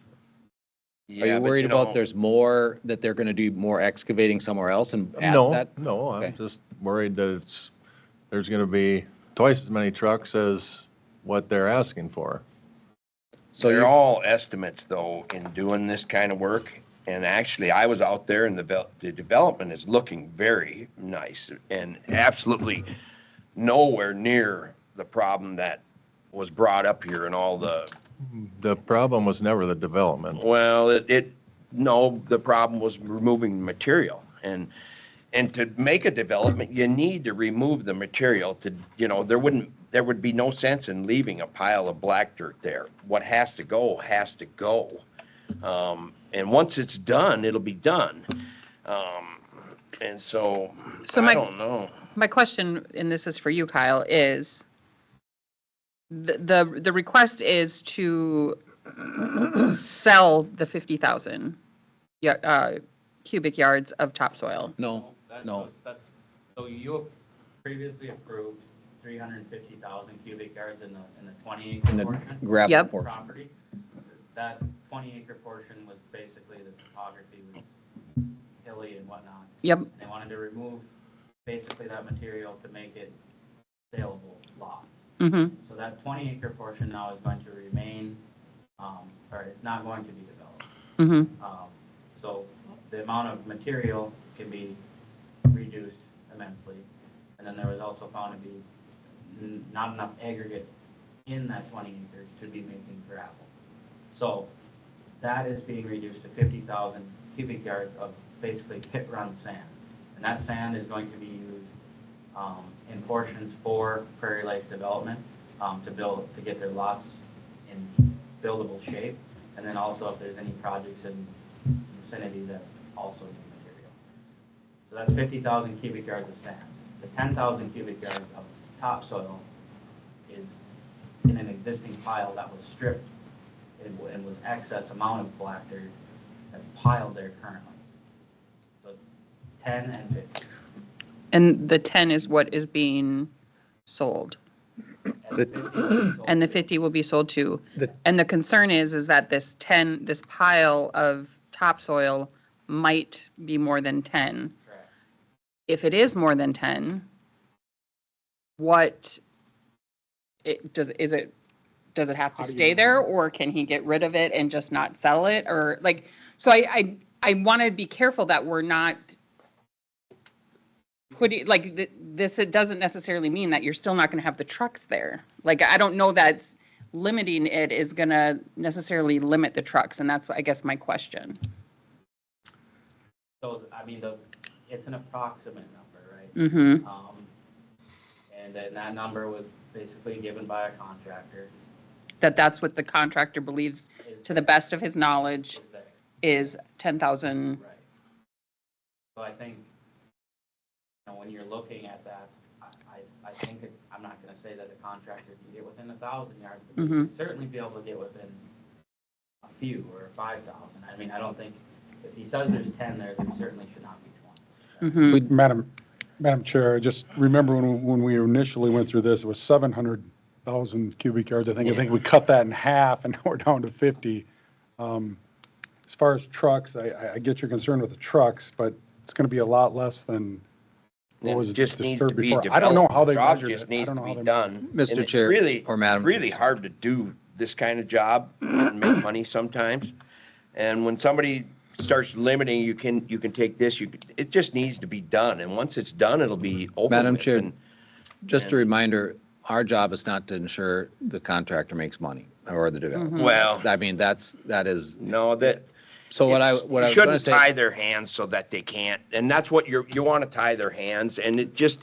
are Yeah, you but worried about know, there's more, that they're going to do more excavating somewhere else and add No, that? no, I'm Okay. just worried that there's going to be twice as many trucks as what they're asking for. So they're you're, all estimates though in doing this kind of work. And actually, I was out there and the development is looking very nice and absolutely nowhere near the problem that was brought up here and all the, The problem was never the development. well, no, the problem was removing material. And to make a development, you need to remove the material to, there would be no sense in leaving a pile of black dirt there. What has to go, has to go. And once it's done, it'll be done. And so, I don't know. My question, and this is for you, Kyle, is the request is to sell the 50,000 cubic yards of topsoil. no, no. So you previously approved 350,000 cubic yards in the 20 acre In the portion. gravel Yep. portion. Property. That 20 acre portion was basically the topography was hilly and whatnot. Yep. And they wanted to remove basically that material to make it saleable lots. Mm-hmm. So that 20 acre portion now is going to remain, or it's not going to be developed. Mm-hmm. So the amount of material can be reduced immensely. And then there was also found to be not enough aggregate in that 20 acres to be making gravel. So that is being reduced to 50,000 cubic yards of basically pit run sand. And that sand is going to be used in portions for Prairie Lakes development to get their lots in buildable shape. And then also if there's any projects in vicinity that also need material. So that's 50,000 cubic yards of sand. The 10,000 cubic yards of topsoil is in an existing pile that was stripped and was excess amount of black dirt that's piled there currently. So it's 10 and 50. And the 10 is what is being sold. And the 50 will be sold too. And the concern is that this pile of topsoil might be more than 10. Correct. If it is more than 10, does it have to stay there, or can he get rid of it and just not sell it? Or like, so I want to be careful that we're not putting, like, this, it doesn't necessarily mean that you're still not going to have the trucks there. Like, I don't know that limiting it is going to necessarily limit the trucks, and that's, I guess, my question. So, I mean, it's an approximate number, right? Mm-hmm. And then that number was basically given by a contractor. That's what the contractor believes, to the best of his knowledge, Is there. is 10,000. Right. So I think, when you're looking at that, I think, I'm not going to say that a contractor can get within 1,000 yards, but he should certainly be able to get within a few or 5,000. I mean, I don't think, if he says there's 10 there certainly should not be 20. Madam Chair, just remember when we initially went through this, it was 700,000 cubic yards. I think we cut that in half, and now we're down to 50. As far as trucks, I get your concern with the trucks, but it's going to be a lot less than what was just needs to disturbed be before. developed. I don't know how they Job measured just it. I needs don't to know how be they done. Mr. And it's Chair, really, or Madam really Chair. hard to do this kind of job and make money sometimes. And when somebody starts limiting, you can take this, it just needs to be done. And once it's done, it'll be over Madam with. Chair, And just a reminder, our job is not to ensure the contractor makes money or the developer. Well, I mean, that is, no, that. so what I You was going to shouldn't say. tie their hands so that they can't, and that's what you want to tie their hands, and it just,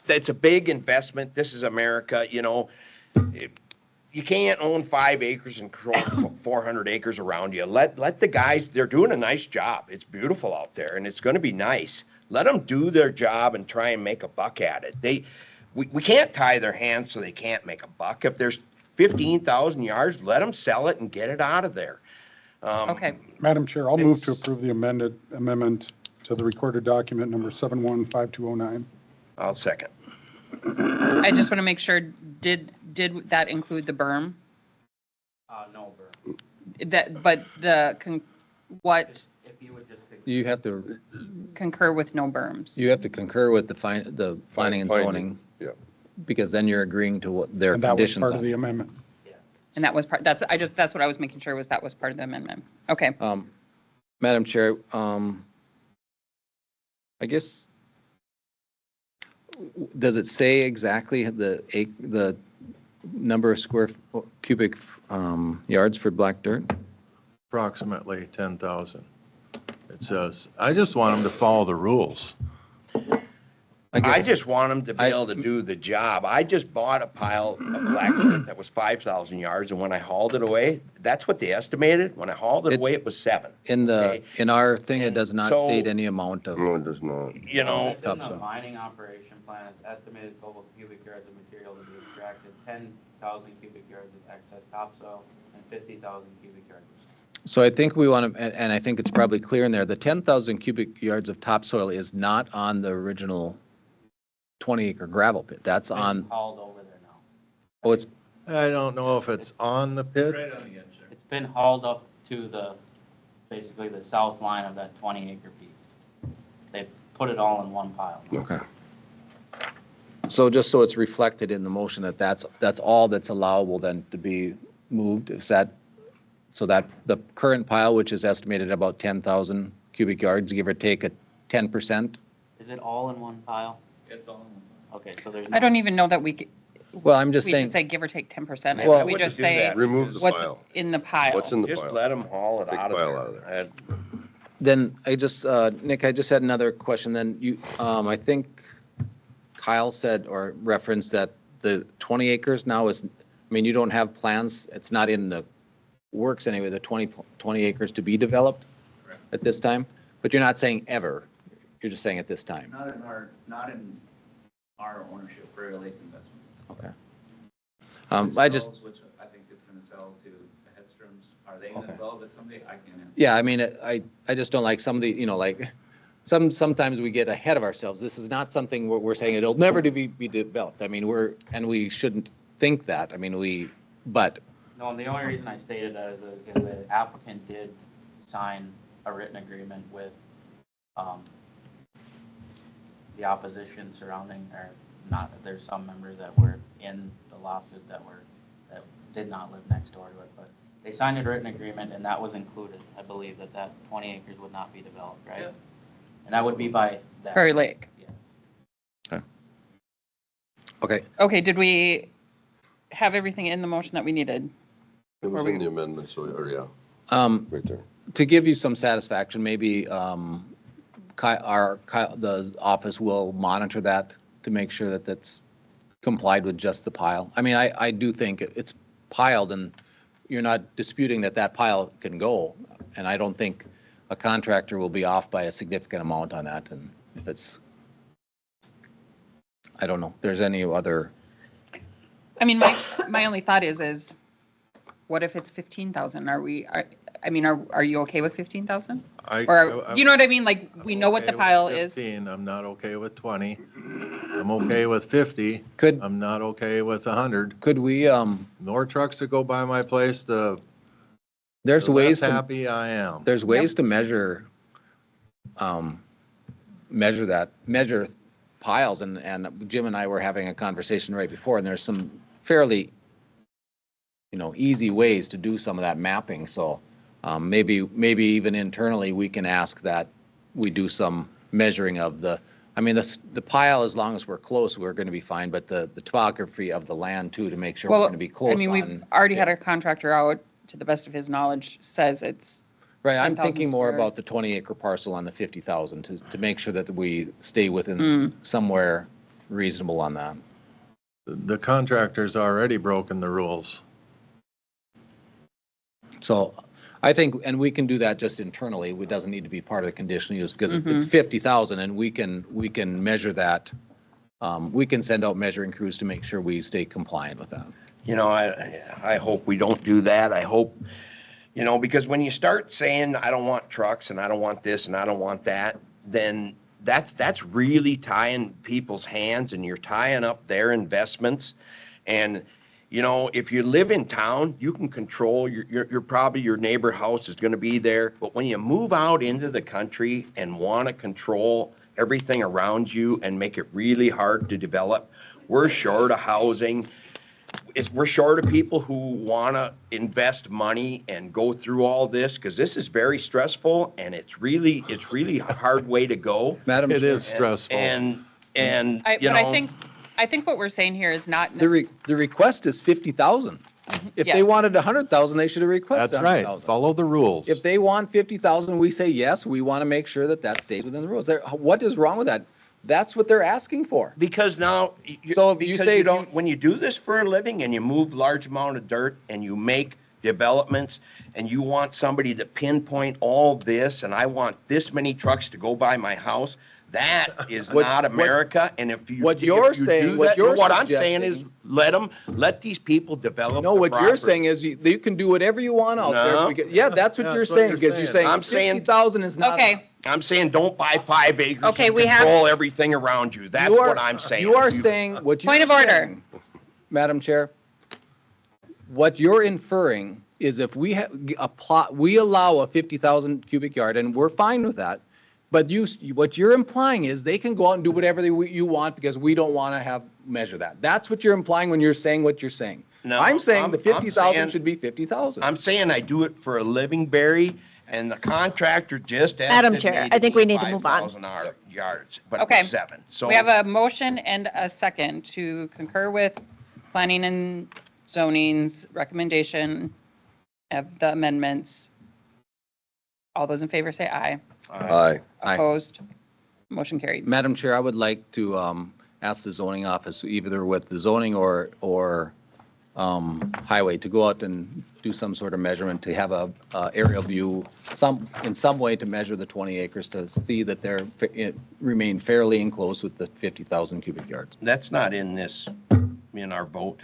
that's a big investment. This is America, you can't own 5 acres and control 400 acres around you. Let the guys, they're doing a nice job. It's beautiful out there, and it's going to be nice. Let them do their job and try and make a buck at it. We can't tie their hands so they can't make a buck. If there's 15,000 yards, let them sell it and get it out of there. Okay. Madam Chair, I'll move to approve the amendment to the recorded document number 715209. I'll second. I just want to make sure, did that include the berm? No, Bert. But what If you would just. You have to, concur with no berms? you have to concur with the planning and zoning, Yeah. because then you're agreeing to what their And that was conditions part of are. the amendment. And that was that's what I was making sure that was part of the amendment. Okay. Madam Chair, I guess, does it say exactly the number of cubic yards for black dirt? Approximately 10,000. It says, I just want them to follow the rules. I just want them to be able to do the job. I just bought a pile of black dirt that was 5,000 yards, and when I hauled it away, that's what they estimated. When I hauled it away, it was 7. In Okay. our thing, it does not So- state any amount of. No, it does not. It's in the Topsoil. mining operation plan, it's estimated total cubic yards of material to be extracted, 10,000 cubic yards of excess topsoil and 50,000 cubic yards. So I think we want to, and I think it's probably clear in there, the 10,000 cubic yards of topsoil is not on the original 20-acre gravel pit. That's on, Hauled over there now. oh, it's, I don't know if it's on the pit. It's been hauled up to basically the south line of that 20-acre piece. They put it all in one pile. okay. So just so it's reflected in the motion that that's all that's allowable then to be moved, is that, so that the current pile, which is estimated at about 10,000 cubic yards, give or take a 10%? Is it all in one pile? It's all in one pile. Okay, so there's. I don't even know that we Well, I'm just should saying, say give or take 10%. Well, I We wouldn't just do say that. Remove the what's pile. in the pile. What's in the Just pile? let them haul it Big out of pile there. out of there. then I just, Nick, I just had another question then. I think Kyle said or referenced that the 20 acres now is, I mean, you don't have plans, it's not in the works anyway, the 20 acres to be developed at this time, but you're not saying ever, you're just saying at this time. Not in our ownership for a lake investment. Okay. Which I think it's going to sell to the Headstroms. Are they going to Okay. develop it someday? I can't answer. Yeah, I mean, I just don't like some of the, like, sometimes we get ahead of ourselves. This is not something where we're saying it'll never be developed. I mean, we shouldn't think that. I mean, but No, and the only reason I stated that is because the applicant did sign a written agreement with the opposition surrounding, or not, there's some members that were in the lawsuit that did not live next door to it, but they signed a written agreement, and that was included. I believe that 20 acres would not be developed, right? Yeah. And that would be by that. Prairie Lake. Yeah. okay. Okay, did we have everything in the motion that we needed? It was Or we- in the amendment, so, or yeah, right there. To give you some satisfaction, maybe the office will monitor that to make sure that that's complied with just the pile. I mean, I do think it's piled, and you're not disputing that pile can go. And I don't think a contractor will be off by a significant amount on that. And I don't know if there's any other. I mean, my only thought is what if it's 15,000? Are you okay with 15,000? Or, do you know what I mean? Like, we know what the pile is. 15, I'm not okay with 20. I'm okay with 50. I'm not okay with 100. Could we, More trucks to go by my place, the there's ways less to, happy I am. there's ways to measure piles, and Jim and I were having a conversation right before, and there's some fairly, easy ways to do some of that mapping. So maybe even internally, we can ask that we do some measuring of the pile. As long as we're close, we're going to be fine, but the topography of the land too, to make sure we're Well, going to be close. I mean, we've already had a contractor out, to the best of his knowledge, says it's Right, I'm 10,000 thinking more square. about the 20-acre parcel on the 50,000 to make sure that we stay within somewhere reasonable on that. The contractor's already broken the rules. So I think, and we can do that just internally. It doesn't need to be part of the conditional use because it's 50,000, and we can measure that. We can send out measuring crews to make sure we stay compliant with that. I hope we don't do that. I hope, because when you start saying, I don't want trucks and I don't want this and I don't want that, then that's really tying people's hands, and you're tying up their investments. And, if you live in town, you can control you're probably your neighbor house is going to be there. But when you move out into the country and want to control everything around you and make it really hard to develop, we're short of housing. We're short of people who want to invest money and go through all this, because this is very stressful, and it's really a hard way to go. Madam It Chair, is stressful. I think what we're saying here is not the request is 50,000. If they Yes. wanted 100,000, they should have requested That's right. 100,000. Follow the rules. If they want 50,000, we say, yes, we want to make sure that stays within the rules. What is wrong with that? That's what they're asking for. Because now, So if you say when you do this for a living and you move large amount of dirt and you make developments and you want somebody to pinpoint all this, and I want this many trucks to go by my house, that is not America. And if you what you're saying, what I'm saying is let these people develop. No, the what you're property. saying is you can do whatever you want out there. No. Because, yeah, that's what you're saying, because you're saying I'm saying 50,000 is not. Okay, I'm saying don't buy 5 acres Okay, and we have- control everything around you. That's what I'm saying. You are saying what you're Point of order. saying, Madam Chair, what you're inferring is if we have a plot, we allow a 50,000 cubic yard, and we're fine with that. But what you're implying is they can go out and do whatever you want because we don't want to measure that. That's what you're implying when you're saying what you're saying. No, I'm saying the I'm 50,000 saying- should be 50,000. I'm saying I do it for a living, Barry, and the contractor just Madam Chair, estimated I think we need to me move on. 5,000 yards, but it Okay. was 7. So we have a motion and a second to concur with planning and zoning's recommendation of the amendments. All those in favor say aye. Aye. Aye. Opposed? Motion carried. Madam Chair, I would like to ask the zoning office, either with the zoning or highway, to go out and do some sort of measurement, to have a aerial view, in some way to measure the 20 acres to see that it remain fairly enclosed with the 50,000 cubic yards. that's not in our vote.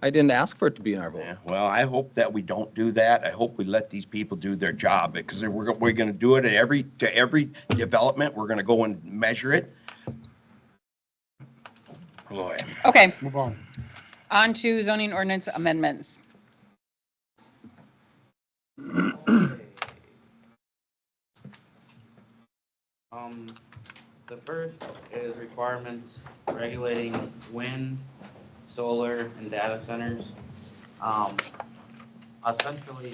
I didn't ask for it to be in our vote. Yeah, well, I hope that we don't do that. I hope we let these people do their job, because we're going to do it at every development. We're going to go and measure it. Boy. Okay, Move on. on to zoning ordinance amendments. The first is requirements regulating wind, solar, and data centers. Essentially,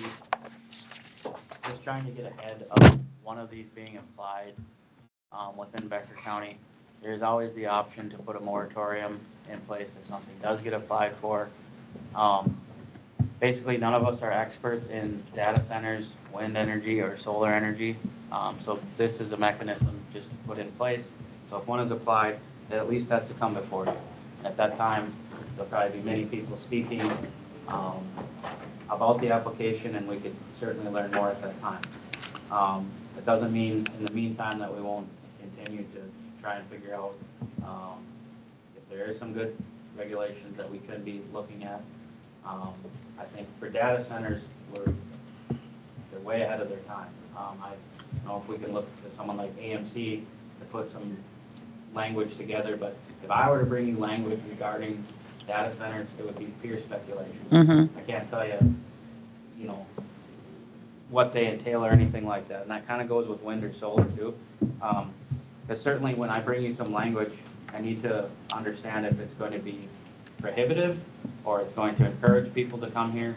just trying to get ahead of one of these being applied within Becker County. There's always the option to put a moratorium in place if something does get applied for. Basically, none of us are experts in data centers, wind energy, or solar energy. So this is a mechanism just to put in place. So if one is applied, it at least has to come before you. At that time, there'll probably be many people speaking about the application, and we could certainly learn more at that time. It doesn't mean in the meantime that we won't continue to try and figure out if there is some good regulations that we could be looking at. I think for data centers, they're way ahead of their time. I don't know if we can look to someone like AMC to put some language together, but if I were to bring you language regarding data centers, it would be pure speculation. I can't tell you, what they entail or anything like that. And that kind of goes with wind or solar too. Because certainly when I bring you some language, I need to understand if it's going to be prohibitive or it's going to encourage people to come here.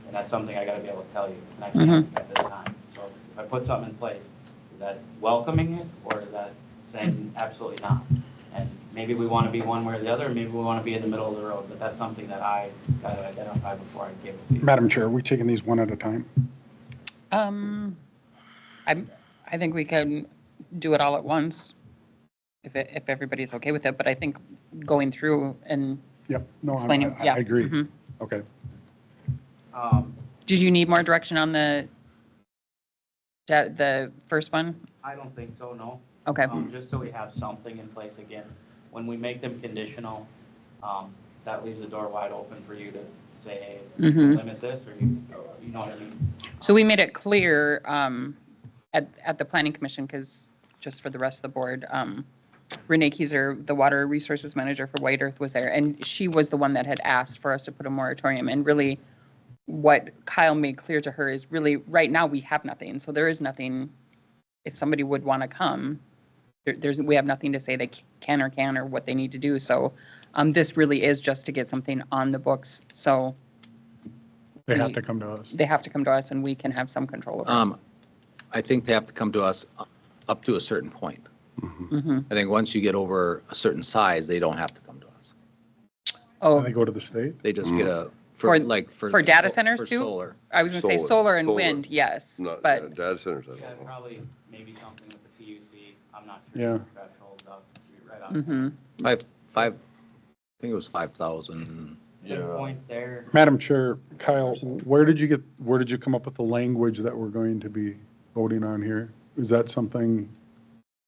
And that's something I got to be able to tell you. And I can't at this time. So if I put something in place, is that welcoming it or is that saying absolutely not? And maybe we want to be one way or the other, maybe we want to be in the middle of the road, but that's something that I got to identify before I give it to you. Madam Chair, are we taking these one at a time? I think we can do it all at once, if everybody's okay with it, but I think going through and Yep. No, explaining, I yeah. agree. Mhm. Okay. Did you need more direction on the first one? I don't think so, no. Okay. Just so we have something in place again. When we make them conditional, that leaves the door wide open for you to say, hey, limit this, or you know what I mean? So we made it clear at the planning commission, because just for the rest of the board, Renee Kieser, the water resources manager for White Earth, was there, and she was the one that had asked for us to put a moratorium. And really, what Kyle made clear to her is really, right now, we have nothing. So there is nothing, if somebody would want to come, we have nothing to say they can or what they need to do. So this really is just to get something on the books. So They have to come to us. they have to come to us and we can have some control over it. I think they have to come to us up to a certain point. I think once you get over a certain size, they don't have to come to us. Oh, And they go to the state? They just get a, For- for data centers for too? solar. I was going to say Solar. solar and Solar. wind, yes, Not, but data centers, I Yeah, don't know. probably maybe something with the PUC. I'm not sure. Yeah. The thresholds up right on. I think it was 5,000. Good point there. Madam Chair, Kyle, where did you come up with the language that we're going to be voting on here? Is that something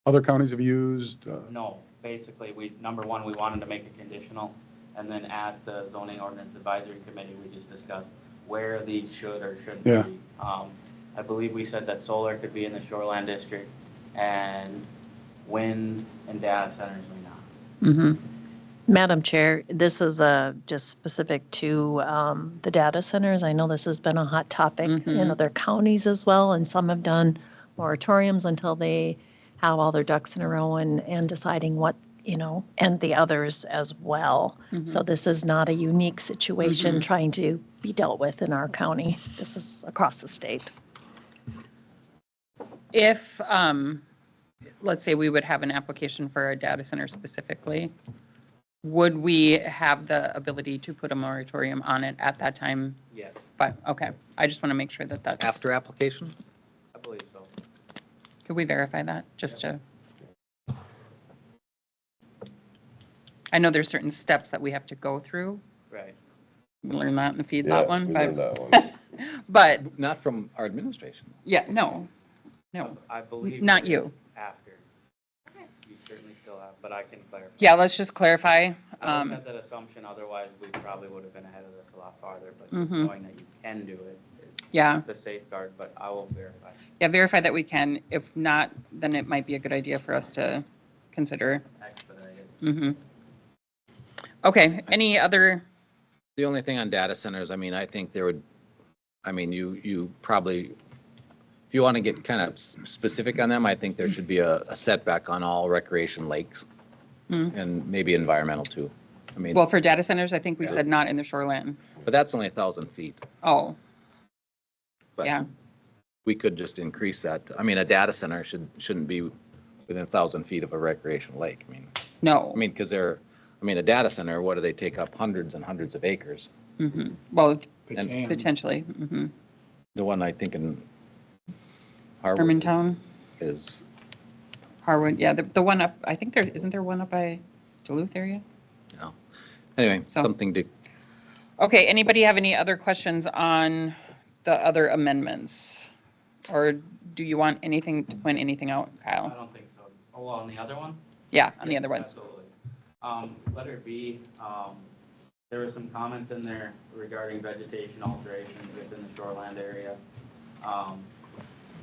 other counties have used? No, basically, number one, we wanted to make it conditional, and then at the zoning ordinance advisory committee, we just discussed where these should or shouldn't Yeah. be. I believe we said that solar could be in the shoreline district, and wind and data centers may not. Madam Chair, this is just specific to the data centers. I know this has been a hot topic in other counties as well, and some have done moratoriums until they have all their ducks in a row and deciding what, and the others as well. So this is not a unique situation trying to be dealt with in our county. This is across the state. if, let's say we would have an application for a data center specifically, would we have the ability to put a moratorium on it at that time? Yes, But, okay, I just want to make sure that that's. After application? I believe so. Could we verify that, just to? I know there's certain steps that we have to go through. Right. We learned that in the Yeah, feedlot one, we but. learned that one. But, Not from our administration. yeah, no, I believe. Not it you. is After. You certainly still have, but I can clarify. yeah, let's just clarify. I just had that assumption, otherwise we probably would have been ahead of this a lot farther, but Mhm. knowing that you can do it is Yeah. the safeguard, but I will verify. Yeah, verify that we can. If not, then it might be a good idea for us to consider. Expedite it. Mm-hmm. Okay, any other, The only thing on data centers, I mean, I think there would, I mean, you probably, if you want to get kind of specific on them, I think there should be a setback on all recreation lakes and maybe environmental too. I mean, well, for data centers, I think we said not in the shoreline. but that's only 1,000 feet. Oh, But yeah. we could just increase that. I mean, a data center shouldn't be within 1,000 feet of a recreational lake. No. I mean, because a data center, what do they take up? Hundreds and hundreds of acres. Mm-hmm. Well, And potentially. Mm-hmm. the one I think in Harwood Hermantown, is, Harwood, yeah, the one up, I think isn't there one up by Duluth area? anyway, So- something to, Okay, anybody have any other questions on the other amendments? Or do you want anything, to point anything out, I Kyle? don't think so. Oh, well, on the other one? Yeah, on the Yes, other ones. Absolutely. Letter B, there were some comments in there regarding vegetation alteration within the shoreland area.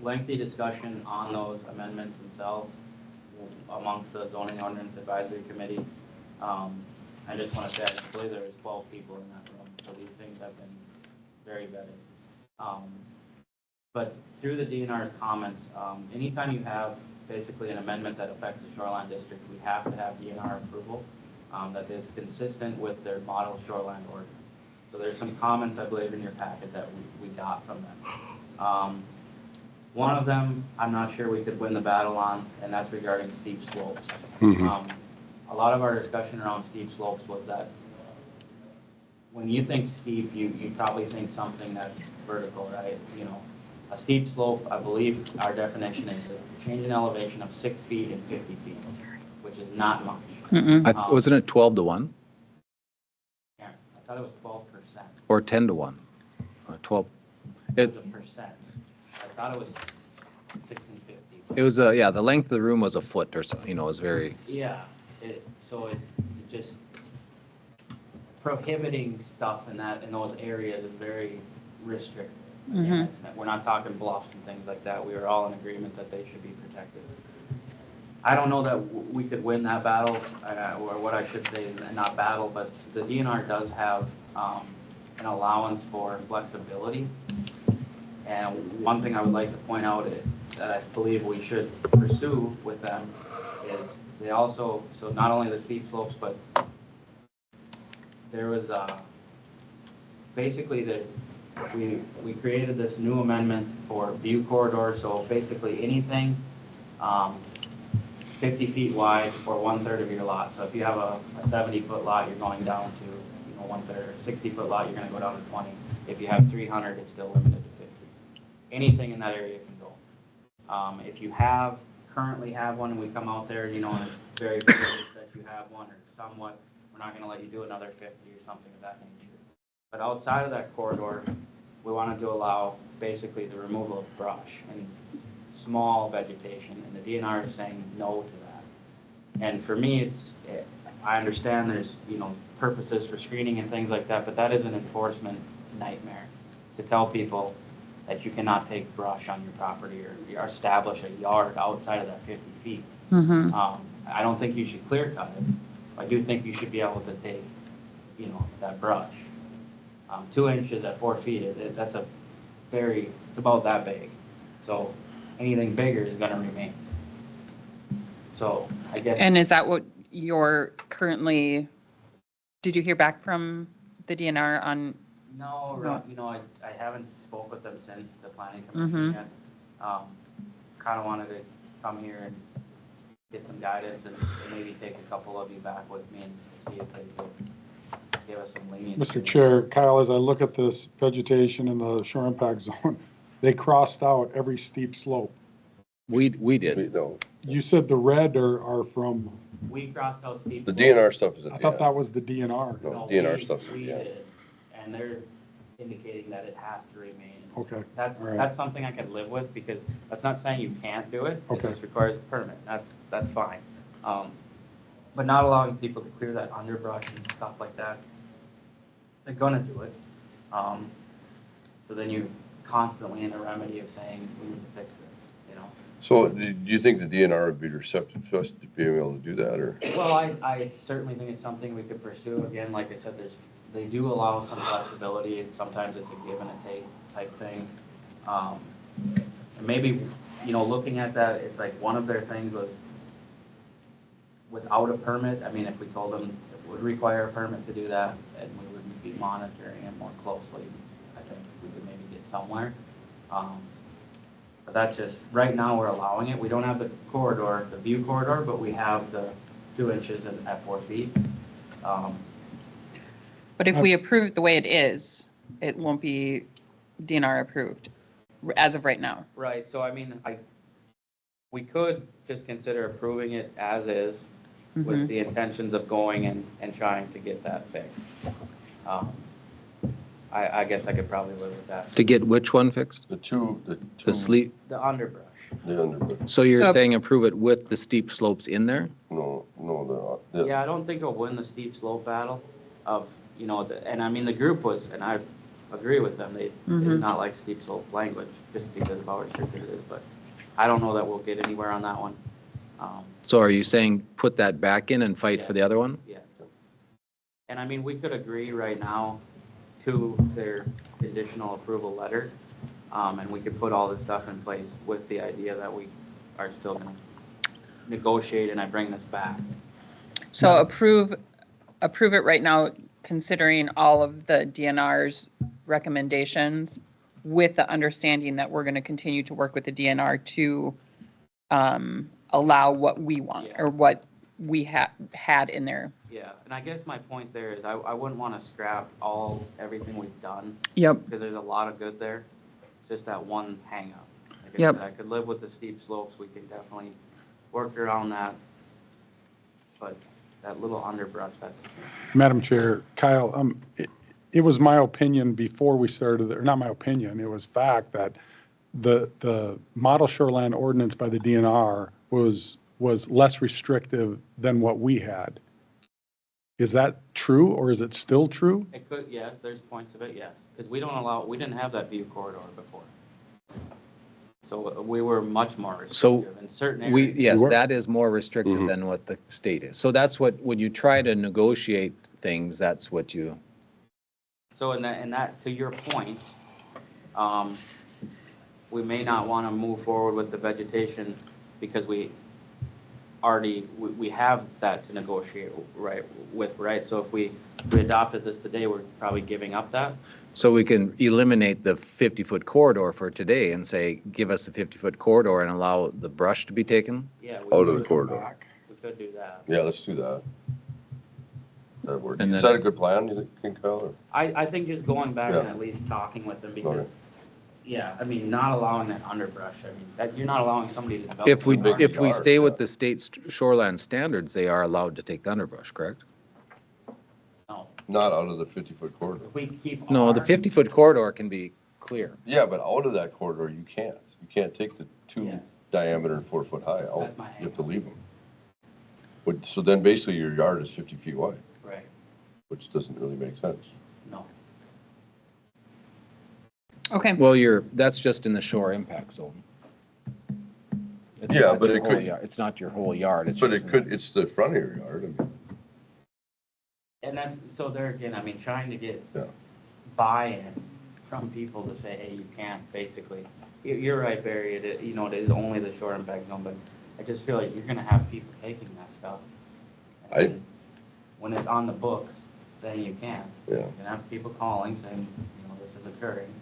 Lengthy discussion on those amendments themselves amongst the zoning ordinance advisory committee. I just want to say, I believe there was 12 people in that room, so these things have been very vetted. But through the DNR's comments, anytime you have basically an amendment that affects the shoreline district, we have to have DNR approval that is consistent with their model shoreline ordinance. So there's some comments, I believe, in your packet that we got from them. One of them, I'm not sure we could win the battle on, and that's regarding steep slopes. A lot of our discussion around steep slopes was that when you think steep, you probably think something that's vertical, right? You know, a steep slope, I believe our definition is a change in elevation of 6 feet and 50 feet, which is not much. wasn't it 12 to 1 Yeah, I thought it was 12%. or 10 to 1? 12. It was a percent. I thought it was 6 and 50. It was yeah, the length of the room was a foot or so, it was very, Yeah, so it just prohibiting stuff in those areas is very restrictive. Again, we're not talking bluffs and things like that. We are all in agreement that they should be protected. I don't know that we could win that battle, or what I should say is not battle, but the DNR does have an allowance for flexibility. And one thing I would like to point out that I believe we should pursue with them is they also, so not only the steep slopes, but there was basically we created this new amendment for view corridors. So basically anything 50 feet wide or 1/3 of your lot. So if you have a 70-foot lot, you're going down to 1/3. 60-foot lot, you're going to go down to 20. If you have 300, it's still limited to 50. Anything in that area can go. If you currently have one and we come out there, and it's very obvious that you have one or somewhat, we're not going to let you do another 50 or something of that nature. But outside of that corridor, we wanted to allow basically the removal of brush and small vegetation, and the DNR is saying no to that. And for me, I understand there's, purposes for screening and things like that, but that is an enforcement nightmare to tell people that you cannot take brush on your property or establish a yard outside of that 50 feet. I don't think you should clear cut it. I do think you should be able to take, that brush. 2 inches at 4 feet, it's about that big. So anything bigger is going to remain. So I guess. And is that what you're currently, did you hear back from the DNR on? No, I haven't spoke with them since the planning commission yet. Kind of wanted to come here and get some guidance and maybe take a couple of you back with me and see if they could give us some leniency. Mr. Chair, Kyle, as I look at this vegetation in the shore impact zone, they crossed out every steep slope. we did. No, You said the red are from, We crossed out steep. the slopes. DNR stuff is at I the thought end. that was the DNR. No, DNR we- stuff's at we the end. did, and they're indicating that it has to remain. Okay, That's all right. that's something I could live with, because that's not saying you can't do it. It Okay. just requires a permit. That's fine. But not allowing people to clear that underbrush and stuff like that. They're gonna do it. So then you're constantly in a remedy of saying, we need to fix this, you know? So do you think the DNR would be receptive to us to being able to do that, or? Well, I certainly think it's something we could pursue. Again, like I said, they do allow some flexibility, and sometimes it's a give and a take type thing. Maybe, you know, looking at that, it's like one of their things was without a permit. I mean, if we told them it would require a permit to do that, and we would be monitoring it more closely, I think we could maybe get somewhere. But that's just, right now we're allowing it. We don't have the corridor, the view corridor, but we have the 2 inches at 4 feet. But if we approve it the way it is, it won't be DNR approved as of right now. Right, so I mean, we could just consider approving it as is with the intentions of going and trying to get that fixed. I guess I could probably live with that. To get which one fixed? The two. The sleep? The underbrush. The underbrush. So you're So- saying approve it with the steep slopes in there? No, Yeah, I don't think it'll win the steep slope battle of, you know, and I mean, the group was, and I agree with them, they did not like steep slope language just because of how restricted it is, but I don't know that we'll get anywhere on that one. So are you saying put that back in and fight for the other one? Yeah. And I mean, we could agree right now to their conditional approval letter, and we could put all this stuff in place with the idea that we are still going to negotiate and I bring this back. So approve it right now, considering all of the DNR's recommendations, with the understanding that we're going to continue to work with the DNR to allow what we want or what we had in there. Yeah, and I guess my point there is I wouldn't want to scrap everything we've done. Yep. Because there's a lot of good there, just that one hang up. Like I Yep. said, I could live with the steep slopes, we can definitely work around that. But that little underbrush, that's, Madam Chair, Kyle, it was my opinion before we started, or not my opinion, it was fact that the model shoreline ordinance by the DNR was less restrictive than what we had. Is that true, or is it still true? it could, yes, there's points of it, yes. Because we didn't have that view corridor before. So we were much more So restrictive in certain areas. yes, that is more restrictive than what the state is. So that's what, when you try to negotiate things, that's what you. So in that, to your point, we may not want to move forward with the vegetation because we have that to negotiate right? So if we adopted this today, we're probably giving up that. So we can eliminate the 50-foot corridor for today and say, give us the 50-foot corridor and allow the brush to be taken? Yeah, Out of the corridor. we could do that. Yeah, let's do that. That works. And Is then- that a good plan, you think, Kyle? or- I think just going back and Yeah. at least talking with them because, Okay. yeah, I mean, not allowing that underbrush, I mean, that, you're not allowing somebody to develop. If we, their if we yard, stay with yeah. the state's shoreline standards, they are allowed to take the underbrush, correct? No, Not out of the 50-foot corridor. if we keep. No, the our- 50-foot corridor can be clear. Yeah, but out of that corridor, you can't. You can't take the 2 Yes. diameter and 4 foot high out. That's my You have to hang-up. leave them. So then basically your yard is 50 feet wide, Right, which doesn't really make sense. no. Okay. Well, that's just in the shore impact zone. It's Yeah, not but your it whole could- yard- It's not your whole yard. It's But just it could, it's the front of your yard. I mean, And that's, so there again, I mean, trying to get Yeah. buy-in from people to say, hey, you can't, basically. You're right, Barry, it is only the shore impact zone, but I just feel like you're gonna have people taking that stuff. And then when it's on the books saying you can't, Yeah. you're gonna have people calling saying, this is occurring.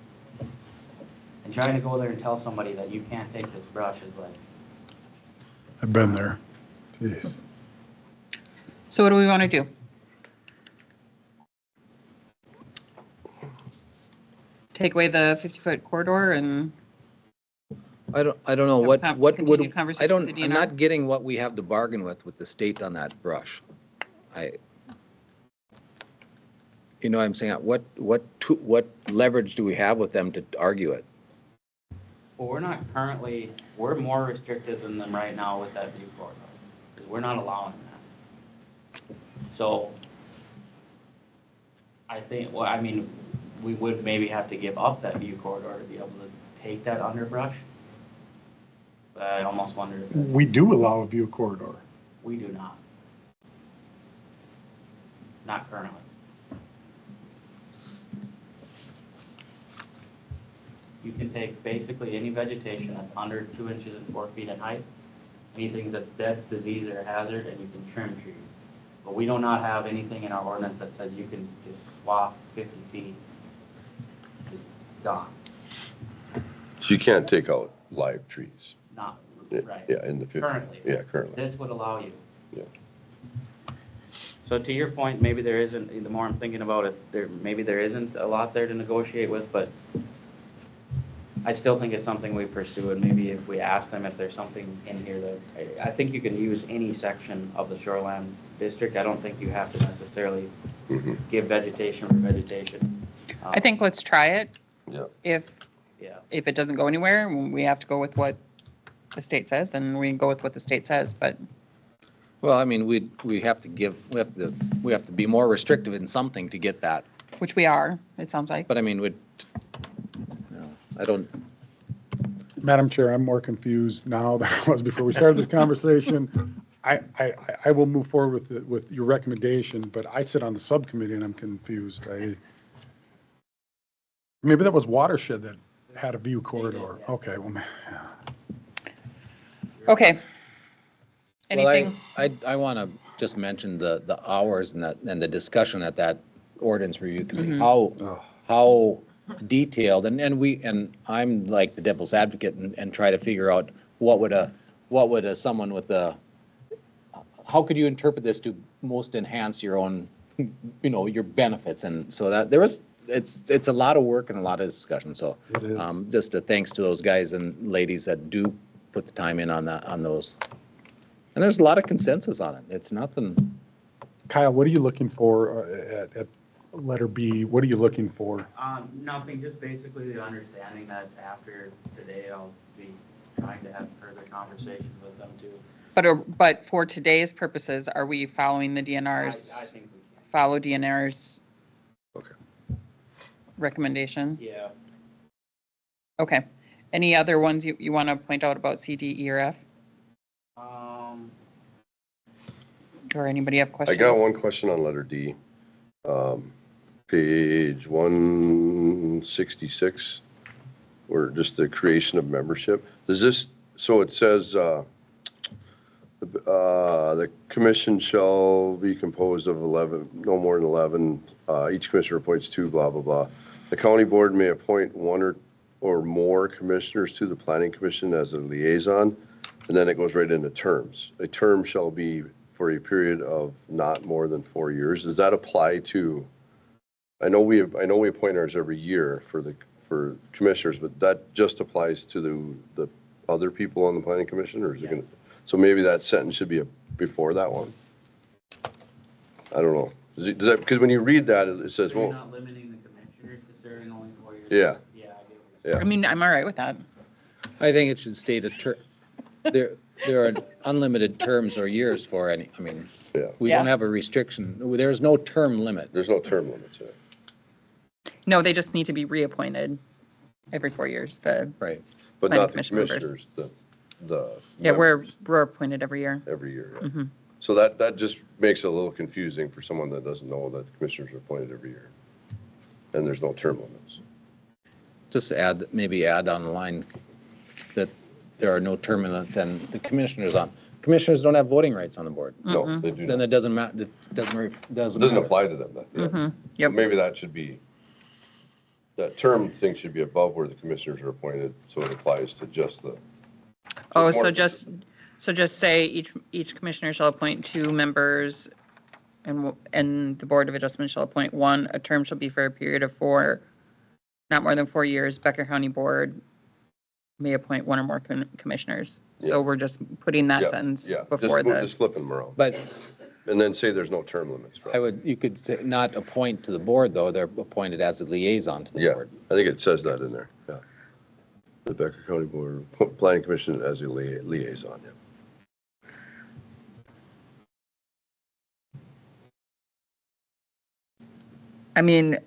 And trying to go there and tell somebody that you can't take this brush is like, I've been there. Jeez. So what do we want to do? Take away the 50-foot corridor and, I don't know, Have what continued would, conversation with the I'm DNR? not getting what we have to bargain with the state on that brush. You know what I'm saying? What leverage do we have with them to argue it? well, we're more restrictive than them right now with that view corridor. 'Cause we're not allowing that. So I think, well, I mean, we would maybe have to give up that view corridor to be able to take that underbrush. But I almost wonder if We do allow a view corridor. we do not. Not currently. You can take basically any vegetation that's under 2 inches and 4 feet in height, anything that's dead, disease, or hazard, and you can trim trees. But we do not have anything in our ordinance that says you can just swap 50 feet, just gone, So you can't take out live trees. not, Yeah, right. Yeah, in the 50. Currently. Yeah, currently. This would allow you. Yeah. So to your point, maybe there isn't, the more I'm thinking about it, maybe there isn't a lot there to negotiate with, but I still think it's something we pursue, and maybe if we ask them if there's something in here that, I think you can use any section of the shoreline district. I don't think you have to necessarily give vegetation for vegetation. I think let's try it. Yeah. If Yeah. it doesn't go anywhere, we have to go with what the state says, then we go with what the state says, but Well, I mean, we have to we have to be more restrictive in something to get that. which we are, it sounds like. But I mean, I don't, Madam Chair, I'm more confused now than I was before we started this conversation. I will move forward with your recommendation, but I sit on the subcommittee and I'm confused. Maybe that was Watershed that had a view corridor. Okay, well, Okay. well, Anything? I want to just mention the hours and the discussion at that ordinance review committee, how detailed, and I'm like the devil's advocate and try to figure out what would someone with how could you interpret this to most enhance your own, your benefits, and so that it's a lot of work and a lot of discussion. So just a thanks to those guys and ladies that do put the time in on those. And there's a lot of consensus on it. It's nothing. Kyle, what are you looking for at letter B? What are you looking for? Nothing, just basically the understanding that after today, I'll be trying to have further conversations with them too. But for today's purposes, are we following the DNR's? I think we can. Follow DNR's Okay. recommendation? Yeah. Okay. Any other ones you want to point out about C, D, E, or F? Or anybody have I questions? got one question on letter D. Page 166, where just the creation of membership. Does this, so it says, the commission shall be composed of 11, no more than 11. Each commissioner appoints 2, blah, blah, blah. The county board may appoint 1 or more commissioners to the planning commission as a liaison, and then it goes right into terms. A term shall be for a period of not more than 4 years. Does that apply to, I know we appoint ours every year for commissioners, but that just applies to the other people on the planning commission, or is it going to? So maybe that sentence should be before that one. I don't know. Does that, because when you read that, it says, So you're well, not limiting the commissioners to serving only 4 years? yeah, Yeah, I get what yeah. I mean, I'm all right with that. I think it should state there are unlimited terms or years for any, I mean, Yeah. we don't have a restriction. There's no term limit. There's no term limits. Yeah. No, they just need to be reappointed every 4 years. Right. But Planning not the commission members. commissioners, the Yeah, members we're appointed every year. every year. Yeah. Mhm. So that just makes it a little confusing for someone that doesn't know that the commissioners are appointed every year. And there's no term limits. Just maybe add on the line that there are no term limits and the commissioners don't have voting rights on the board. No, they do Then not. it doesn't matter, It doesn't apply to them. Yeah. Yep. Maybe that should be, that term thing should be above where the commissioners are appointed, so it applies to just the. Oh, it's more- so just say each commissioner shall appoint 2 members and the Board of Adjustment shall appoint 1. A term shall be for a period of 4, not more than 4 years. Becker County Board may appoint 1 or more commissioners. So we're just putting that Yeah, sentence yeah, before just flipping them around. But And then say there's no term limits. Right? you could say not appoint to the board though, they're appointed as a liaison to the Yeah, board. I think it says that in there. Yeah. The Becker County Board, Planning Commission as a liaison, yeah. I mean,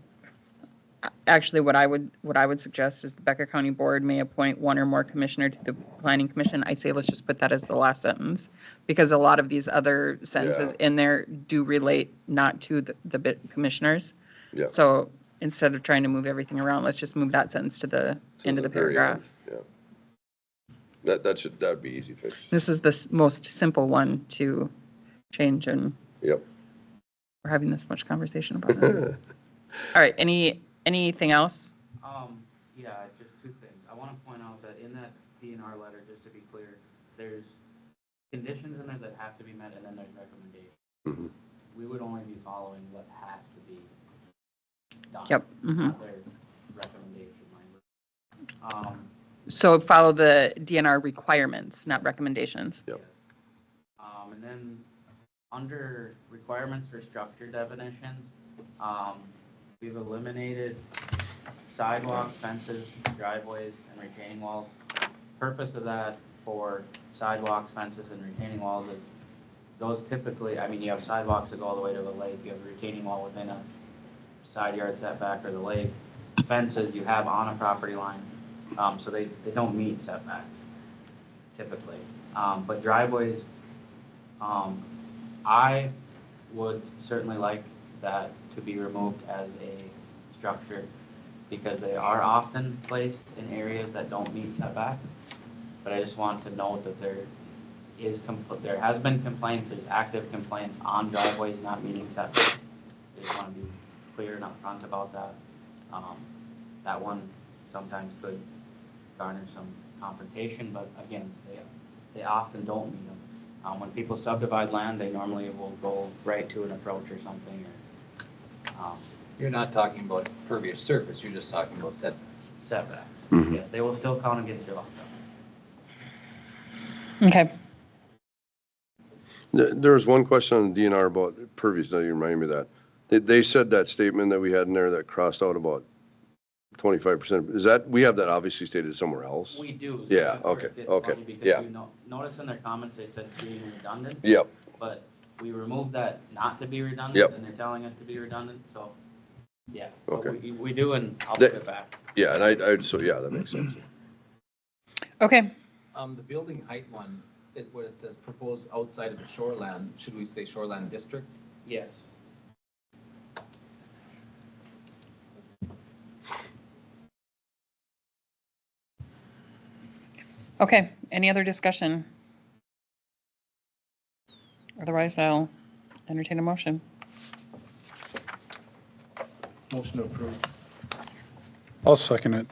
actually, what I would suggest is the Becker County Board may appoint one or more commissioner to the Planning Commission. I say let's just put that as the last sentence, because a lot of these other sentences in there do relate not to the commissioners. Yeah. So instead of trying to move everything around, let's just move that sentence to the end of the very paragraph. end, yeah. That'd be easy fix. This is the most simple one to change, and Yep. we're having this much conversation about it. All right, anything else? Yeah, just two things. I want to point out that in that DNR letter, just to be clear, there's conditions in there that have to be met, and then there's recommendations. Mhm. We would only be following what has to be done. Yep. Not their recommendation language. So follow the DNR requirements, not recommendations. Yep. And then under requirements for structure definitions, we've eliminated sidewalks, fences, driveways, and retaining walls. Purpose of that for sidewalks, fences, and retaining walls is those typically, I mean, you have sidewalks that go all the way to the lake, you have a retaining wall within a side yard setback or the lake. Fences you have on a property line, so they don't meet setbacks typically. But driveways, I would certainly like that to be removed as a structure because they are often placed in areas that don't meet setbacks. But I just want to note that there has been complaints, there's active complaints on driveways not meeting setbacks. I just want to be clear and upfront about that. That one sometimes could garner some confrontation, but again, they often don't meet them. When people subdivide land, they normally will go right to an approach or something. You're not talking about pervious surface, you're just talking about Setbacks. Mhm. Yes, they will still count against your lot. Okay. There was one question on DNR about pervious, now you remind me of that. They said that statement that we had in there that crossed out about 25%. Is that, we have that obviously stated somewhere else? We do. Yeah, It's okay, funny okay, because yeah. you notice in their comments, they said being redundant. Yep, But we removed that not to be redundant. Yep. And they're telling us to be redundant, so, yeah. Okay. But we do, and I'll That- put it back. yeah, and so, yeah, that makes sense. Okay. The building height one, what it says, proposed outside of the shoreland, should we say shoreland district? Yes. Okay, any other discussion? Otherwise, I'll entertain a motion. Motion approved. I'll second it.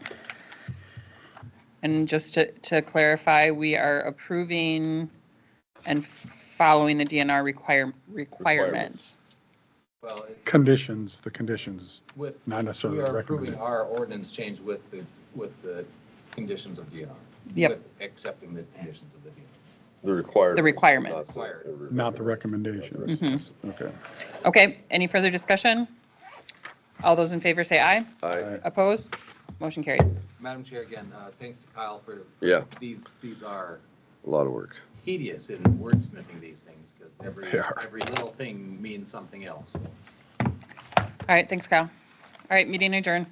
And just to clarify, we are approving and following the DNR requirements. Well, Conditions, the conditions, with, not we necessarily are approving recommended. our ordinance change with the conditions of DNR. Yep. With accepting the conditions of the DNR. The requirements. The requirements. Not the recommendations. Mm-hmm. Okay. Okay, any further discussion? All those in favor say aye. Aye. Opposed? Motion carried. Madam Chair, again, thanks to Kyle for, Yeah. these are A lot of work. tedious in wordsmithing these things, because They are. every little thing means something else. All right, thanks, Kyle. All right, meeting adjourned.